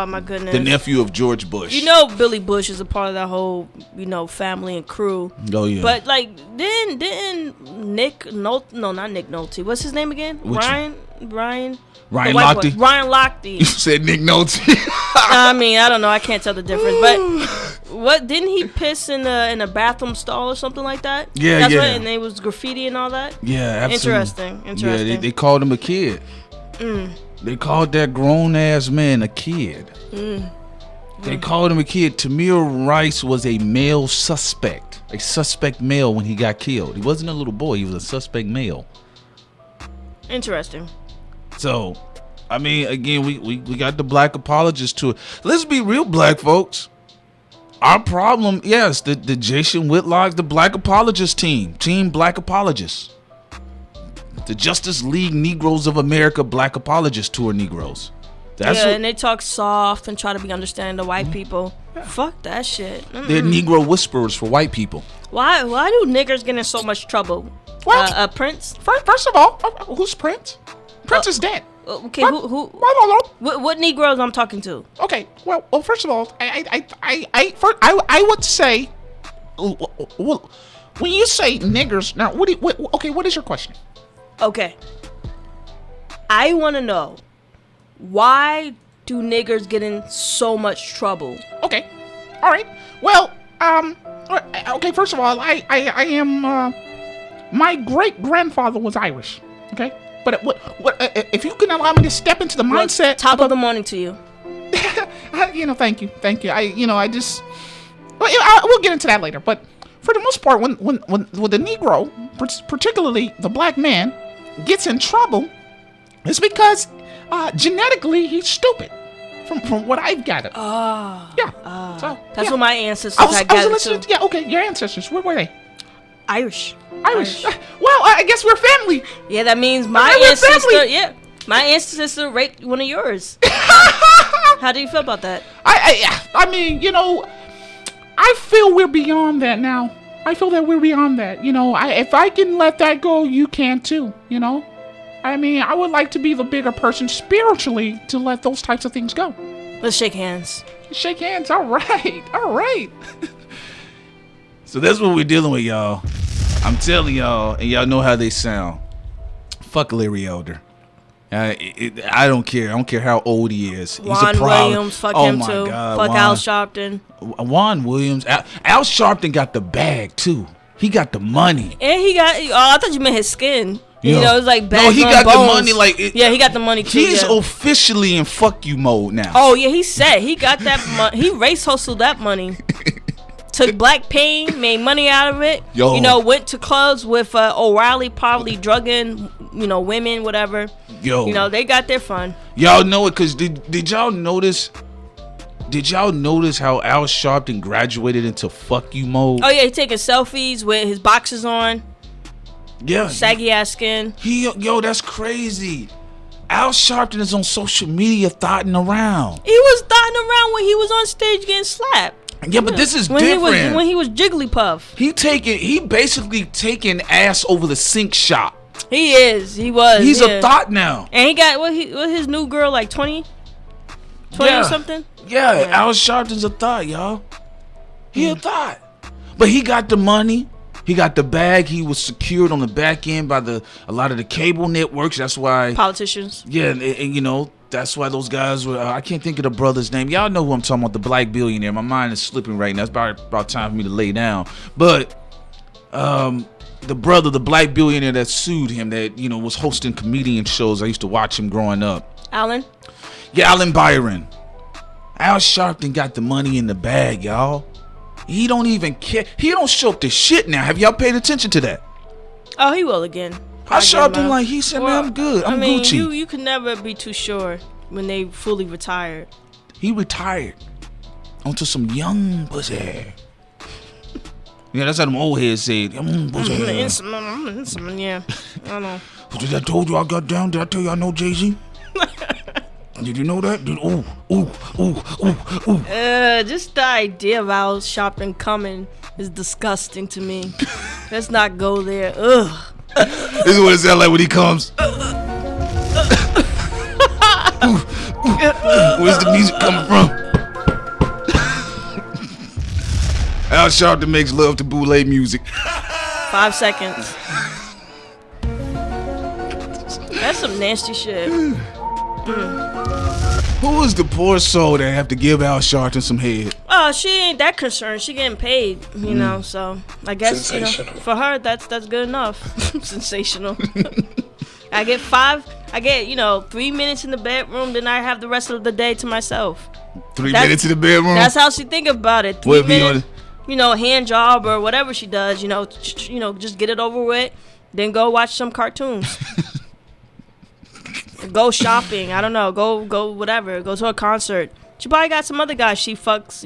my goodness, the nephew of George Bush. You know, Billy Bush is a part of that whole family and crew. Oh yeah. But like, didn't Nick Nolte? No, not Nick Nolte. What's his name again? Ryan Lochte. Ryan Lochte. You said Nick Nolte. I mean, I don't know. I can't tell the difference. But what didn't he piss in a bathroom stall or something like that? Yeah, That's yeah. right. And there was graffiti and all that. Yeah, absolutely. Interesting. Yeah, they called him a kid. They called that grown ass man a kid. They called him a kid. Tamir Rice was a male suspect. A suspect male when he got killed. He wasn't a little boy. He was a suspect male. Interesting. So, I mean, again, we got the Black Apologist tour. Let's be real, black folks. Our problem, yes, the Jason Whitlock, the Black Apologist team Black Apologists. The Justice League Negroes of America Black Apologist Tour Negroes. And they talk soft and try to be understanding to white people. Fuck that shit. They're Negro whisperers for white people. Why do niggers get in so much trouble? What? Prince? First of all, who's Prince? Prince is dead. Okay, what Negroes I'm talking to? Okay, well, first of all, I would say, well, when you say niggers, now, what is your question? Okay, I want to know, why do niggers get in so much trouble? Okay, all right. Well, okay. First of all, I am. My great grandfather was Irish. Okay. But what if you can allow me to step into the mindset? Top of the morning to you. Thank you. We'll get into that later. But for the most part, when the Negro, particularly the black man, gets in trouble, it's because genetically he's stupid. From what I've gathered. That's what my ancestors had gathered too. Yeah. Okay. Your ancestors. Where were they? Irish. Well, I guess we're family. Yeah, that means my ancestor. Yeah, my ancestor raped one of yours. How do you feel about that? I mean, I feel we're beyond that now. I feel that we're beyond that. If I can let that go, you can too. I mean, I would like to be the bigger person spiritually to let those types of things go. Let's shake hands. Shake hands. All right. So that's what we're dealing with, y'all. I'm telling y'all, and y'all know how they sound. Fuck Larry Elder. I don't care. I don't care how old he is. He's Juan a problem. Williams, fuck him too. God, fuck Al Sharpton. Juan Williams. Al Sharpton got the bag too. He got the money. And he got. I thought you meant his skin. It's like bags. No, he got bones. the money. Like he got the money too. He's officially in fuck you mode now. Oh yeah, he said he got that money. He race hustled that money. took black pain, made money out of it. Yo. You know, went to clubs with O'Reilly, probably drugging, you know, women, whatever. Yo. You know, they got their fun. Y'all know it, cause did y'all notice? Did y'all notice how Al Sharpton graduated into fuck you mode? Oh yeah, he taking selfies with his boxers on. Yeah. Saggy ass skin. Yo, that's crazy. Al Sharpton is on social media thotting around. He was thotting around when he was on stage getting slapped. Yeah, but this is when different. When he was Jigglypuff. He basically taking ass over the sink shop. He is. He was. He's a thought now. And he got what his new girl like 20 or something? Yeah, Al Sharpton's a thought, y'all. He a thought. But he got the money. He got the bag. He was secured on the back end by a lot of the cable networks. That's why politicians. Yeah, and you know, that's why those guys were. I can't think of the brother's name. Y'all know who I'm talking about, the black billionaire. My mind is slipping right now. It's about time for me to lay down. But the brother, the black billionaire that sued him, that you know was hosting comedian shows. I used to watch him growing up. Alan. Yeah, Alan Byron. Al Sharpton got the money in the bag, y'all. He don't even care. He don't show up to shit now. Have y'all paid attention to that? Oh, he will again. Al Sharpton, like he said, man, I'm good. I'm Gucci. You can never be too sure when they fully retired. He retired onto some young pussy. Yeah, that's how them old heads say it. Pussy. Yeah, I don't know. Did I told you I got down? Did I tell you I know Jay-Z? Did you know that? Just the idea of Al Sharpton coming is disgusting to me. Let's not go there. Ugh. This is what it sounds like when he comes. Where's the music coming from? Al Sharpton makes love to boule music. 5 seconds. That's some nasty shit. Who is the poor soul that have to give Al Sharpton some head? Oh, she ain't that concerned. She getting paid, you know. So I guess you know, for her that's good enough. Sensational. I get 3 minutes in the bedroom, then I have the rest of the day to myself. 3 minutes in the bedroom. That's how she think about it. 3 minutes, hand job or whatever she does. Just get it over with, then go watch some cartoons. Go shopping. I don't know. Go whatever. Go to a concert. She probably got some other guy she fucks,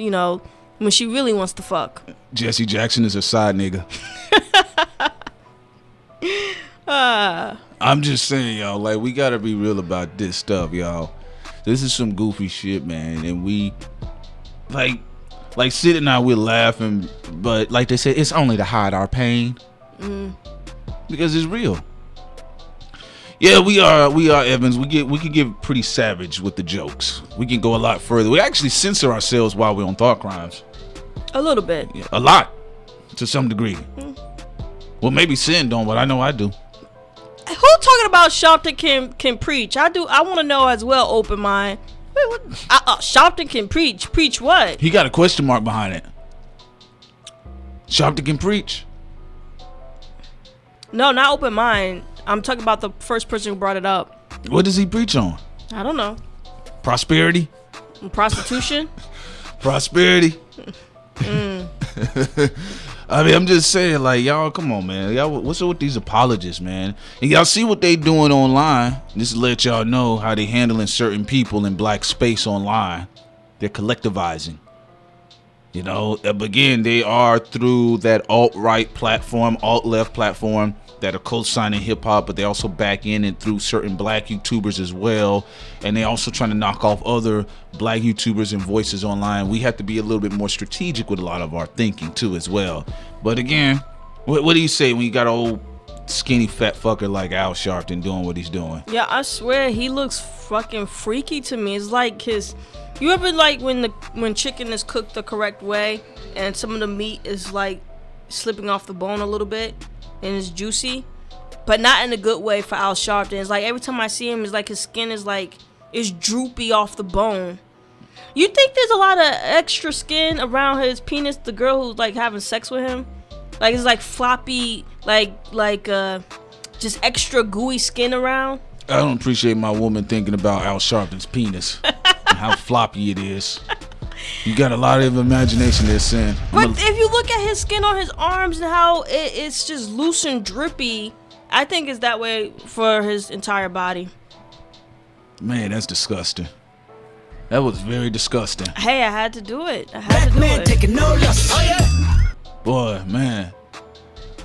when she really wants to fuck. Jesse Jackson is a side nigga. I'm just saying, y'all, like, we gotta be real about this stuff, y'all. This is some goofy shit, man. And we, like Sid and I, we're laughing, but like they said, it's only to hide our pain. Because it's real. Yeah, we are Evans. We can get pretty savage with the jokes. We can go a lot further. We actually censor ourselves while we're on Thought Crimes. A little bit. Yeah, a lot, to some degree. Well, maybe Sin don't, but I know I do. Who talking about Sharpton can preach? I do. I want to know as well. Open mind. Wait, what? Sharpton can preach. Preach what? He got a question mark behind it. Sharpton can preach. No, not open mind. I'm talking about the first person who brought it up. What does he preach on? I don't know. Prosperity? Prostitution? Prosperity? I mean, I'm just saying, like, y'all, come on, man. Y'all, what's up with these apologists, man? And y'all see what they doing online. Just to let y'all know how they handling certain people in black space online. They're collectivizing. Again, they are through that alt-right platform, alt-left platform, that are co-signing hip-hop, but they also back in and through certain black YouTubers as well, and they also trying to knock off other black YouTubers and voices online. We have to be a little bit more strategic with a lot of our thinking too as well. But again, what do you say when you got an old skinny fat fucker like Al Sharpton doing what he's doing? Yeah, I swear he looks fucking freaky to me. It's like you ever like when chicken is cooked the correct way and some of the meat is like slipping off the bone a little bit and it's juicy, but not in a good way for Al Sharpton. It's like every time I see him, it's like his skin is droopy off the bone. You think there's a lot of extra skin around his penis? The girl who's like having sex with him, like it's like floppy, just extra gooey skin around. I don't appreciate my woman thinking about Al Sharpton's penis and how floppy it is. You got a lot of imagination there, Sin. But if you look at his skin on his arms and how it's just loose and drippy, I think it's that way for his entire body. Man, that's disgusting. That was very disgusting. Hey, I had to do it. Taking no loss. Oh yeah. Boy, man.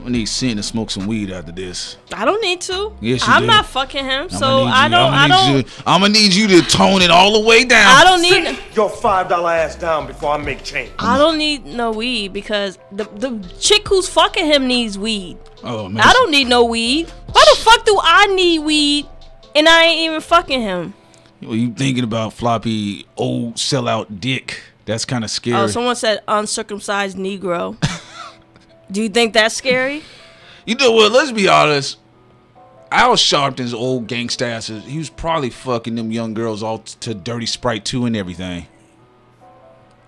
I need Sin to smoke some weed after this. I don't need to. Yes, you I'm do. not fucking him, so I'm gonna need you to tone it all the way down. I don't need your $5 ass down before I make change. I don't need no weed because the chick who's fucking him needs weed. Oh man. I don't need no weed. Why the fuck do I need weed and I ain't even fucking him? Well, you thinking about floppy old sellout dick? That's kind of scary. Oh, someone said uncircumcised Negro. Do you think that's scary? You know what? Let's be honest. Al Sharpton's old gangsta ass, he was probably fucking them young girls all to Dirty Sprite 2 and everything.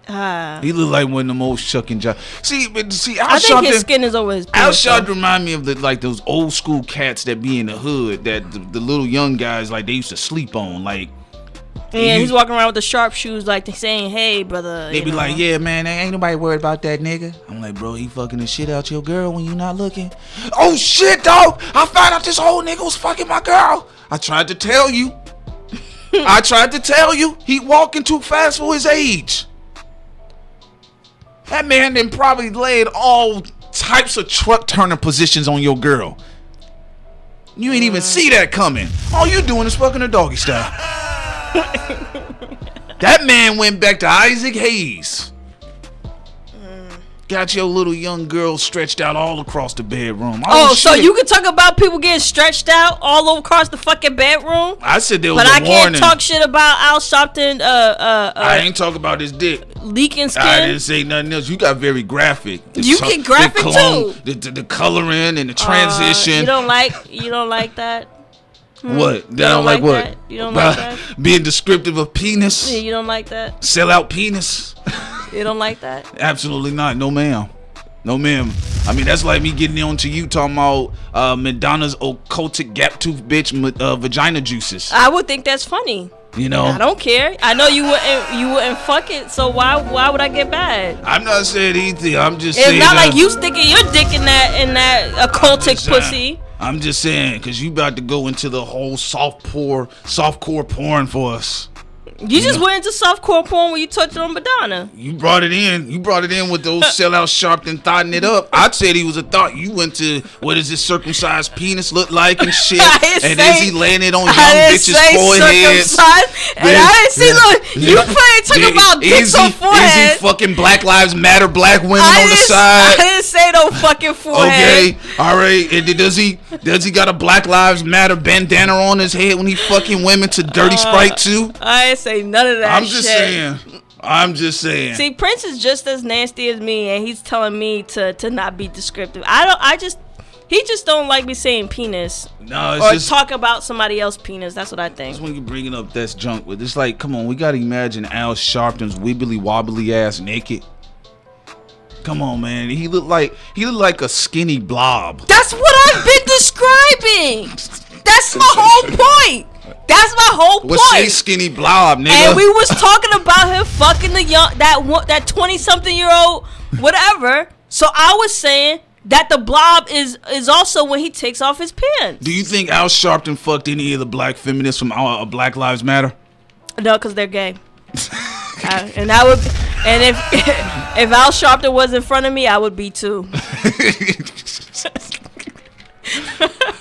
He looked like one of them old shucking jobs. See, Al I think Sharpton, his skin is over his Al penis, Sharpton though. remind me of those old school cats that be in the hood that the little young guys like they used to sleep on. Like, Yeah, he's walking around with the sharp shoes, like saying, "Hey, brother." They be like, "Yeah, man, ain't nobody worried about that nigga." I'm like, "Bro, he fucking the shit out your girl when you not looking." Oh shit, dog! I found out this old nigga was fucking my girl. I tried to tell you. He walking too fast for his age. That man then probably laid all types of truck turning positions on your girl. You ain't even see that coming. All you doing is fucking a doggy style. That man went back to Isaac Hayes. Got your little young girl stretched out all across the bedroom. Oh, so you can talk about people getting stretched out all over across the fucking bedroom? I said there was but a I warning. can't talk shit about Al Sharpton. I ain't talking about his dick. Leaking skin. I didn't say nothing else. You got very graphic. You get graphic too. The coloring and the transition. You don't like that. What? I don't like what? That? You don't like that? Being descriptive of penis. Yeah, you don't like that. Sell out penis. You don't like that? Absolutely not. No, ma'am. No, ma'am. I mean, that's like me getting on to you talking about Madonna's occultic gap tooth bitch vagina juices. I would think that's funny. You know, I don't care. I know you wouldn't fuck it. So why would I get mad? I'm not saying anything. I'm just it's saying. It's not like you sticking your dick in that occultic pussy. I'm just saying, because you about to go into the whole softcore porn for us. You just went into softcore porn when you touched on Madonna. You brought it in. with those sellout Sharpton thotting it up. I said he was a thought. You went to what does his circumcised penis look like and shit. And is he laying it on young bitches' foreheads? And I didn't see look. You talking about dicks on forehead. Is he fucking Black Lives Matter black women on the side? I didn't say no fucking forehead. Okay, all right. And does he got a Black Lives Matter bandana on his head when he fucking women to Dirty Sprite too? I didn't say none of that. I'm just saying. See, Prince is just as nasty as me, and he's telling me to not be descriptive. He just don't like me saying penis. No, it's or just talk about somebody else's penis. That's what I think. That's when you bringing up that's junk. But it's like, come on, we gotta imagine Al Sharpton's wibbly wobbly ass naked. Come on, man. He looked like a skinny blob. That's what I've been describing. That's my whole point. That's my whole point. Well, say skinny blob, nigga. And we was talking about him fucking the young that 20-something-year-old whatever. So I was saying that the blob is also when he takes off his pants. Do you think Al Sharpton fucked any of the black feminists from Black Lives Matter? No, because they're gay. And if Al Sharpton was in front of me, I would be too.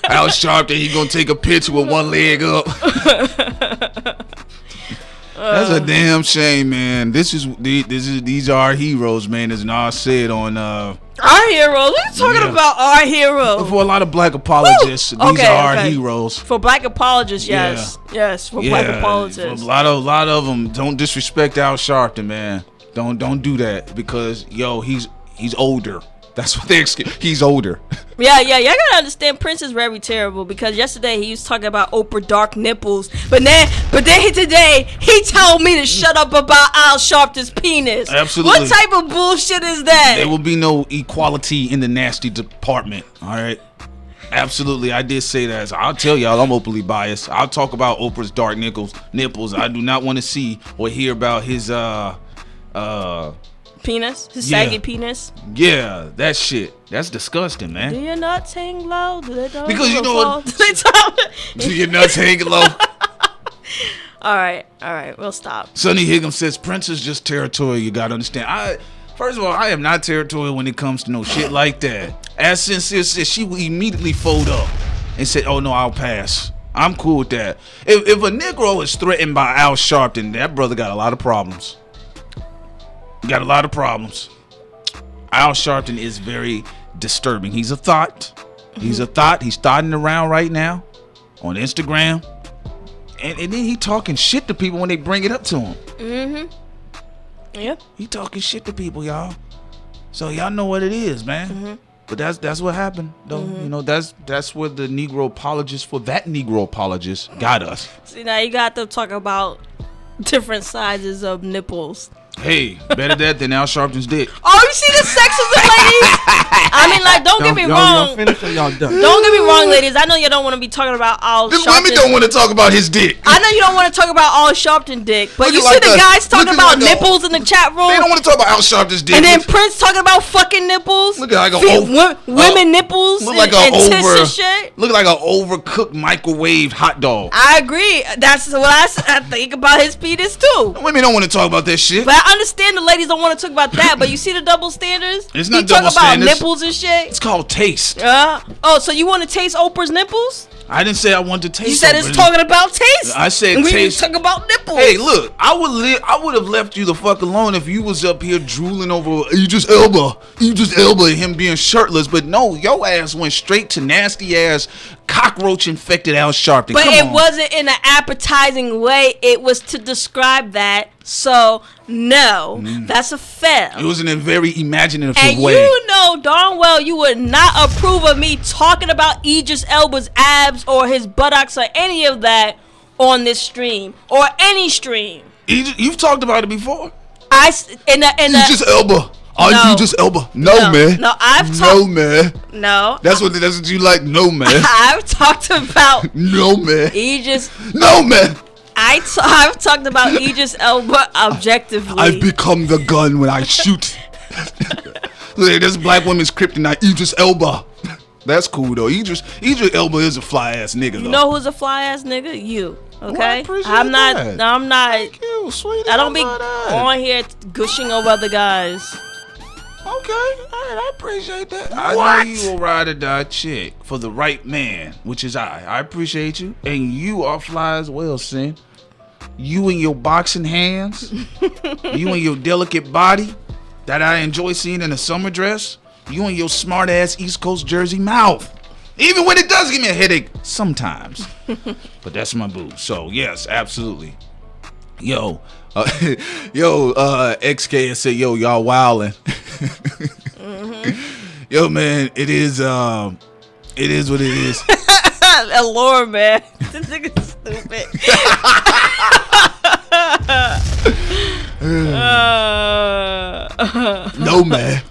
Al Sharpton, he gonna take a picture with one leg up. That's a damn shame, man. These are our heroes, man. As Nas said on our heroes. What are you talking about? Our heroes. For a lot of black apologists, these are our heroes. For black apologists, yes, yes. For black apologists, for a lot of them. Don't disrespect Al Sharpton, man. Don't do that because he's older. That's what they excuse. He's older. Yeah. Y'all gotta understand. Prince is very terrible because yesterday he was talking about Oprah dark nipples, but then today he told me to shut up about Al Sharpton's penis. Absolutely. What type of bullshit is that? There will be no equality in the nasty department. All right. Absolutely, I did say that. So I'll tell y'all, I'm openly biased. I'll talk about Oprah's dark nipples. I do not want to see or hear about his Penis? His saggy penis? Yeah, that shit. That's disgusting, man. Do your nuts hang low? Do they don't? Because you know what? Do your nuts hang low? All right, we'll stop. Sonny Higgins says Prince is just territorial. You gotta understand. First of all, I am not territorial when it comes to no shit like that. As Sincere said, she will immediately fold up and say, "Oh no, I'll pass." I'm cool with that. If a Negro is threatened by Al Sharpton, that brother got a lot of problems. Got a lot of problems. Al Sharpton is very disturbing. He's a thought. He's a thought. He's thoughting around right now on Instagram. And then he talking shit to people when they bring it up to him. Mm-hmm. Yep. He talking shit to people, y'all. So y'all know what it is, man. Mm-hmm. But that's what happened, though. Mm-hmm. You know, that's where the Negro apologist got us. See, now you got to talk about different sizes of nipples. Hey, better that than Al Sharpton's dick. Oh, you see the sexism, ladies? I mean, like, don't get me wrong. Y'all finished or y'all done? Don't get me wrong, ladies. I know you don't want to be talking about Al Sharpton. The women don't want to talk about his dick. I know you don't want to talk about Al Sharpton dick, but you see the guys talking about nipples in the chat room. They don't want to talk about Al Sharpton's dick. And then Prince talking about fucking nipples. Look at like women nipples. Look like and tits and shit. Look like an overcooked microwaved hot dog. I agree. That's what I think about his penis too. Women don't want to talk about that shit. But I understand the ladies don't want to talk about that, but you see the double standards? It's not double standards. Talk about nipples and shit. It's called taste. Oh, so you want to taste Oprah's nipples? I didn't say I wanted to taste. You said it's talking about taste. I said and taste. We talking about nipples. Hey, look, I would have left you the fuck alone if you was up here drooling over Idris Elba, and him being shirtless. But no, your ass went straight to nasty ass cockroach infected Al Sharpton. But it wasn't in an appetizing way. It was to describe that. So no, that's a fail. It was in a very imaginative way. And you know darn well you would not approve of me talking about Idris Elba's abs or his buttocks or any of that on this stream or any stream. You've talked about it before. Idris Elba. Idris Elba. No, man. No, I've talked. No, man. No. That's what you like. No, man. I've talked about. No, man. Idris. No, man. I've talked about Idris Elba objectively. I've become the gun when I shoot. Look, this black woman's kryptonite, Idris Elba. That's cool though. Idris Elba is a fly ass nigga though. You know who's a fly ass nigga? You. Okay? Well, I'm not. Thank you, sweetie. I don't be on here gushing over other guys. Okay, all right, I appreciate that. I know you will ride or die chick for the right man, which is I. I appreciate you, and you are fly as well, Sin. You and your boxing hands, you and your delicate body that I enjoy seeing in a summer dress, you and your smart ass East Coast Jersey mouth. Even when it does give me a headache sometimes, but that's my boo. So yes, absolutely. Yo, XK said, yo, y'all wildin'. Yo, man, it is what it is. Lord, man, this nigga's stupid. No, man.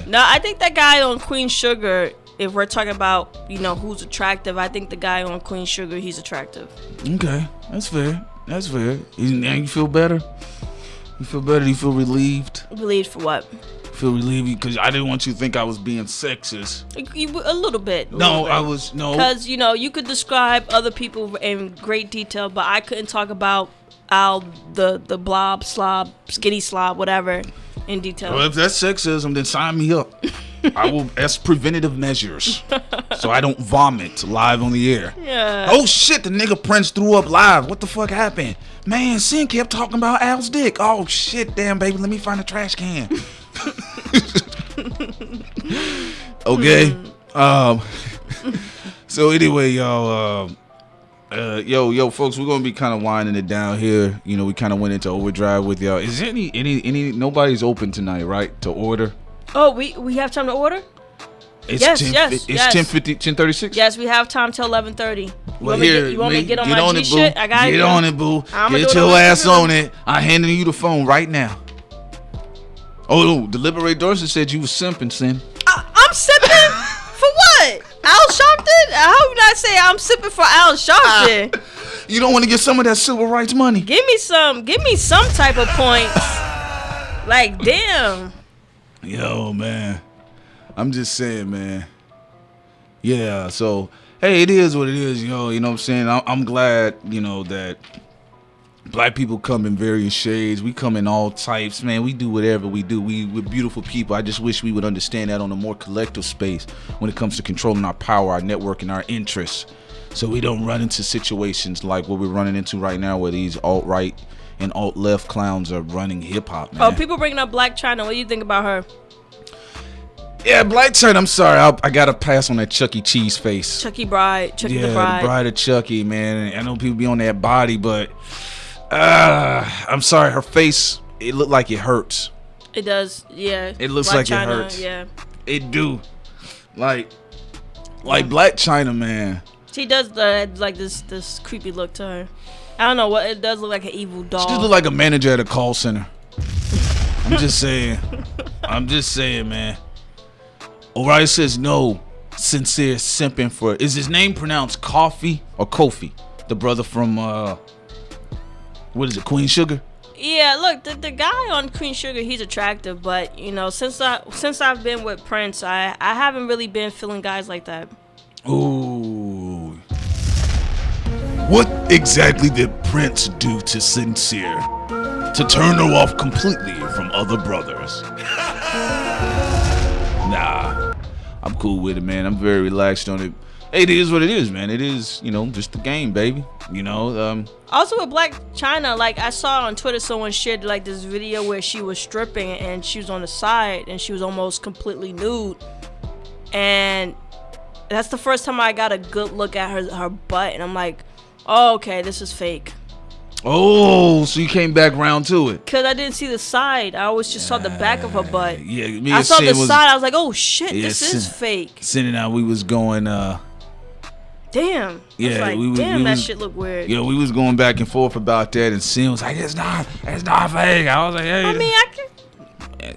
No, I think that guy on Queen Sugar, if we're talking about, who's attractive, I think the guy on Queen Sugar, he's attractive. Okay, that's fair. Now you feel better? You feel better? You feel relieved? Relieved for what? Feel relieved because I didn't want you to think I was being sexist. A little bit. I was no. Because you could describe other people in great detail, but I couldn't talk about Al the blob slob, skinny slob, whatever, in detail. Well, if that's sexism, then sign me up. I will as preventative measures so I don't vomit live on the air. Yeah. Oh shit, the nigga Prince threw up live. What the fuck happened? Man, Sin kept talking about Al's dick. Oh shit, damn baby, let me find a trash can. Okay. So anyway, y'all, yo, folks, we're gonna be kind of winding it down here. We kind of went into overdrive with y'all. Is there any nobody's open tonight, right? To order? Oh, we have time to order? It's yes. 10:36. Yes, we have time till 11:30. Well, you want me to get on my G shit? I got it. Get on it, boo. Get your ass on it. I'm handing you the phone right now. Oh, Deliberate Dorsey said you was simping, Sin. I'm simping? For what? Al Sharpton? How you not say I'm simping for Al Sharpton? You don't want to get some of that civil rights money? Give me some type of points. Like, damn. Yo, man. I'm just saying, man. Yeah, so, hey, it is what it is, yo. You know what I'm saying? I'm glad, you know, that black people come in various shades. We come in all types, man. We do whatever we do. We're beautiful people. I just wish we would understand that on a more collective space when it comes to controlling our power, our network, and our interests. So we don't run into situations like what we're running into right now where these alt-right and alt-left clowns are running hip-hop, man. Oh, people bringing up Black China. What do you think about her? Yeah, Black China, I'm sorry. I got to pass on that Chuck E. Cheese face. Chucky the Bride. The bride of Chucky, man. I know people be on that body, but I'm sorry. Her face, it looked like it hurts. It does, yeah. It looks Black like China, it hurts. Yeah. It do. Like Black China, man. She does like this creepy look to her. I don't know what it does look like an evil doll. She just look like a manager at a call center. I'm just saying. Man. Orion says no. Sincere simping for. Is his name pronounced Coffee or Kofi? The brother from what is it? Queen Sugar? Yeah, look, the guy on Queen Sugar, he's attractive, but you know, since I've been with Prince, I haven't really been feeling guys like that. Ooh. What exactly did Prince do to Sincere to turn her off completely from other brothers? Nah, I'm cool with it, man. I'm very relaxed on it. Hey, it is what it is, man. It is, you know, just the game, baby. You know. Also with Black China, like I saw on Twitter, someone shared like this video where she was stripping and she was on the side and she was almost completely nude, and that's the first time I got a good look at her butt, and I'm like, oh, okay, this is fake. Oh, so you came back round to it? Cause I didn't see the side. I always just saw the back of her butt. Yeah, I saw the side. I was like, oh shit, this is fake. Cindy and I, we was going. Damn. Yeah, like, damn, that shit look weird. Yeah, we was going back and forth about that, and Sin was like, it's not fake. I was like, hey. I mean,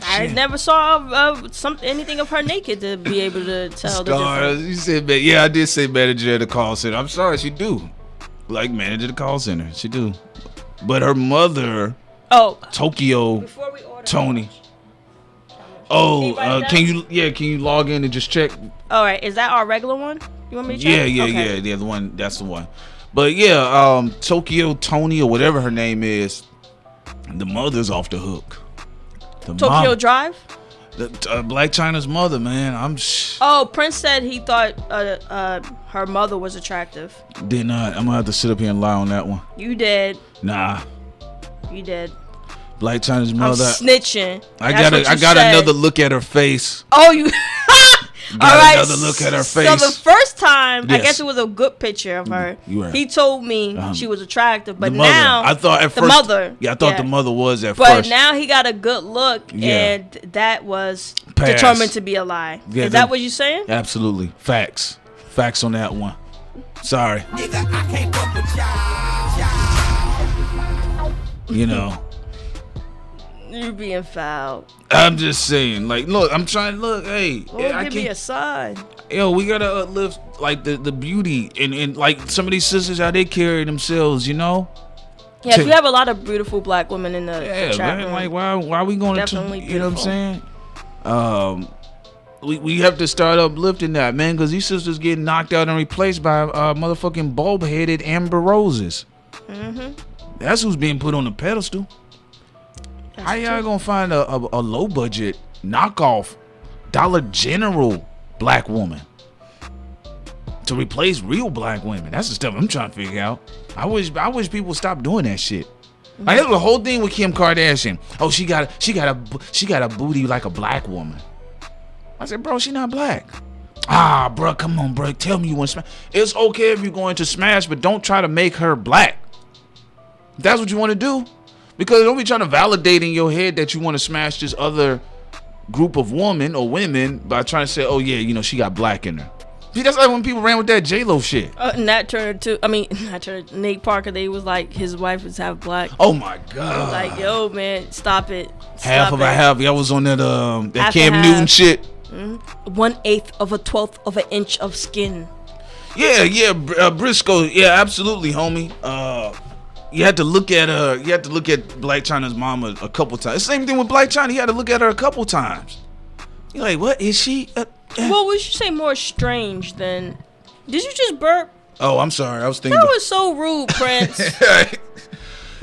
I never saw anything of her naked to be able to tell the difference. You said, yeah, I did say manager at the call center. I'm sorry, she do. Like manager at the call center, she do. But her mother, Tokyo Tony. Can you log in and just check? All right, is that our regular one? You want me to check? Yeah, the one. That's the one. But yeah, Tokyo Tony or whatever her name is, the mother's off the hook. Tokyo Drive. Black China's mother, man. Prince said he thought her mother was attractive. Did not. I'm gonna have to sit up here and lie on that one. You did. Nah. You did. Black China's mother. I'm snitching. I got another look at her face. Oh, you. All right. Another look at her face. So the first time, I guess it was a good picture of her. Right. He told me she was attractive, but now I thought at first the mother. Yeah, I thought the mother was at but first. But now he got a good look, and that was determined to be a lie. Yeah, is that what you're saying? Absolutely, facts on that one. Sorry. Nigga, I can't fuck with y'all. You know. You're being fouled. I'm just saying, like, look, I'm trying to look. Hey, give me a sign. Yo, we gotta uplift like the beauty and like some of these sisters how they carry themselves, you know. Yes, we have a lot of beautiful black women in the chat room. Like why are we going to? You know what I'm saying? We have to start uplifting that, man, because these sisters getting knocked out and replaced by motherfucking bulb-headed Amber Roses. That's who's being put on the pedestal. How y'all gonna find a low budget knockoff Dollar General black woman to replace real black women? That's the stuff I'm trying to figure out. I wish people stop doing that shit. Like that's the whole thing with Kim Kardashian. Oh, she got a booty like a black woman. I said, bro, she not black. Bro, come on, bro. Tell me you want to smash. It's okay if you're going to smash, but don't try to make her black. If that's what you want to do. Because don't be trying to validate in your head that you want to smash this other group of women or women by trying to say, oh yeah, you know, she got black in her. See, that's like when people ran with that J-Lo shit. Nate Parker, they was like, his wife was half black. Oh my God. I was like, yo, man, stop it. Half of a half. Y'all was on that Cam Newton shit. 1/8 of a 1/12 of an inch of skin. Yeah, Briscoe. Yeah, absolutely, homie. You had to look at Black China's mama a couple times. Same thing with Black China. You had to look at her a couple times. You're like, what is she? Well, we should say more strange than. Did you just burp? Oh, I'm sorry. I was thinking. That was so rude, Prince.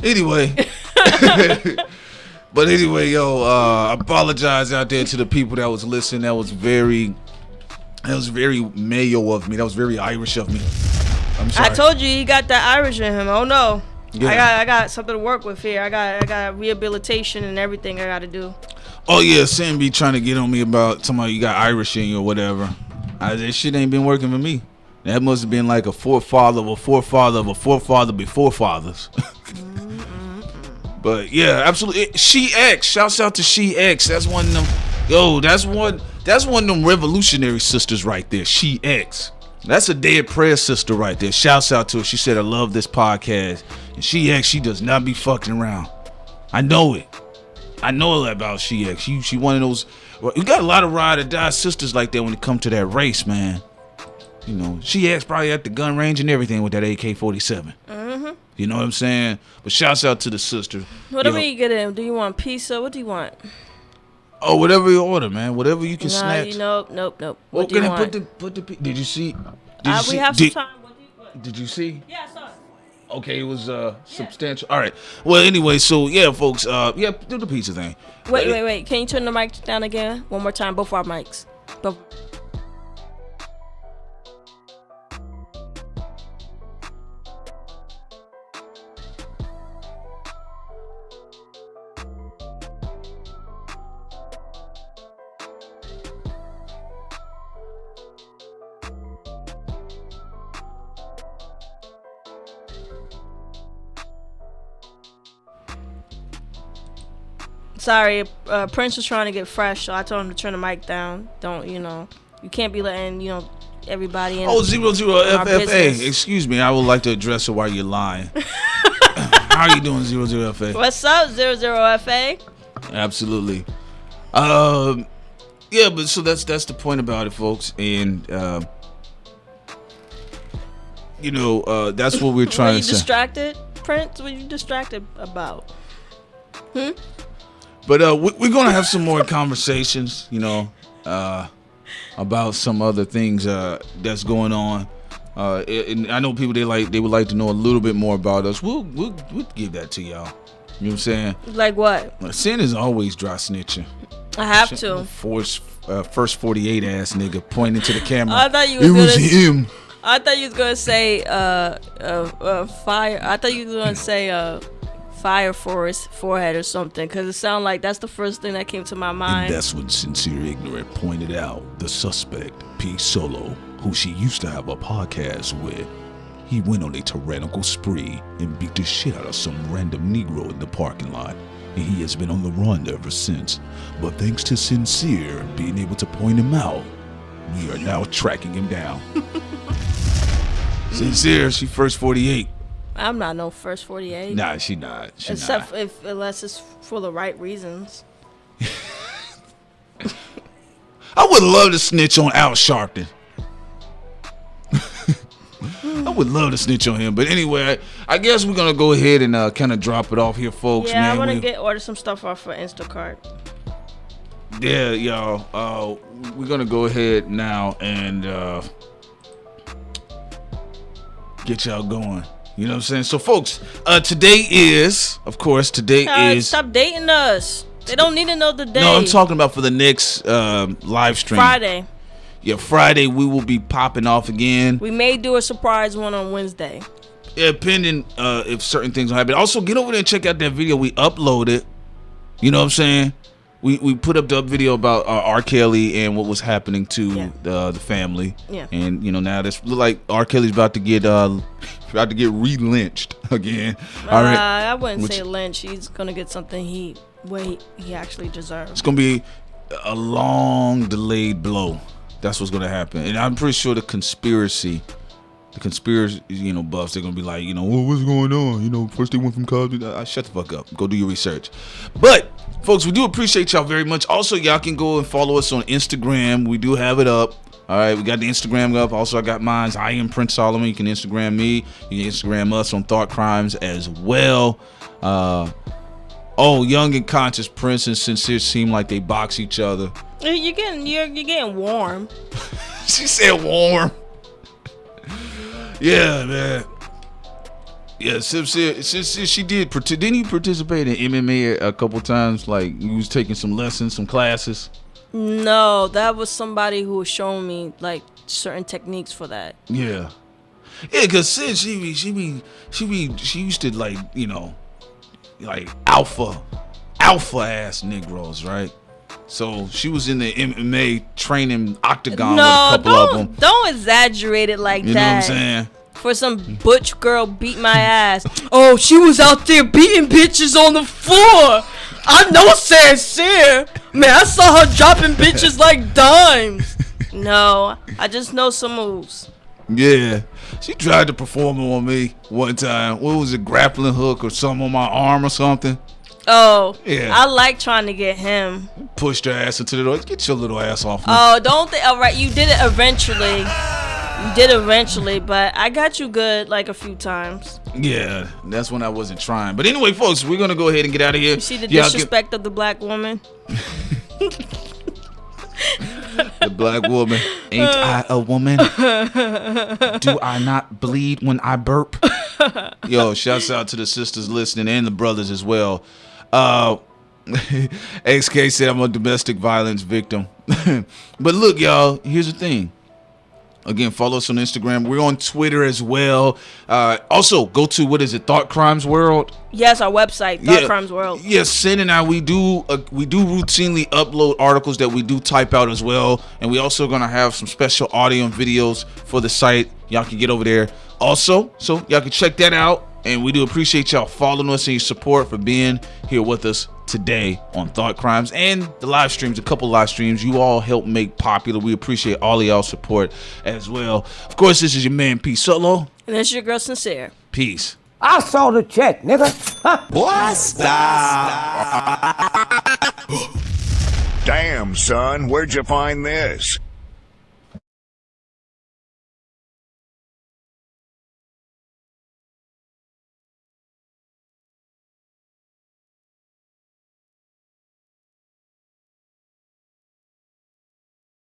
Anyway. But anyway, yo, I apologize out there to the people that was listening. That was very Mayo of me. That was very Irish of me. I'm sorry. I told you he got that Irish in him. Oh no. Yeah. I got something to work with here. I got rehabilitation and everything I got to do. Oh yeah, Sam be trying to get on me about somebody you got Irish in you or whatever. That shit ain't been working for me. That must have been like a forefather of a forefather of a forefather before fathers. But yeah, absolutely. She X. Shouts out to She X. That's one of them. Yo, that's one of them revolutionary sisters right there. She X. That's a dead prayer sister right there. Shouts out to her. She said, I love this podcast. And She X, she does not be fucking around. I know it. I know about She X. She one of those. You got a lot of ride or die sisters like that when it comes to that race, man. You know, She X probably at the gun range and everything with that AK-47. Mm-hmm. You know what I'm saying? But shouts out to the sister. Whatever you get in. Do you want pizza? What do you want? Oh, whatever you order, man. Whatever you can snatch. Nope. Well, What do you want? Put the. Did you see? We have some time. Did you see? Yeah, I saw it. Okay, it was substantial. All right. Well, anyway, so yeah, folks. Yeah, do the pizza thing. Wait. Can you turn the mic down again? One more time. Both our mics. Both. Sorry, Prince was trying to get fresh, so I told him to turn the mic down. You can't be letting, everybody in. Oh, 00FFA. Excuse me, I would like to address her while you're lying. How are you doing, 00FA? What's up, 00FA? Absolutely. Yeah, but so that's the point about it, folks. And, that's what we're trying to say. Were you distracted, Prince? What were you distracted about? But we're gonna have some more conversations, about some other things that's going on. And I know people they would like to know a little bit more about us. We'll give that to y'all. You know what I'm saying? Like what? Sin is always dry snitching. I have to. First 48 ass nigga pointing to the camera. I thought you was him. I thought you was gonna say fire. I thought you was gonna say fire for his forehead or something, because it sounded like that's the first thing that came to my mind. And that's when Sincere Ignorant pointed out the suspect, P. Solo, who she used to have a podcast with. He went on a tyrannical spree and beat the shit out of some random Negro in the parking lot. And he has been on the run ever since. But thanks to Sincere being able to point him out, we are now tracking him down. Sincere, she first 48. I'm not no first 48. Nah, she not. Unless it's for the right reasons. I would love to snitch on Al Sharpton. I would love to snitch on him, but anyway, I guess we're gonna go ahead and kind of drop it off here, folks. Yeah, man. I want to order some stuff off for Instacart. Yeah, y'all. We're gonna go ahead now and get y'all going. You know what I'm saying? So, folks, today is. Stop dating us. They don't need to know the day. No, I'm talking about for the next live stream. Friday. Yeah, Friday we will be popping off again. We may do a surprise one on Wednesday. Yeah, pending if certain things will happen. Also, get over there and check out that video we uploaded. You know what I'm saying? We put up the video about R. Kelly and what was happening to the family. Yeah. And now this look like R. Kelly's about to get re-lynched again. All right. I wouldn't say lynch. He's gonna get something he actually deserves. It's gonna be a long delayed blow. That's what's gonna happen. And I'm pretty sure the conspiracy buffs, they're gonna be like, well, what's going on? First they went from Cosby. Shut the fuck up. Go do your research. But folks, we do appreciate y'all very much. Also, y'all can go and follow us on Instagram. We do have it up. All right, we got the Instagram up. Also, I got mine. I am Prince Solomon. You can Instagram me. You can Instagram us on Thought Crimes as well. Young and Conscious Prince and Sincere seem like they box each other. You're getting warm. She said warm. Yeah, man. Yeah, Sincere, she did. Didn't you participate in MMA a couple times? Like, you was taking some lessons, some classes? No, that was somebody who was showing me like certain techniques for that. Yeah. Yeah, cause Sid, she used to like, you know, like alpha ass Negroes, right? So she was in the MMA training octagon with a couple of them. Don't exaggerate it like that. You know what I'm saying? For some butch girl beat my ass. Oh, she was out there beating bitches on the floor. I know Sincere. Man, I saw her dropping bitches like dimes. No, I just know some moves. Yeah. She tried to perform on me one time. What was it, grappling hook or something on my arm or something? Oh, yeah. I like trying to get him. Pushed her ass into the door. Get your little ass off me. Oh, don't think. All right, you did it eventually. But I got you good like a few times. Yeah, that's when I wasn't trying. But anyway, folks, we're gonna go ahead and get out of here. You see the disrespect of the black woman? The black woman. Ain't I a woman? Do I not bleed when I burp? Yo, shouts out to the sisters listening and the brothers as well. XK said I'm a domestic violence victim. But look, y'all, here's the thing. Again, follow us on Instagram. We're on Twitter as well. Also, go to, Thought Crimes World? Yes, our website, Thought Crimes World. Yes, Sin and I, we do routinely upload articles that we do type out as well. And we also going to have some special audio and videos for the site. Y'all can get over there also. So y'all can check that out. And we do appreciate y'all following us and your support for being here with us today on Thought Crimes and the live streams, a couple live streams you all help make popular. We appreciate all of y'all support as well. Of course, this is your man P Solo. And this is your girl Sincere. Peace. I saw the check, nigga. Huh? What? Stop. Damn, son, where'd you find this?